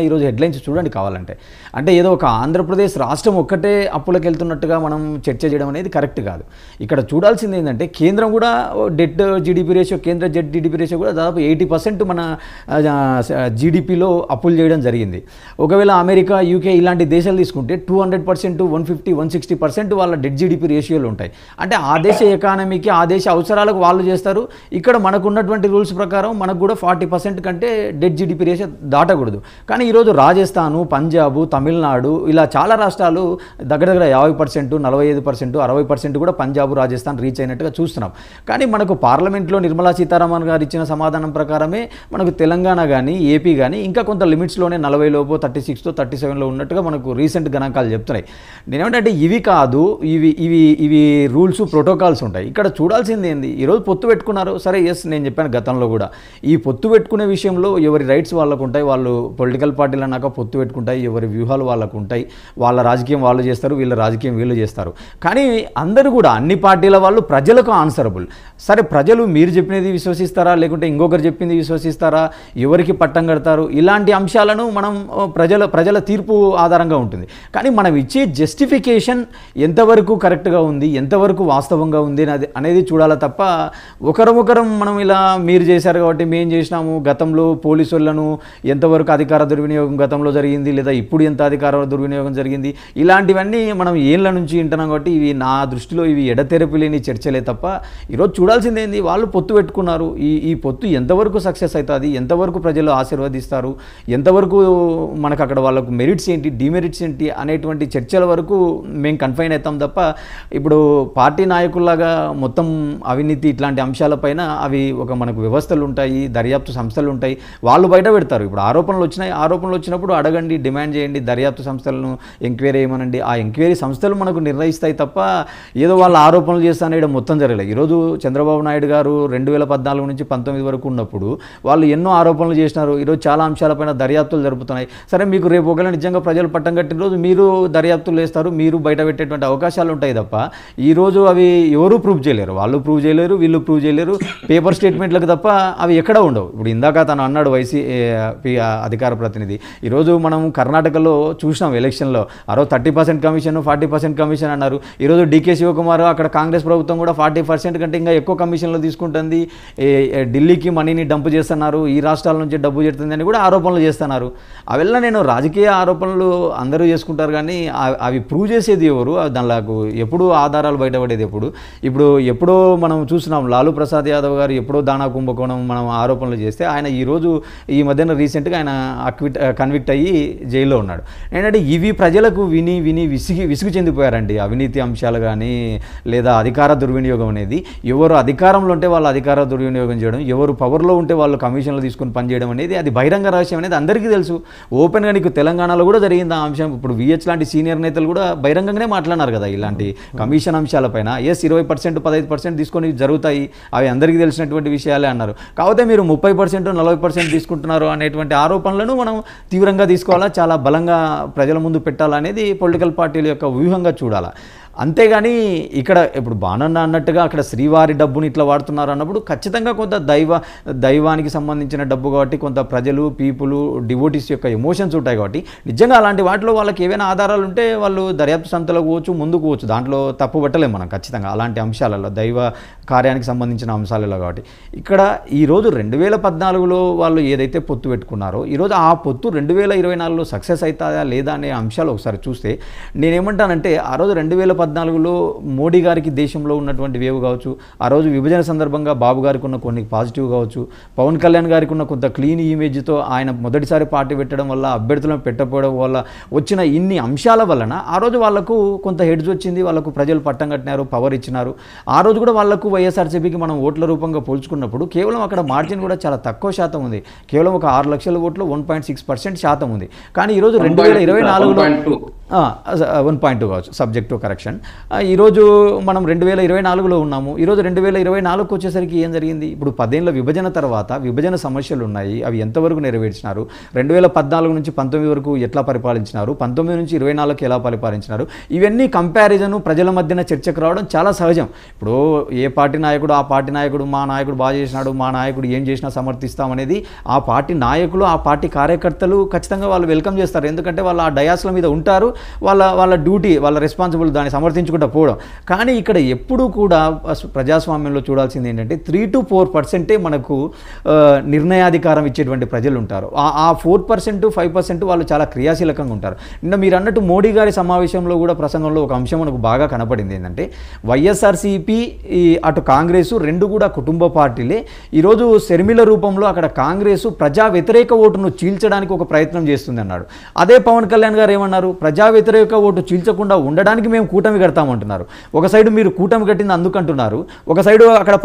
ఈరోజు హెడ్లైన్స్ చూడండి కావాలంటే. అంటే ఏదో ఒక ఆంధ్రప్రదేశ్ రాష్ట్రం ఒక్కటే అప్పులకు వెళ్తున్నట్టుగా మనం చర్చ చేయడం అనేది కరెక్ట్ కాదు. ఇక్కడ చూడాల్సింది ఏంటంటే కేంద్రం కూడా డెట్ జీడీపీ రేషియో, కేంద్ర డెట్ జీడీపీ రేషియో కూడా దాదాపు 80% మన జీడీపీలో అప్పులు చేయడం జరిగింది. ఒకవేళ అమెరికా, యూకే ఇలాంటి దేశాలు తీసుకుంటే 200%, 150, 160% వాళ్ళ డెట్ జీడీపీ రేషియోలు ఉంటాయి. అంటే ఆ దేశ ఎకానమీకి, ఆ దేశ అవసరాలకు వాళ్ళు చేస్తారు. ఇక్కడ మనకు ఉన్నటువంటి రూల్స్ ప్రకారం మనకు కూడా 40% కంటే డెట్ జీడీపీ రేషియో దాటకూడదు. కానీ ఈరోజు రాజస్థాను, పంజాబు, తమిళనాడు ఇలా చాలా రాష్ట్రాలు దగ్గర 50%, 45%, 60% కూడా పంజాబ్, రాజస్థాన్ రీచ్ అయినట్టుగా చూస్తున్నాం. కానీ మనకు పార్లమెంట్లో నిర్మలా సీతారామన్ గారు ఇచ్చిన సమాధానం ప్రకారమే మనకు తెలంగాణ కానీ, ఏపీ కానీ ఇంకా కొంత లిమిట్స్లోనే 40 లోపు 36తో 37లో ఉన్నట్టుగా మనకు రీసెంట్ గణాంకాలు చెప్తున్నాయి. నేనేమంటే ఇవి కాదు, ఇవి రూల్స్, ప్రోటోకాల్స్ ఉంటాయి. ఇక్కడ చూడాల్సింది ఏంది, ఈరోజు పొత్తు పెట్టుకున్నారు. సరే, ఎస్, నేను చెప్పాను గతంలో కూడా ఈ పొత్తు పెట్టుకునే విషయంలో ఎవరి రైట్స్ వాళ్ళకు ఉంటాయి. వాళ్ళు పొలిటికల్ పార్టీలు అన్నాక పొత్తు పెట్టుకుంటాయి, ఎవరి వ్యూహాలు వాళ్ళకు ఉంటాయి. వాళ్ళ రాజకీయం వాళ్ళు చేస్తారు, వీళ్ళ రాజకీయం వీళ్ళు చేస్తారు. కానీ అందరూ కూడా అన్ని పార్టీల వాళ్ళు ప్రజలకు ఆన్సరబుల్. సరే, ప్రజలు మీరు చెప్పినది విశ్వసిస్తారా లేకుంటే ఇంకొకరు చెప్పింది విశ్వసిస్తారా, ఎవరికి పట్టం కడతారు, ఇలాంటి అంశాలను మనం ప్రజల తీర్పు ఆధారంగా ఉంటుంది. కానీ మనం ఇచ్చే జస్టిఫికేషన్ ఎంతవరకు కరెక్ట్గా ఉంది, ఎంతవరకు వాస్తవంగా ఉంది అనేది చూడాలి తప్ప ఒకరొకరం మనం ఇలా మీరు చేశారు కాబట్టి మేము చేసినాము, గతంలో పోలీసు వాళ్ళను ఎంతవరకు అధికార దుర్వినియోగం గతంలో జరిగింది లేదా ఇప్పుడు ఎంత అధికార దుర్వినియోగం జరిగింది, ఇలాంటివన్నీ మనం ఏళ్ళ నుంచి వింటున్నాం. కాబట్టి ఇవి నా దృష్టిలో ఇవి ఎడతెరపి లేని చర్చలే తప్ప ఈరోజు చూడాల్సింది ఏంది, వాళ్ళు పొత్తు పెట్టుకున్నారు. ఈ పొత్తు ఎంతవరకు సక్సెస్ అవుతుంది, ఎంతవరకు ప్రజలు ఆశీర్వదిస్తారు, ఎంతవరకు మనకు అక్కడ వాళ్ళకు మెరిట్స్ ఏంటి, డిమెరిట్స్ ఏంటి అనేటువంటి చర్చల వరకు మేము కన్ఫైన్ అవుతాం తప్ప ఇప్పుడు పార్టీ నాయకుల్లాగా మొత్తం అవినీతి ఇట్లాంటి అంశాలపైన అవి ఒక మనకు వ్యవస్థలు ఉంటాయి, దర్యాప్తు సంస్థలు ఉంటాయి, వాళ్ళు బయట పెడతారు. ఇప్పుడు ఆరోపణలు వచ్చినప్పుడు అడగండి, డిమాండ్ చేయండి, దర్యాప్తు సంస్థలను ఎంక్వైరీ చేయమనండి. ఆ ఎంక్వైరీ సంస్థలు మనకు నిర్ణయిస్తాయి తప్ప ఏదో వాళ్ళ ఆరోపణలు చేస్తానే మొత్తం జరగలేదు. ఈరోజు చంద్రబాబు నాయుడు గారు 2014 నుంచి 19 వరకు ఉన్నప్పుడు వాళ్ళు ఎన్నో ఆరోపణలు చేసినారు. ఈరోజు చాలా అంశాలపైన దర్యాప్తులు జరుపుతున్నాయి. సరే, మీకు రేపు ఒకవేళ నిజంగా ప్రజలు పట్టం కట్టిన రోజు మీరు దర్యాప్తులు వేస్తారు, మీరు బయట పెట్టేటువంటి అవకాశాలు ఉంటాయి తప్ప ఈరోజు అవి ఎవరు ప్రూవ్ చేయలేరు. వాళ్ళు ప్రూవ్ చేయలేరు, వీళ్ళు ప్రూవ్ చేయలేరు. పేపర్ స్టేట్మెంట్లకు తప్ప అవి ఎక్కడ ఉండవు. ఇప్పుడు ఇందాక తను అన్నాడు వైసీపీ అధికార ప్రతినిధి, ఈరోజు మనం కర్ణాటకలో చూసినాం ఎలక్షన్లో 30% కమిషన్ 40% కమిషన్ అన్నారు. ఈరోజు డీకే శివకుమార్ అక్కడ కాంగ్రెస్ ప్రభుత్వం కూడా 40% కంటే ఇంకా ఎక్కువ కమిషన్లు తీసుకుంటుంది, ఢిల్లీకి మనీని డంప్ చేస్తున్నారు, ఈ రాష్ట్రాల నుంచి డబ్బు చేస్తుంది అని కూడా ఆరోపణలు చేస్తున్నారు. అవెల్లా నేను రాజకీయ ఆరోపణలు అందరూ చేసుకుంటారు కానీ అవి ప్రూవ్ చేసేది ఎవరు? దానిలకు ఎప్పుడు ఆధారాలు బయటపడేది ఎప్పుడు? ఇప్పుడు ఎప్పుడో మనం చూసినాం లాలూ ప్రసాద్ యాదవ్ గారు ఎప్పుడో దానా కుంభకోణం మనం ఆరోపణలు చేస్తే ఆయన ఈరోజు ఈ మధ్యన రీసెంట్గా ఆయన కన్విక్ట్ అయ్యి జైల్లో ఉన్నాడు. ఏంటంటే ఇవి ప్రజలకు విని విని విసుగు చెందిపోయారండి. అవినీతి అంశాలు కానీ లేదా అధికార దుర్వినియోగం అనేది, ఎవరు అధికారంలో ఉంటే వాళ్ళు అధికార దుర్వినియోగం చేయడం, ఎవరు పవర్లో ఉంటే వాళ్ళు కమిషన్లు తీసుకుని పనిచేయడం అనేది అది బహిరంగ రహస్యం అనేది అందరికీ తెలుసు. ఓపెన్గా నీకు తెలంగాణలో కూడా జరిగింది ఆ అంశం. ఇప్పుడు విహెచ్ లాంటి సీనియర్ నేతలు కూడా బహిరంగంగానే మాట్లాడినారు కదా ఇలాంటి కమిషన్ అంశాలపైన. 20% 15% తీసుకొని జరుగుతాయి, అవి అందరికీ తెలిసినటువంటి విషయాలే అన్నారు. కాకపోతే మీరు 30% 40% తీసుకుంటున్నారు అనేటువంటి ఆరోపణలను మనం తీవ్రంగా తీసుకోవాలా, చాలా బలంగా ప్రజల ముందు పెట్టాలనేది పొలిటికల్ పార్టీల యొక్క వ్యూహంగా చూడాలా. అంతేగాని ఇక్కడ ఇప్పుడు బాణన్న అన్నట్టుగా అక్కడ శ్రీవారి డబ్బుని ఇట్లా వాడుతున్నారు అన్నప్పుడు ఖచ్చితంగా కొంత దైవానికి సంబంధించిన డబ్బు కాబట్టి కొంత ప్రజలు పీపుల్ డివోటీస్ యొక్క ఎమోషన్స్ ఉంటాయి కాబట్టి నిజంగా అలాంటి వాటిలో వాళ్ళకి ఏవైనా ఆధారాలు ఉంటే వాళ్ళు దర్యాప్తు సంస్థలకు పోవచ్చు, ముందుకు పోవచ్చు. దాంట్లో తప్పు పట్టలేము మనం ఖచ్చితంగా అలాంటి అంశాలలో, దైవ కార్యానికి సంబంధించిన అంశాలలో. కాబట్టి ఇక్కడ ఈరోజు 2014లో వాళ్ళు ఏదైతే పొత్తు పెట్టుకున్నారో ఈరోజు ఆ పొత్తు 2024లో సక్సెస్ అవుతుందా లేదా అనే అంశాలు ఒకసారి చూస్తే నేనేమంటానంటే ఆ రోజు 2014లో మోడీ గారికి దేశంలో ఉన్నటువంటి వేవ్ కావచ్చు, ఆ రోజు విభజన సందర్భంగా బాబు గారికి ఉన్న కొన్ని పాజిటివ్ కావచ్చు, పవన్ కళ్యాణ్ గారికి ఉన్న కొంత క్లీన్ ఇమేజ్తో ఆయన మొదటిసారి పార్టీ పెట్టడం వల్ల, అభ్యర్థులను పెట్టకపోవడం వల్ల వచ్చిన ఇన్ని అంశాల వలన ఆ రోజు వాళ్లకు కొంత హెడ్జ్ వచ్చింది, వాళ్ళకు ప్రజలు పట్టం కట్టినారు, పవర్ ఇచ్చినారు. ఆ రోజు కూడా వాళ్లకు వైఎస్ఆర్సీపీకి మనం ఓట్ల రూపంగా పోల్చుకున్నప్పుడు కేవలం అక్కడ మార్జిన్ కూడా చాలా తక్కువ శాతం ఉంది. కేవలం ఒక 6 లక్షల ఓట్లు 1.6% శాతం ఉంది. కానీ ఈరోజు 2024లో 1.2 కావచ్చు, సబ్జెక్ట్ టు కరెక్షన్. ఈరోజు మనం 2024లో ఉన్నాము. ఈరోజు 2024కి వచ్చేసరికి ఏం జరిగింది? ఇప్పుడు 10 ఏళ్ల విభజన తర్వాత విభజన సమస్యలు ఉన్నాయి, అవి ఎంతవరకు నెరవేర్చినారు? 2014 నుంచి 19 వరకు ఎట్లా పరిపాలించినారు? 19 నుంచి 24కి ఎలా పరిపాలించినారు? ఇవన్నీ కంపారిజను ప్రజల మధ్యన చర్చకు రావడం చాలా సహజం. ఇప్పుడు ఏ పార్టీ నాయకుడు ఆ పార్టీ నాయకుడు మా నాయకుడు బాగా చేసినాడు, మా నాయకుడు ఏం చేసినా సమర్థిస్తామనేది ఆ పార్టీ నాయకులు ఆ పార్టీ కార్యకర్తలు ఖచ్చితంగా వాళ్ళు వెల్కమ్ చేస్తారు. ఎందుకంటే వాళ్ళు ఆ డయాస్ల మీద ఉంటారు, వాళ్ళ డ్యూటీ వాళ్ళ రెస్పాన్సిబుల్ దాన్ని సమర్థించుకుంటూ పోవడం. కానీ ఇక్కడ ఎప్పుడూ కూడా ప్రజాస్వామ్యంలో చూడాల్సింది ఏంటంటే 3 to 4% మనకు నిర్ణయాధికారం ఇచ్చేటువంటి ప్రజలు ఉంటారు. ఆ 4% 5% వాళ్ళు చాలా క్రియాశీలకంగా ఉంటారు. నిన్న మీరు అన్నట్టు మోడీ గారి సమావేశంలో కూడా ప్రసంగంలో ఒక అంశం మనకు బాగా కనపడింది ఏంటంటే వైఎస్ఆర్సీపీ అటు కాంగ్రెసు రెండు కూడా కుటుంబ పార్టీలే. ఈరోజు శర్మిల రూపంలో అక్కడ కాంగ్రెసు ప్రజా వ్యతిరేక ఓటును చీల్చడానికి ఒక ప్రయత్నం చేస్తుంది అన్నాడు. అదే పవన్ కళ్యాణ్ గారు ఏమన్నారు? ప్రజా వ్యతిరేక ఓటు చీల్చకుండా ఉండడానికి మేము కూటమి కడతామంటున్నారు. ఒక సైడు మీరు కూటమి కట్టింది అందుకంటున్నారు, ఒక సైడు అక్కడ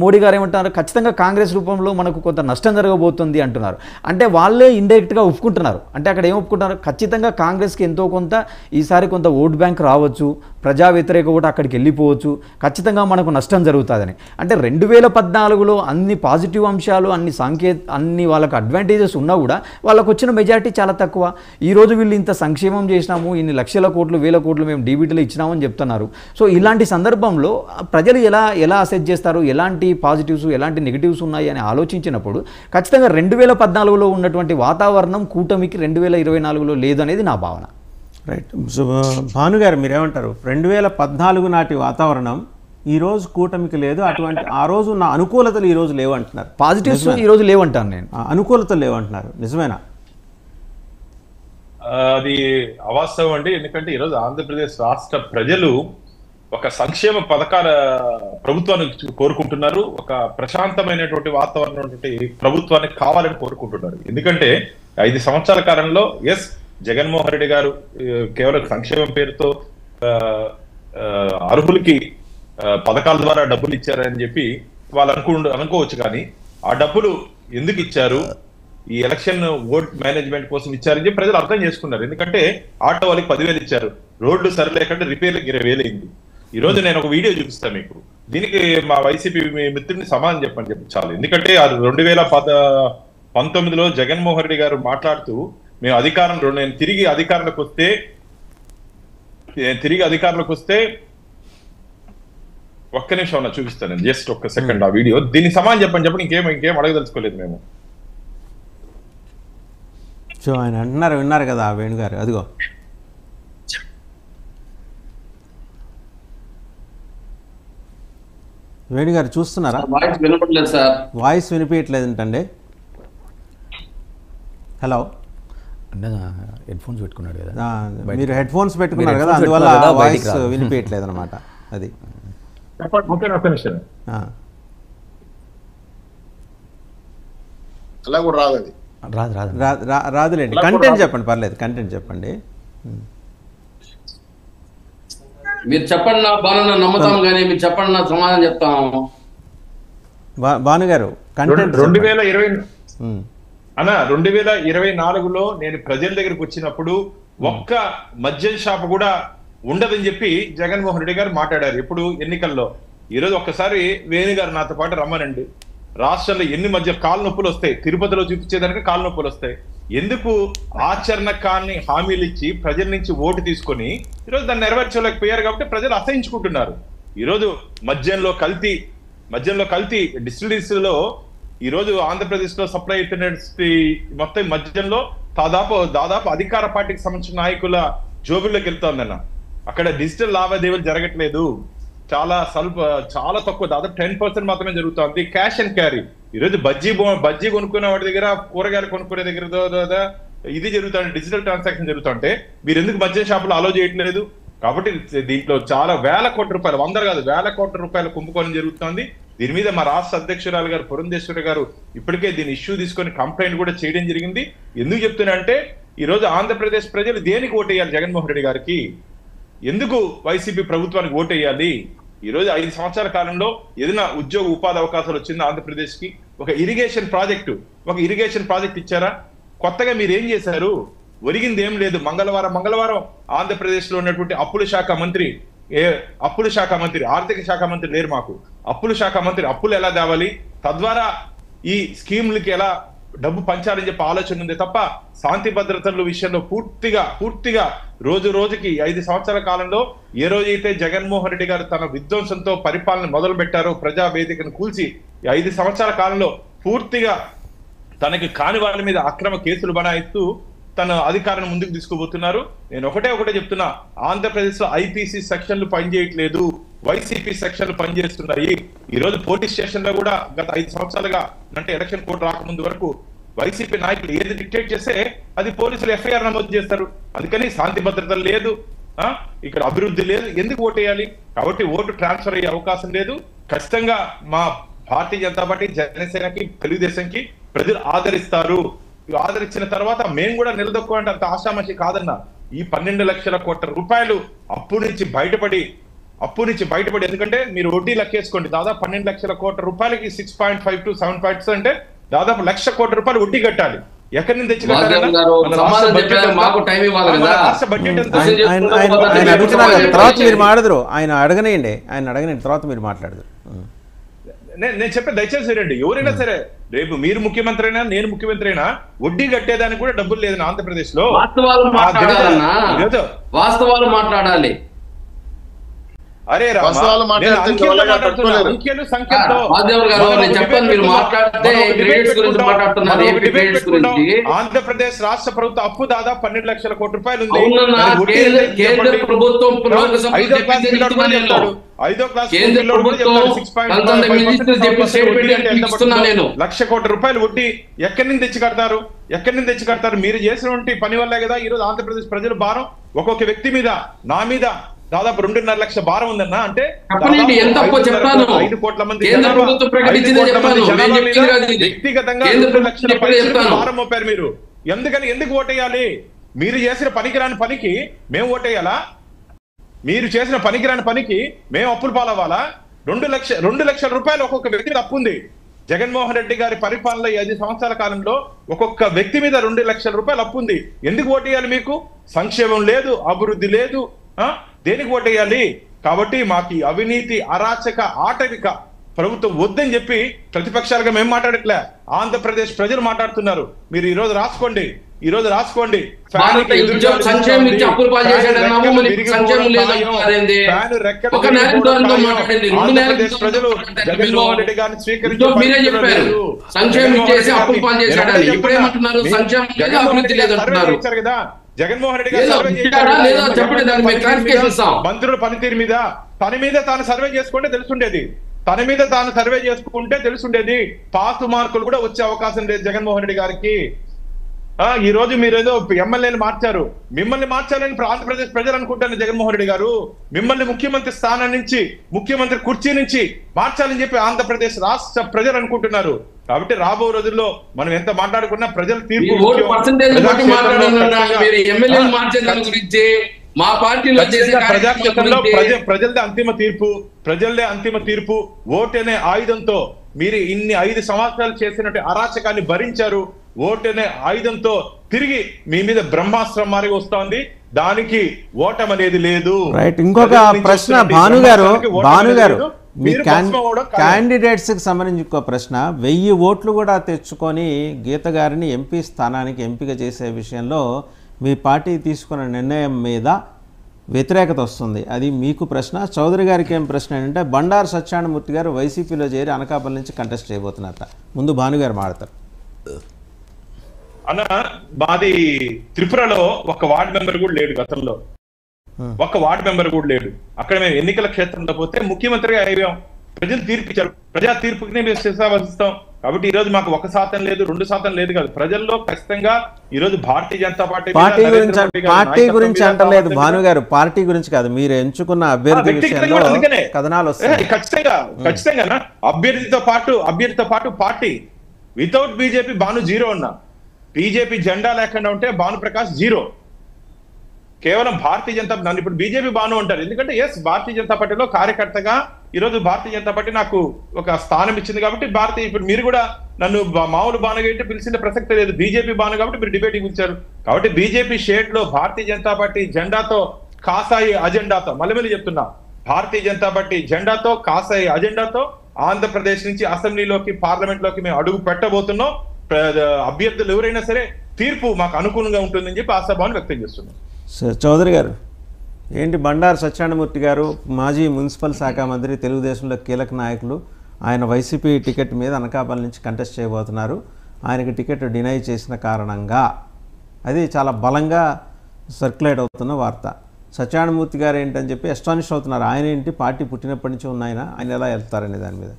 మోడీ గారు ఏమంటున్నారు? ఖచ్చితంగా కాంగ్రెస్ రూపంలో మనకు కొంత నష్టం జరగబోతుంది అంటున్నారు. అంటే వాళ్ళే ఇండైరెక్ట్గా ఒప్పుకుంటున్నారు. అంటే అక్కడ ఏం ఒప్పుకుంటున్నారు? ఖచ్చితంగా కాంగ్రెస్కి ఎంతో కొంత ఈసారి కొంత ఓట్ బ్యాంక్ రావచ్చు, ప్రజా వ్యతిరేక ఓటు అక్కడికి వెళ్ళిపోవచ్చు, ఖచ్చితంగా మనకు నష్టం జరుగుతుందని. అంటే 2014లో అన్ని పాజిటివ్ అంశాలు అన్ని వాళ్ళకు అడ్వాంటేజెస్ ఉన్నా కూడా వాళ్ళకు వచ్చిన మెజారిటీ చాలా తక్కువ. ఈరోజు వీళ్ళు ఇంత సంక్షేమం చేసినాము, ఇన్ని లక్షల కోట్లు వేల కోట్లు మేము డీబీటీలో ఇచ్చినామని చెప్తున్నారు. సో ఇలాంటి సందర్భంలో ప్రజలు ఎలా అసెస్ చేస్తారు, ఎలాంటి పాజిటివ్స్ ఎలాంటి నెగిటివ్స్ ఉన్నాయి అని ఆలోచించినప్పుడు ఖచ్చితంగా 2014లో ఉన్నటువంటి వాతావరణం కూటమికి 2024లో లేదనేది నా భావన. రైట్. సో భానుగారు మీరేమంటారు? 2014 నాటి వాతావరణం ఈరోజు కూటమికి లేదు, అటువంటి ఆ రోజు ఉన్న అనుకూలతలు ఈరోజు లేవంటున్నారు. పాజిటివ్స్ ఈరోజు లేవంటాను నేను, అనుకూలతలు లేవంటున్నారు. నిజమేనా? అది అవాస్తవం అండి. ఎందుకంటే ఈరోజు ఆంధ్రప్రదేశ్ రాష్ట్ర ప్రజలు ఒక సంక్షేమ పథకాల ప్రభుత్వాన్ని కోరుకుంటున్నారు, ఒక ప్రశాంతమైనటువంటి వాతావరణం ప్రభుత్వాన్ని కావాలని కోరుకుంటున్నారు. ఎందుకంటే 5 సంవత్సరాల కాలంలో జగన్మోహన్ రెడ్డి గారు కేవలం సంక్షేమం పేరుతో అర్హులకి పథకాల ద్వారా డబ్బులు ఇచ్చారని చెప్పి వాళ్ళు అనుకోవచ్చు. కానీ ఆ డబ్బులు ఎందుకు ఇచ్చారు, ఈ ఎలక్షన్ ఓట్ మేనేజ్మెంట్ కోసం ఇచ్చారని చెప్పి ప్రజలు అర్థం చేసుకున్నారు. ఎందుకంటే ఆటో వాళ్ళకి 10,000 ఇచ్చారు, రోడ్లు సరిలేకుండా రిపేర్లకు 20,000 అయింది. ఈ రోజు నేను ఒక వీడియో చూపిస్తాను మీకు. దీనికి మా వైసీపీ మిత్రుడిని సమాధానం చెప్పండి చాలు. ఎందుకంటే అది 2019లో జగన్మోహన్ రెడ్డి గారు మాట్లాడుతూ మేము నేను తిరిగి అధికారంలోకి వస్తే ఒక్క నిమిషం ఉన్నా చూపిస్తాను నేను, జస్ట్ ఒక్క సెకండ్ ఆ వీడియో. దీనికి సమాధానం చెప్పండి ఇంకేం అడగదలుచుకోలేదు మేము. సో ఆయన అంటున్నారు, విన్నారు కదా వేణుగారు, అదిగో వేణుగారు చూస్తున్నారా? వాయిస్ వినపడలేదు సార్. వాయిస్ వినిపించట్లేదంటండి. హలో, అంటే హెడ్ ఫోన్స్ పెట్టుకున్నాడు కదా, మీరు హెడ్ ఫోన్స్ పెట్టుకున్నారు కదా, అందువల్ల వాయిస్ వినిపించట్లేదు అనమాట. అది అలా కూడా రాదు, అది రాదులేండి. కంటెంట్ చెప్పండి, పర్లేదు, కంటెంట్ చెప్పండి. మీరు చెప్పండి, నా బాగా నమ్ముతాం, కానీ మీరు చెప్పండి, నా సమాధానం చెప్తాము. భానుగారు కంటెంట్ 2024లో నేను ప్రజల దగ్గరికి వచ్చినప్పుడు ఒక్క మద్యం షాప్ కూడా ఉండదని చెప్పి జగన్మోహన్ రెడ్డి గారు మాట్లాడారు ఎప్పుడు ఎన్నికల్లో. ఈరోజు ఒక్కసారి వేణుగారు నాతో పాటు రమ్మనండి. రాష్ట్రంలో ఎన్ని మధ్య కాలు నొప్పులు వస్తాయి, తిరుపతిలో చూపించేదానికి కాలు నొప్పులు వస్తాయి. ఎందుకు ఆచరణ కాని హామీలు ఇచ్చి ప్రజల నుంచి ఓటు తీసుకొని ఈరోజు దాన్ని నెరవేర్చలేకపోయారు కాబట్టి ప్రజలు అసహించుకుంటున్నారు. ఈరోజు మద్యంలో కల్తీ డిస్టిలరీస్లో ఈరోజు ఆంధ్రప్రదేశ్ లో సప్లై అవుతున్న మొత్తం మద్యంలో దాదాపు అధికార పార్టీకి సంబంధించిన నాయకుల జోబుల్లోకి వెళ్తోందన్న. అక్కడ డిజిటల్ లావాదేవీలు జరగట్లేదు, చాలా తక్కువ, దాదాపు 10% మాత్రమే జరుగుతుంది. Cash and carry. ఈరోజు బజ్జీ కొనుక్కునే వాడి దగ్గర, కూరగాయలు కొనుక్కునే దగ్గర ఇది జరుగుతుంది, డిజిటల్ ట్రాన్సాక్షన్ జరుగుతుంటే మీరు ఎందుకు మద్యం షాపులు అలో చేయట్లేదు? కాబట్టి దీంట్లో చాలా వేల కోట్ల రూపాయలు, 100 కాదు, వేల కోట్ల రూపాయలు కుంభకోణం జరుగుతుంది. దీని మీద మా రాష్ట్ర అధ్యక్షురాలు గారు పురంధేశ్వరి గారు ఇప్పటికే దీని ఇష్యూ తీసుకొని కంప్లైంట్ కూడా చేయడం జరిగింది. ఎందుకు చెప్తున్నా అంటే ఈరోజు ఆంధ్రప్రదేశ్ ప్రజలు దేనికి ఓటేయాలి? జగన్మోహన్ రెడ్డి గారికి. ఎందుకు వైసీపీ ప్రభుత్వానికి ఓటేయాలి? ఈరోజు 5 సంవత్సరాల కాలంలో ఏదైనా ఉద్యోగ ఉపాధి అవకాశాలు వచ్చింది ఆంధ్రప్రదేశ్ కి? ఒక ఇరిగేషన్ ప్రాజెక్ట్ ఇచ్చారా? కొత్తగా మీరు ఏం చేశారు? ఒరిగింది ఏం లేదు. మంగళవారం ఆంధ్రప్రదేశ్ లో ఉన్నటువంటి అప్పుల శాఖ మంత్రి, ఆర్థిక శాఖ మంత్రి లేరు మాకు. అప్పుల శాఖ మంత్రి అప్పులు ఎలా తేవాలి, తద్వారా ఈ స్కీములకి ఎలా డబ్బు పంచాలని చెప్పి ఆలోచన ఉంది తప్ప శాంతి భద్రతల విషయంలో పూర్తిగా రోజుకి 5 సంవత్సరాల కాలంలో ఏ రోజైతే జగన్మోహన్ రెడ్డి గారు తన విధ్వంసంతో పరిపాలన మొదలు పెట్టారో, ప్రజా వేదికను కూల్చి 5 సంవత్సరాల కాలంలో పూర్తిగా తనకి కాని వాళ్ళ మీద అక్రమ కేసులు బనాయిస్తూ తన అధికారాన్ని ముందుకు తీసుకుపోతున్నారు. నేను ఒకటే చెప్తున్నా, ఆంధ్రప్రదేశ్ లో ఐపీసీ సెక్షన్లు పనిచేయట్లేదు, వైసీపీ సెక్షన్లు పనిచేస్తున్నాయి. ఈ రోజు పోలీస్ స్టేషన్ లో కూడా గత 5 సంవత్సరాలుగా, అంటే ఎలక్షన్ కోడ్ రాకముందు వరకు వైసీపీ నాయకులు ఏది డిక్టేట్ చేస్తే అది పోలీసులు ఎఫ్ఐఆర్ నమోదు చేస్తారు. అందుకని శాంతి భద్రత లేదు, ఇక్కడ అభివృద్ధి లేదు. ఎందుకు ఓటేయాలి? కాబట్టి ఓటు ట్రాన్స్ఫర్ అయ్యే అవకాశం లేదు. ఖచ్చితంగా మా భారతీయ జనతా పార్టీ, జనసేనకి, తెలుగుదేశంకి ప్రజలు ఆదరిస్తారు. ఆదరించిన తర్వాత మేము కూడా నిలదొక్కోవాలంటే అంత ఆశామషి కాదన్న. ఈ 12 లక్షల కోట్ల రూపాయలు అప్పు నుంచి బయటపడి, ఎందుకంటే మీరు వడ్డీ లెక్కేసుకోండి, దాదాపు 12 లక్షల కోట్ల రూపాయలకి 6.5 to 7% అంటే దాదాపు 1,00,000 కోట్ల రూపాయలు వడ్డీ కట్టాలి. ఎక్కడి నుంచి తెచ్చి ఆయన అడుగుతున్నారు, తర్వాత మీరు మాట్లాడదురు, ఆయన అడగనేయండి, తర్వాత మీరు మాట్లాడదు. నేను చెప్పే దయచేసి రండి. ఎవరైనా సరే, రేపు మీరు ముఖ్యమంత్రి అయినా, నేను ముఖ్యమంత్రి అయినా, వడ్డీ కట్టేదానికి కూడా డబ్బులు లేదు ఆంధ్రప్రదేశ్ లో. వాస్తవాలు మాట్లాడాలి. అరే ఆంధ్రప్రదేశ్ రాష్ట్ర ప్రభుత్వం అప్పు దాదాపు 12 లక్షల కోట్ల రూపాయలు ఉంది. కేంద్ర ప్రభుత్వం 5వ క్లాస్ 1,00,000 కోట్ల రూపాయలు వడ్డీ ఎక్కడి నుంచి తెచ్చి కడతారు? మీరు చేసినటువంటి పని వల్లే కదా ఈరోజు ఆంధ్రప్రదేశ్ ప్రజల భారం ఒక్కొక్క వ్యక్తి మీద, నా మీద దాదాపు 2.5 లక్షల భారం ఉందన్న. అంటే 5 కోట్ల మంది వ్యక్తిగతంగా 2 లక్షల భారం మోపారు మీరు. ఎందుకు ఓటేయాలి? మీరు చేసిన పనికిరాని పనికి మేము ఓటేయాలా? మీరు చేసిన పనికిరాని పనికి మేము అప్పులు పాలవ్వాలా? 2 లక్షల రూపాయలు ఒక్కొక్క వ్యక్తి మీద అప్పు ఉంది. జగన్మోహన్ రెడ్డి గారి పరిపాలనలో 5 సంవత్సరాల కాలంలో ఒక్కొక్క వ్యక్తి మీద 2 లక్షల రూపాయలు అప్పు ఉంది. ఎందుకు ఓటేయాలి? మీకు సంక్షేమం లేదు, అభివృద్ధి లేదు, దేనికి ఓటేయాలి? కాబట్టి మాకు ఈ అవినీతి అరాచక ఆటవిక ప్రభుత్వం వద్దని చెప్పి ప్రతిపక్షాలుగా మేము మాట్లాడట్లే, ఆంధ్రప్రదేశ్ ప్రజలు మాట్లాడుతున్నారు. మీరు ఈ రోజు రాసుకోండి, ఈ రోజు రాసుకోండి. సంక్షేమం నుంచి అప్పులు పాలు చేశాడన్నాము, సంక్షేమం లేదండి. ఆంధ్రప్రదేశ్ ప్రజలు జగన్మోహన్ రెడ్డి గారిని మీరే చెప్పారు సంక్షేమం ఇచ్చేసి అప్పులు పాలు చేశాడని. ఇప్పుడేమంటున్నారు సంక్షేమం లేదు అభివృద్ధి లేదంటున్నారు కదా. జగన్మోహన్ రెడ్డి గారు చెప్పండి, దాని మీద క్లారిఫికేషన్ ఇస్తాం. మంత్రుల పనితీరు మీద తన మీద తాను సర్వే చేసుకుంటే తెలుసుండేది, తన మీద తాను సర్వే చేసుకుంటే తెలుసుండేది. పాస్ మార్కులు కూడా వచ్చే అవకాశం లేదు జగన్మోహన్ రెడ్డి గారికి. ఈ రోజు మీరు ఏదో ఎమ్మెల్యేలు మార్చారు, మిమ్మల్ని మార్చాలని ఆంధ్రప్రదేశ్ ప్రజలు అనుకుంటారు. జగన్మోహన్ రెడ్డి గారు మిమ్మల్ని ముఖ్యమంత్రి స్థానం నుంచి, ముఖ్యమంత్రి కుర్చీ నుంచి మార్చాలని చెప్పి ఆంధ్రప్రదేశ్ రాష్ట్ర ప్రజలు అనుకుంటున్నారు. కాబట్టి రాబో రోజుల్లో మనం ఎంత మాట్లాడుకున్నా ప్రజల తీర్పు మా పార్టీలో ప్రజాక్షేత్రంలో ప్రజలదే అంతిమ తీర్పు. ఓటు అనే ఆయుధంతో మీరు ఇన్ని 5 సంవత్సరాలు చేసినట్టు అరాచకాన్ని భరించారు. ఓటు అనే ఆయుధంతో తిరిగి మీ మీద బ్రహ్మాస్త్రం మారి వస్తోంది. దానికి ఓటం అనేది లేదు. రైట్. ఇంకొక ప్రశ్న భానుగారు మీ క్యాండిడేట్స్ కి సంబంధించి ఇంకో ప్రశ్న. 1000 ఓట్లు కూడా తెచ్చుకొని గీత గారిని ఎంపీ స్థానానికి ఎంపిక చేసే విషయంలో మీ పార్టీ తీసుకున్న నిర్ణయం మీద వ్యతిరేకత వస్తుంది. అది మీకు ప్రశ్న. చౌదరి గారికి ఏం ప్రశ్న ఏంటంటే బండారు సత్యనారాయణమూర్తి గారు వైసీపీలో చేరి అనకాపల్లి నుంచి కంటెస్ట్ చేయబోతున్నారట. ముందు భానుగారు మాడతారు. అన్న, మాది త్రిపురలో ఒక వార్డు మెంబర్ కూడా లేడు. గతంలో ఒక్క వార్డు మెంబర్ కూడా లేడు. అక్కడ మేము ఎన్నికల క్షేత్రంలో పోతే ముఖ్యమంత్రిగా అయ్యాం. ప్రజలు తీర్పిచ్చారు. ప్రజా తీర్పుకి మేము శిరసావహిస్తాం. కాబట్టి ఈ రోజు మాకు 1% లేదు, 2% లేదు కాదు. ప్రజల్లో ఖచ్చితంగా ఈ రోజు భారతీయ జనతా పార్టీ గురించి అంటలేదు భానుగారు, పార్టీ గురించి కాదు, మీరు ఎంచుకున్న అభ్యర్థి విషయంలో కథనాలు వస్తాయి. ఖచ్చితంగా అభ్యర్థితో పాటు పార్టీ. వితౌట్ బీజేపీ బాను 0 అన్నా. బీజేపీ జెండా లేకుండా ఉంటే భాను ప్రకాష్ 0. కేవలం భారతీయ జనతా, నన్ను ఇప్పుడు బీజేపీ బాను అంటారు. ఎందుకంటే భారతీయ జనతా పార్టీలో కార్యకర్తగా ఈరోజు భారతీయ జనతా పార్టీ నాకు ఒక స్థానం ఇచ్చింది. కాబట్టి ఇప్పుడు మీరు కూడా నన్ను మామూలు బానుగా పిలిచిన ప్రసక్తి లేదు. బీజేపీ బాను కాబట్టి మీరు డిబేటింగ్ పిలిచారు. కాబట్టి బీజేపీ షేడ్ లో భారతీయ జనతా పార్టీ జెండాతో కాసాయి అజెండాతో, మళ్ళీ చెప్తున్నా, భారతీయ జనతా పార్టీ జెండాతో కాసాయి అజెండాతో ఆంధ్రప్రదేశ్ నుంచి అసెంబ్లీలోకి, పార్లమెంట్ లోకి మేము అడుగు పెట్టబోతున్నాం. అభ్యర్థులు ఎవరైనా సరే తీర్పు మాకు అనుకూలంగా ఉంటుందని చెప్పి ఆశాభావం వ్యక్తం చేస్తున్నాం. చౌదరి గారు ఏంటి, బండారు సత్యనారాయణమూర్తి గారు మాజీ మున్సిపల్ శాఖ మంత్రి, తెలుగుదేశంలో కీలక నాయకులు, ఆయన వైసీపీ టికెట్ మీద అనకాపల్లి నుంచి కంటెస్ట్ చేయబోతున్నారు. ఆయనకి టికెట్ డినై చేసిన కారణంగా అది చాలా బలంగా సర్క్యులేట్ అవుతున్న వార్త. సత్యనారాయణమూర్తి గారు ఏంటని చెప్పి ఎస్టానిష్ అవుతున్నారు. ఆయన ఏంటి, పార్టీ పుట్టినప్పటి నుంచి ఉన్న ఆయన ఎలా వెళ్తారనే దాని మీద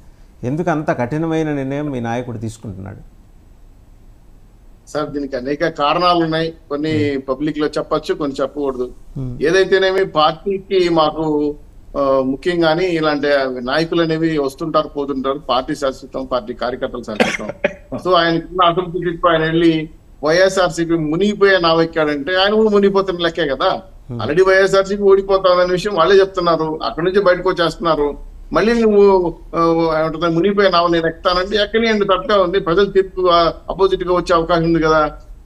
ఎందుకు అంత కఠినమైన నిర్ణయం మీ నాయకుడు తీసుకుంటున్నాడు? సార్, దీనికి అనేక కారణాలు ఉన్నాయి. కొన్ని పబ్లిక్ లో చెప్పొచ్చు, కొన్ని చెప్పకూడదు. ఏదైతేనేమి పార్టీకి మాకు ముఖ్యంగాని ఇలాంటి నాయకులు అనేవి వస్తుంటారు, పోతుంటారు. పార్టీ శాశ్వతం, పార్టీ కార్యకర్తలు శాశ్వతం. సో ఆయనకున్న అసంతృప్తి ఆయన వెళ్ళి వైఎస్ఆర్సీపీ మునిగిపోయే నావెక్కాడంటే ఆయన కూడా మునిగిపోతున్న లెక్కే కదా. ఆల్రెడీ వైఎస్ఆర్సీపీ ఓడిపోతామనే విషయం వాళ్ళే చెప్తున్నారు. అక్కడి నుంచి బయటకు వచ్చేస్తున్నారు. మళ్ళీ నువ్వు మునిగిపోయే నావ నేను ఎక్కుతానంటే ఎక్కడి తప్పే ఉంది. ప్రజలు తీర్పు అపోజిట్ గా వచ్చే అవకాశం ఉంది కదా.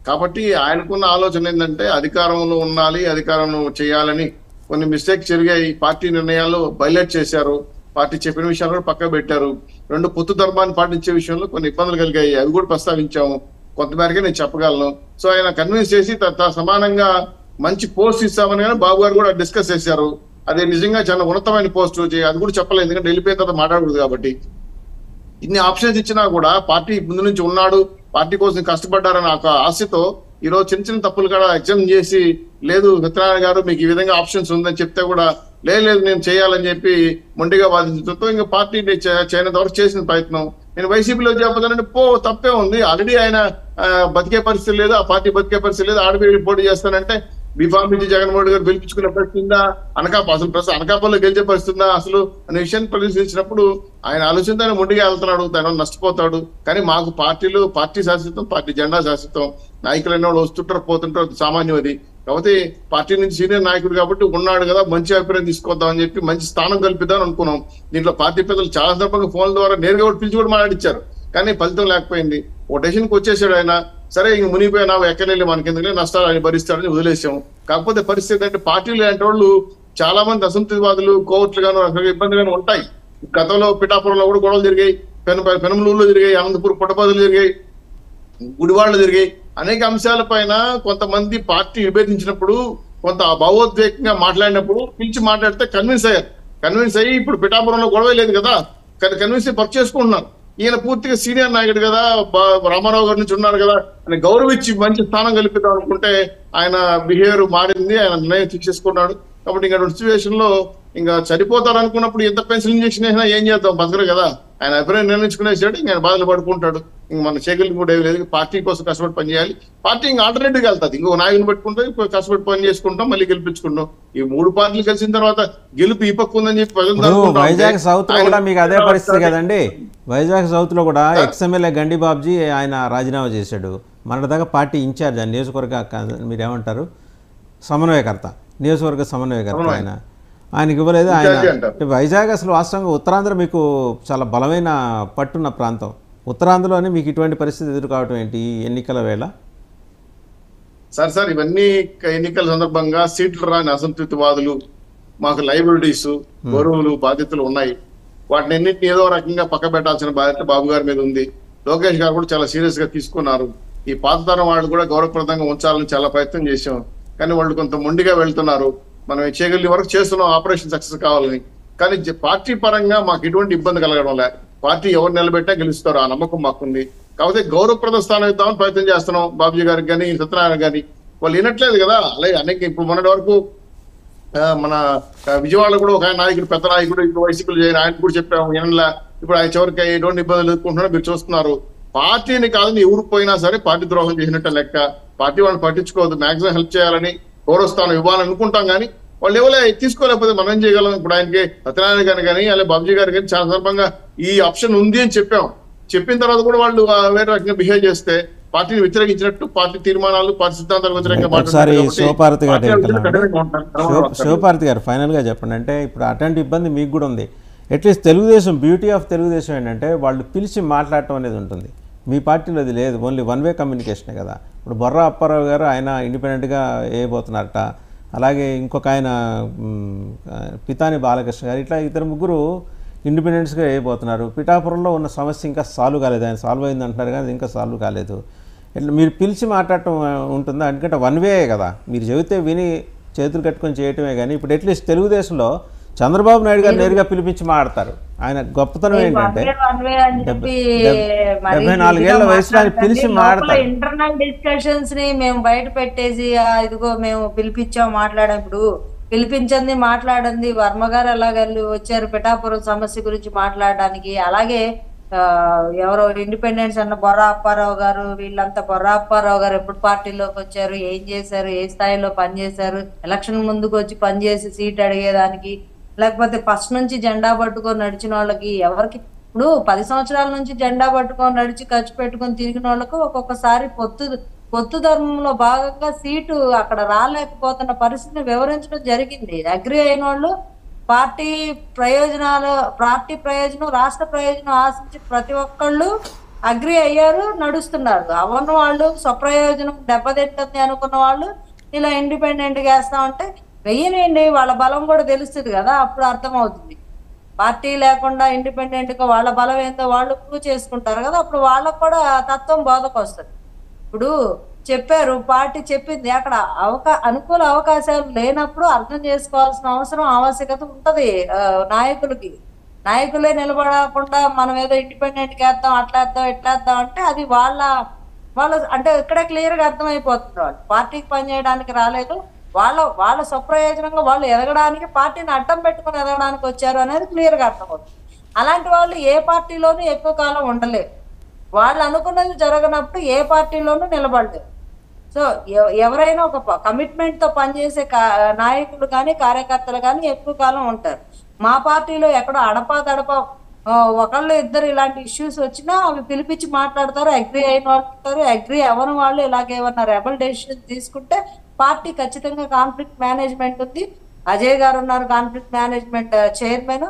కాబట్టి ఆయనకున్న ఆలోచన ఏంటంటే అధికారంలో ఉండాలి, అధికారం చేయాలని కొన్ని మిస్టేక్స్ జరిగాయి. పార్టీ నిర్ణయాలు బైలైట్ చేశారు. పార్టీ చెప్పిన విషయాలు కూడా పక్క పెట్టారు. 2 పొత్తు ధర్మాన్ని పాటించే విషయంలో కొన్ని ఇబ్బందులు కలిగాయి. అవి కూడా ప్రస్తావించాము. కొంతమేరకే నేను చెప్పగలను. సో ఆయన కన్విన్స్ చేసి సమానంగా మంచి పోస్ట్ ఇస్తామని కానీ బాబు గారు కూడా డిస్కస్ చేశారు. అది నిజంగా చాలా ఉన్నతమైన పోస్ట్. అది కూడా చెప్పలేదు, ఎందుకంటే వెళ్ళిపోయిన తర్వాత మాట్లాడకూడదు కాబట్టి. ఇన్ని ఆప్షన్స్ ఇచ్చినా కూడా పార్టీ ముందు నుంచి ఉన్నాడు, పార్టీ కోసం కష్టపడ్డారని ఒక ఆశతో ఈరోజు చిన్న తప్పులు కూడా ఎగ్జామ్ చేసి, లేదు సత్యనారాయణ గారు మీకు ఈ విధంగా ఆప్షన్స్ ఉందని చెప్తే కూడా లేదు నేను చేయాలని చెప్పి మొండిగా వాదించడంతో ఇంకా పార్టీ చేయనంత వరకు చేసిన ప్రయత్నం. నేను వైసీపీలో చెప్పాలంటే తప్పే ఉంది. ఆల్రెడీ ఆయన బతికే పరిస్థితి లేదు, ఆ పార్టీ బతికే పరిస్థితి లేదు. ఆడపిల్లి పోటీ చేస్తానంటే బీఫామ్ నుంచి జగన్మోహన్ గారు గెలిపించుకునే పరిస్థితి ఉందా? అనకాపల్లిలో గెలిచే పరిస్థితి ఉందా అసలు అనే విషయాన్ని పరిశీలించినప్పుడు ఆయన ఆలోచనతో ఆయన ముందుగా వెళ్తున్నాడు, తన నష్టపోతాడు. కానీ మాకు పార్టీ శాశ్వతం, పార్టీ జెండా శాశ్వతం. నాయకులు అనే వాళ్ళు వస్తుంటారు, పోతుంటారు, సామాన్యం అది. కాబట్టి పార్టీ నుంచి సీనియర్ నాయకుడు కాబట్టి ఉన్నాడు కదా, మంచి అభిప్రాయం తీసుకొద్దామని చెప్పి మంచి స్థానం కల్పిద్దామని అనుకున్నాం. దీంట్లో పార్టీ పెద్దలు చాలా సందర్భంగా ఫోన్ల ద్వారా నేరుగా పిలిచి కూడా మాట్లాడిచ్చారు. కానీ ఫలితం లేకపోయింది. ఓ డెసిషన్కి వచ్చేసాడు ఆయన. సరే ఇంక మునిగిపోయినా ఎక్కడెళ్ళి మనకి ఎందుకంటే నష్టాలు ఆయన భరిస్తాడని వదిలేసాం. కాకపోతే పరిస్థితి అంటే పార్టీలు లాంటి వాళ్ళు చాలా మంది అసంతృప్తివాదులు కోర్టులు గాను రకరకాల ఇబ్బందిగాను ఉంటాయి. గతంలో పిఠాపురంలో కూడా గొడవలు జరిగాయి, పెనమలూరులో జరిగాయి, అనంతపురం పుట్టపర్తిలో జరిగాయి, గుడివాడలో జరిగాయి. అనేక అంశాలపైన కొంతమంది పార్టీ విభేదించినప్పుడు కొంత భావోద్వేగంగా మాట్లాడినప్పుడు పిలిచి మాట్లాడితే కన్విన్స్ అయ్యి ఇప్పుడు పిఠాపురంలో గొడవ లేదు కదా, కన్విన్స్ అయ్యి వర్క్ చేసుకుంటున్నారు. ఈయన పూర్తిగా సీనియర్ నాయకుడు కదా, రామారావు గారి నుంచి ఉన్నారు కదా అని గౌరవించి మంచి స్థానం కల్పిద్దాం అనుకుంటే ఆయన బిహేవియర్ మారింది, ఆయన నిర్ణయం తీసేసుకున్నాడు. కాబట్టి ఇంకా సిచ్యువేషన్ లో ఇంకా చనిపోతారు అనుకున్నప్పుడు ఎంత పెన్సిల్ ఇంజక్షన్ అయినా ఏం చేద్దాం, బతకరు కదా. ఆయన అభిప్రాయం నిర్ణయించుకునేసాడు, ఇంకా ఆయన బాధలు పడుకుంటాడు. ఇంక మన చేయగలిగి కూడా ఏమి లేదు. పార్టీ కోసం కష్టపడి పనిచేయాలి. పార్టీ ఇంకా ఆల్టర్నేటివ్ వెళ్తుంది, ఇంకో నాయకుని పెట్టుకుంటాం, ఇప్పుడు కష్టపడి పని చేసుకుంటాం, మళ్ళీ గెలిపించుకుంటాం. ఈ 3 పార్టీలు కలిసిన తర్వాత గెలుపు ఈ పక్క ఉందని చెప్పి వైజాగ్ సౌత్ లో కూడా మీకు అదే పరిస్థితి కదండి. వైజాగ్ సౌత్ లో కూడా ఎక్స్ఎమ్మెల్యే గండి బాబ్జీ ఆయన రాజీనామా చేశాడు. మొన్నటిదాకా పార్టీ ఇన్ఛార్జ్ ఆ నియోజకవర్గ మీరేమంటారు సమన్వయకర్త, నియోజకవర్గ సమన్వయకర్త ఆయనకి ఇవ్వలేదు. ఆయన వైజాగ్ అసలు వాస్తవంగా ఉత్తరాంధ్ర మీకు చాలా బలమైన పట్టున్న ప్రాంతం. ఉత్తరాంధ్రలోనే మీకు ఇటువంటి పరిస్థితి ఎదుర్కోవటం ఏంటి ఎన్నికల వేళ? సార్ ఇవన్నీ ఎన్నికల సందర్భంగా సీట్లు రాని అసంతృప్తివాదులు, మాకు లైబిలిటీస్, గౌరవులు, బాధ్యతలు ఉన్నాయి. వాటిని అన్నింటినీ ఏదో రకంగా పక్క పెట్టాల్సిన బాధ్యత బాబు గారి మీద ఉంది. లోకేష్ గారు కూడా చాలా సీరియస్ గా తీసుకున్నారు. ఈ పాత తరం వాళ్ళు కూడా గౌరవప్రదంగా ఉంచాలని చాలా ప్రయత్నం చేశాం, కానీ వాళ్ళు కొంత మొండిగా వెళ్తున్నారు. మనం చేయగలిగే వరకు చేస్తున్నాం ఆపరేషన్ సక్సెస్ కావాలని. కానీ పార్టీ పరంగా మాకు ఎటువంటి ఇబ్బంది కలగడం లేదు. పార్టీ ఎవరు నిలబెట్టా గెలుస్తారు, ఆ నమ్మకం మాకుంది. కాకపోతే గౌరవప్రద స్థానం ఇద్దామని ప్రయత్నం చేస్తున్నాం. బాబుజీ గారికి కానీ సత్యనారాయణ కానీ వాళ్ళు వినట్లేదు కదా. అలాగే అనేక ఇప్పుడు మొన్నటి వరకు మన విజయవాడలో కూడా ఒక నాయకుడు, పెద్ద నాయకుడు, ఇప్పుడు వైసీపీలో చేయని ఆయన కూడా చెప్పాము వినలా. ఇప్పుడు ఆయన చివరికి ఎటువంటి ఇబ్బందులు ఎదుర్కొంటున్నా మీరు చూస్తున్నారు. పార్టీని కాదని ఎవరు పోయినా సరే పార్టీ ద్రోహం చేసినట్టే లెక్క. పార్టీ వాళ్ళని పట్టించుకోవద్దు, మాక్సిమం హెల్ప్ చేయాలని, గౌరవస్థానం ఇవ్వాలని అనుకుంటాం. కానీ వాళ్ళు ఎవరో తీసుకోలేకపోతే మనం ఏం చేయగలం? ఇప్పుడు ఆయనకి సత్యనారాయణ గారు కానీ అలాగే బాబుజీ గారు కానీ చాలా సందర్భంగా ఈ ఆప్షన్ ఉంది అని చెప్పిన తర్వాత కూడా వాళ్ళు వేరే రకంగా బిహేవ్ చేస్తే పార్టీని వ్యతిరేకించినట్టు, పార్టీ తీర్మానాలు, పార్టీ సిద్ధాంతాలకు వ్యతిరేకంగా శివపార్తి గారు ఫైనల్ గా చెప్పండి. అంటే ఇప్పుడు అటువంటి ఇబ్బంది మీకు కూడా ఉంది. At least Telugu Desam beauty of Telugu Desam ఏంటంటే వాళ్ళు పిలిచి మాట్లాడటం అనేది ఉంటుంది. మీ పార్టీలో అది లేదు, ఓన్లీ వన్ వే కమ్యూనికేషనే కదా. ఇప్పుడు బొర్రా అప్పారావు గారు ఆయన ఇండిపెండెంట్గా వేయబోతున్నారట, అలాగే ఇంకొక ఆయన పితాని బాలకృష్ణ గారు, ఇట్లా 2-3 ఇండిపెండెంట్స్గా వేయబోతున్నారు. పిఠాపురంలో ఉన్న సమస్య ఇంకా సాల్వ్ కాలేదు. ఆయన సాల్వ్ అయింది అంటున్నారు కానీ ఇంకా సాల్వ్ కాలేదు. ఇట్లా మీరు పిలిచి మాట్లాడటం ఉంటుందా? ఎందుకంటే వన్ వే కదా, మీరు చెబితే విని చేతులు కట్టుకొని చేయటమే. కానీ ఇప్పుడు అట్లీస్ట్ తెలుగుదేశంలో చంద్రబాబు నాయుడు గారు నేరుగా పిలిపించి మాట్లాడతారు. ఆయన గొప్పతనం ఏంటంటే 74 ఏళ్ల వయసులో ఆయన పిలిచి మాట్లాడతారు. ఇంటర్నల్ డిస్కషన్స్ ని మేము బయట పెట్టేసి ఇదిగో మేము పిలిపించాం మాట్లాడాం. ఇప్పుడు పిలిపించింది మాట్లాడింది వర్మ గారు ఎలాగెళ్ళి వచ్చారు పిఠాపురం సమస్య గురించి మాట్లాడడానికి. అలాగే ఎవరో ఇండిపెండెన్స్ అన్న బొర్రా అప్పారావు గారు, వీళ్ళంతా బొర్రా అప్పారావు గారు ఎప్పుడు పార్టీలోకి వచ్చారు, ఏం చేశారు, ఏ స్థాయిలో పనిచేశారు, ఎలక్షన్ ముందుకు వచ్చి పనిచేసి సీట్ అడిగేదానికి, లేకపోతే ఫస్ట్ నుంచి జెండా పట్టుకొని నడిచిన వాళ్ళకి ఎవరికి, ఇప్పుడు 10 సంవత్సరాల నుంచి జెండా పట్టుకొని నడిచి ఖర్చు పెట్టుకొని తిరిగిన వాళ్ళకు ఒక్కొక్కసారి పొత్తు ధర్మంలో భాగంగా సీటు అక్కడ రాలేకపోతున్న పరిస్థితిని వివరించడం జరిగింది. అగ్రి అయిన వాళ్ళు పార్టీ ప్రయోజనం రాష్ట్ర ప్రయోజనం ఆశించి ప్రతి ఒక్కళ్ళు అగ్రి అయ్యారు, నడుస్తున్నారు. అవన్న వాళ్ళు స్వప్రయోజనం దెబ్బతింటుంది అనుకున్న వాళ్ళు ఇలా ఇండిపెండెంట్ గా వేస్తామంటే వెయ్యనండి, వాళ్ళ బలం కూడా తెలుస్తుంది కదా, అప్పుడు అర్థమవుతుంది. పార్టీ లేకుండా ఇండిపెండెంట్ గా వాళ్ళ బలం ఏందో వాళ్ళు ప్రూవ్ చేసుకుంటారు కదా, అప్పుడు వాళ్ళకు కూడా తత్వం బోధకు వస్తుంది. ఇప్పుడు చెప్పారు, పార్టీ చెప్పింది, అక్కడ అనుకూల అవకాశాలు లేనప్పుడు అర్థం చేసుకోవాల్సిన అవసరం ఆవశ్యకత ఉంటది నాయకులే నిలబడకుండా మనం ఏదో ఇండిపెండెంట్ గా వేద్దాం, అట్లా వేద్దాం, ఇట్లా వేద్దాం అంటే అది వాళ్ళ అంటే ఇక్కడే క్లియర్ గా అర్థమైపోతుంది. వాళ్ళు పార్టీకి పనిచేయడానికి రాలేదు, వాళ్ళ స్వప్రయోజనంగా వాళ్ళు ఎదగడానికి, పార్టీని అడ్డం పెట్టుకుని ఎదగడానికి వచ్చారు అనేది క్లియర్ గా అర్థమవుతుంది. అలాంటి వాళ్ళు ఏ పార్టీలోనూ ఎక్కువ కాలం ఉండలేరు. వాళ్ళు అనుకున్నది జరగనప్పుడు ఏ పార్టీలోనూ నిలబడలేరు. సో ఎవరైనా ఒక కమిట్మెంట్ తో పనిచేసే నాయకులు కానీ కార్యకర్తలు కానీ ఎక్కువ కాలం ఉంటారు. మా పార్టీలో ఎక్కడో అడపా ఒకళ్ళు ఇద్దరు ఇలాంటి ఇష్యూస్ వచ్చినా అవి పిలిపించి మాట్లాడతారు. అగ్రి అయిన వాళ్ళు ఉంటారు, అగ్రి అవని వాళ్ళు ఇలాగేమన్నా రెబల్ డెసిషన్ తీసుకుంటే పార్టీ ఖచ్చితంగా కాన్ఫ్లిక్ట్ మేనేజ్మెంట్ ఉంది. అజయ్ గారు ఉన్నారు కాన్ఫ్లిక్ట్ మేనేజ్మెంట్ చైర్మన్.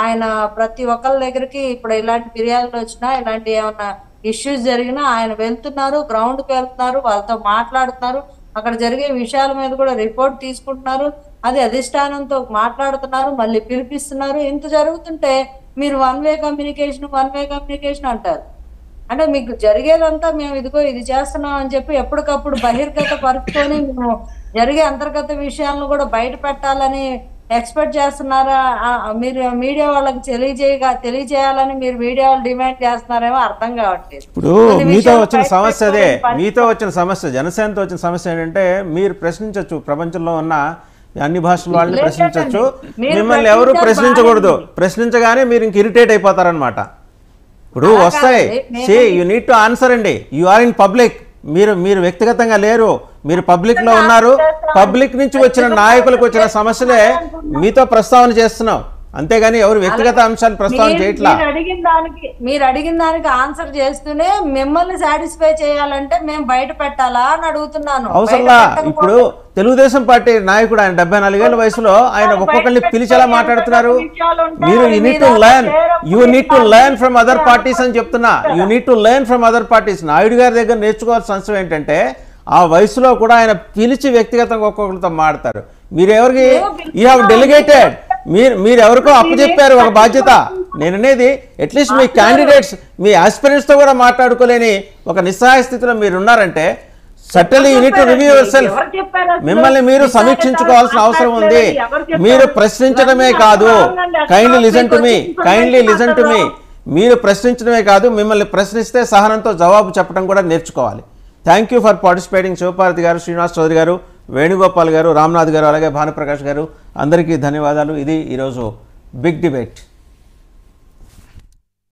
ఆయన ప్రతి ఒక్కరి దగ్గరికి ఇప్పుడు ఇలాంటి ఫిర్యాదులు వచ్చినా, ఇలాంటి ఏమన్నా ఇష్యూస్ జరిగినా ఆయన వెళ్తున్నారు, గ్రౌండ్కి వెళ్తున్నారు, వాళ్ళతో మాట్లాడుతున్నారు, అక్కడ జరిగే విషయాల మీద కూడా రిపోర్ట్ తీసుకుంటున్నారు. అది అధిష్టానంతో మాట్లాడుతున్నారు, మళ్ళీ పిలిపిస్తున్నారు. ఇంత జరుగుతుంటే మీరు వన్ వే కమ్యూనికేషన్ అంటారు. అంటే మీకు జరిగేదంతా మేము ఇదిగో ఇది చేస్తున్నాం అని చెప్పి ఎప్పటికప్పుడు బహిర్గత పరుచుకొని మేము జరిగే అంతర్గత విషయాలను కూడా బయట పెట్టాలని ఎక్స్పెక్ట్ చేస్తున్నారా? మీరు మీడియా వాళ్ళకి తెలియజేయాలని మీరు మీడియా వాళ్ళు డిమాండ్ చేస్తున్నారేమో అర్థం కావట్లేదు. ఇప్పుడు మీతో వచ్చిన సమస్య అదే, మీతో వచ్చిన సమస్య, జనసేనతో వచ్చిన సమస్య ఏంటంటే మీరు ప్రశ్నించవచ్చు, ప్రపంచంలో ఉన్న అన్ని భాషల వాళ్ళని ప్రశ్నించవచ్చు, మిమ్మల్ని ఎవరు ప్రశ్నించకూడదు. ప్రశ్నించగానే మీరు ఇంక ఇరిటేట్ అయిపోతారనమాట. ఇప్పుడు వస్తాయి, say you need to answer అండి. యు ఆర్ ఇన్ పబ్లిక్, మీరు వ్యక్తిగతంగా లేరు, మీరు పబ్లిక్ లో ఉన్నారు. పబ్లిక్ నుంచి వచ్చిన నాయకులకు వచ్చిన సమస్యలే మీతో ప్రస్తావన చేస్తున్నాం, అంతేగాని ఎవరు వ్యక్తిగత అంశాలు ప్రస్తావన చేయట్లా. మీరు అడిగిన దానికి ఆన్సర్ చేస్తూనే మిమ్మల్ని సాటిస్ఫై చేయాలంటే మేము బయట పెట్టాలా అని అడుగుతున్నాను. అవసరంలా. ఇప్పుడు తెలుగుదేశం పార్టీ నాయకుడు ఆయన 74 ఏళ్ల వయసులో ఆయన ఒక్కొక్కరిని పిలిచేలా మాట్లాడుతున్నారు. మీరు you need to learn from other parties అని చెప్తున్నా. You need to learn from other parties. Naidu గారి దగ్గర నేర్చుకోవాల్సిన అంశం ఏంటంటే ఆ వయసులో కూడా ఆయన పిలిచి వ్యక్తిగతంగా ఒక్కొక్కరితో మాట్లాడతారు. మీరు ఎవరికి యూ హ్యావ్ డెలిగేటెడ్, మీరు ఎవరికో అప్పచెప్పారు ఒక బాధ్యత. నేను అనేది అట్లీస్ట్ మీ క్యాండిడేట్స్, మీ ఆస్పిరెంట్స్తో కూడా మాట్లాడుకోలేని ఒక నిస్సహాయ స్థితిలో మీరు ఉన్నారంటే certainly you need to review yourself. మిమ్మల్ని మీరు సమీక్షించుకోవాల్సిన అవసరం ఉంది. మీరు ప్రశ్నించడమే కాదు, కైండ్లీ లిసన్ టు మీ, మీరు ప్రశ్నించడమే కాదు, మిమ్మల్ని ప్రశ్నిస్తే సహనంతో జవాబు చెప్పడం కూడా నేర్చుకోవాలి. Thank you for participating. Shivaparvati గారు, శ్రీనివాస్ చౌదరి గారు, వేణుగోపాల్ గారు, రామ్నాథ్ గారు, అలాగే భానుప్రకాష్ గారు, అందరికీ ధన్యవాదాలు. ఇది ఈరోజు బిగ్ డిబేట్.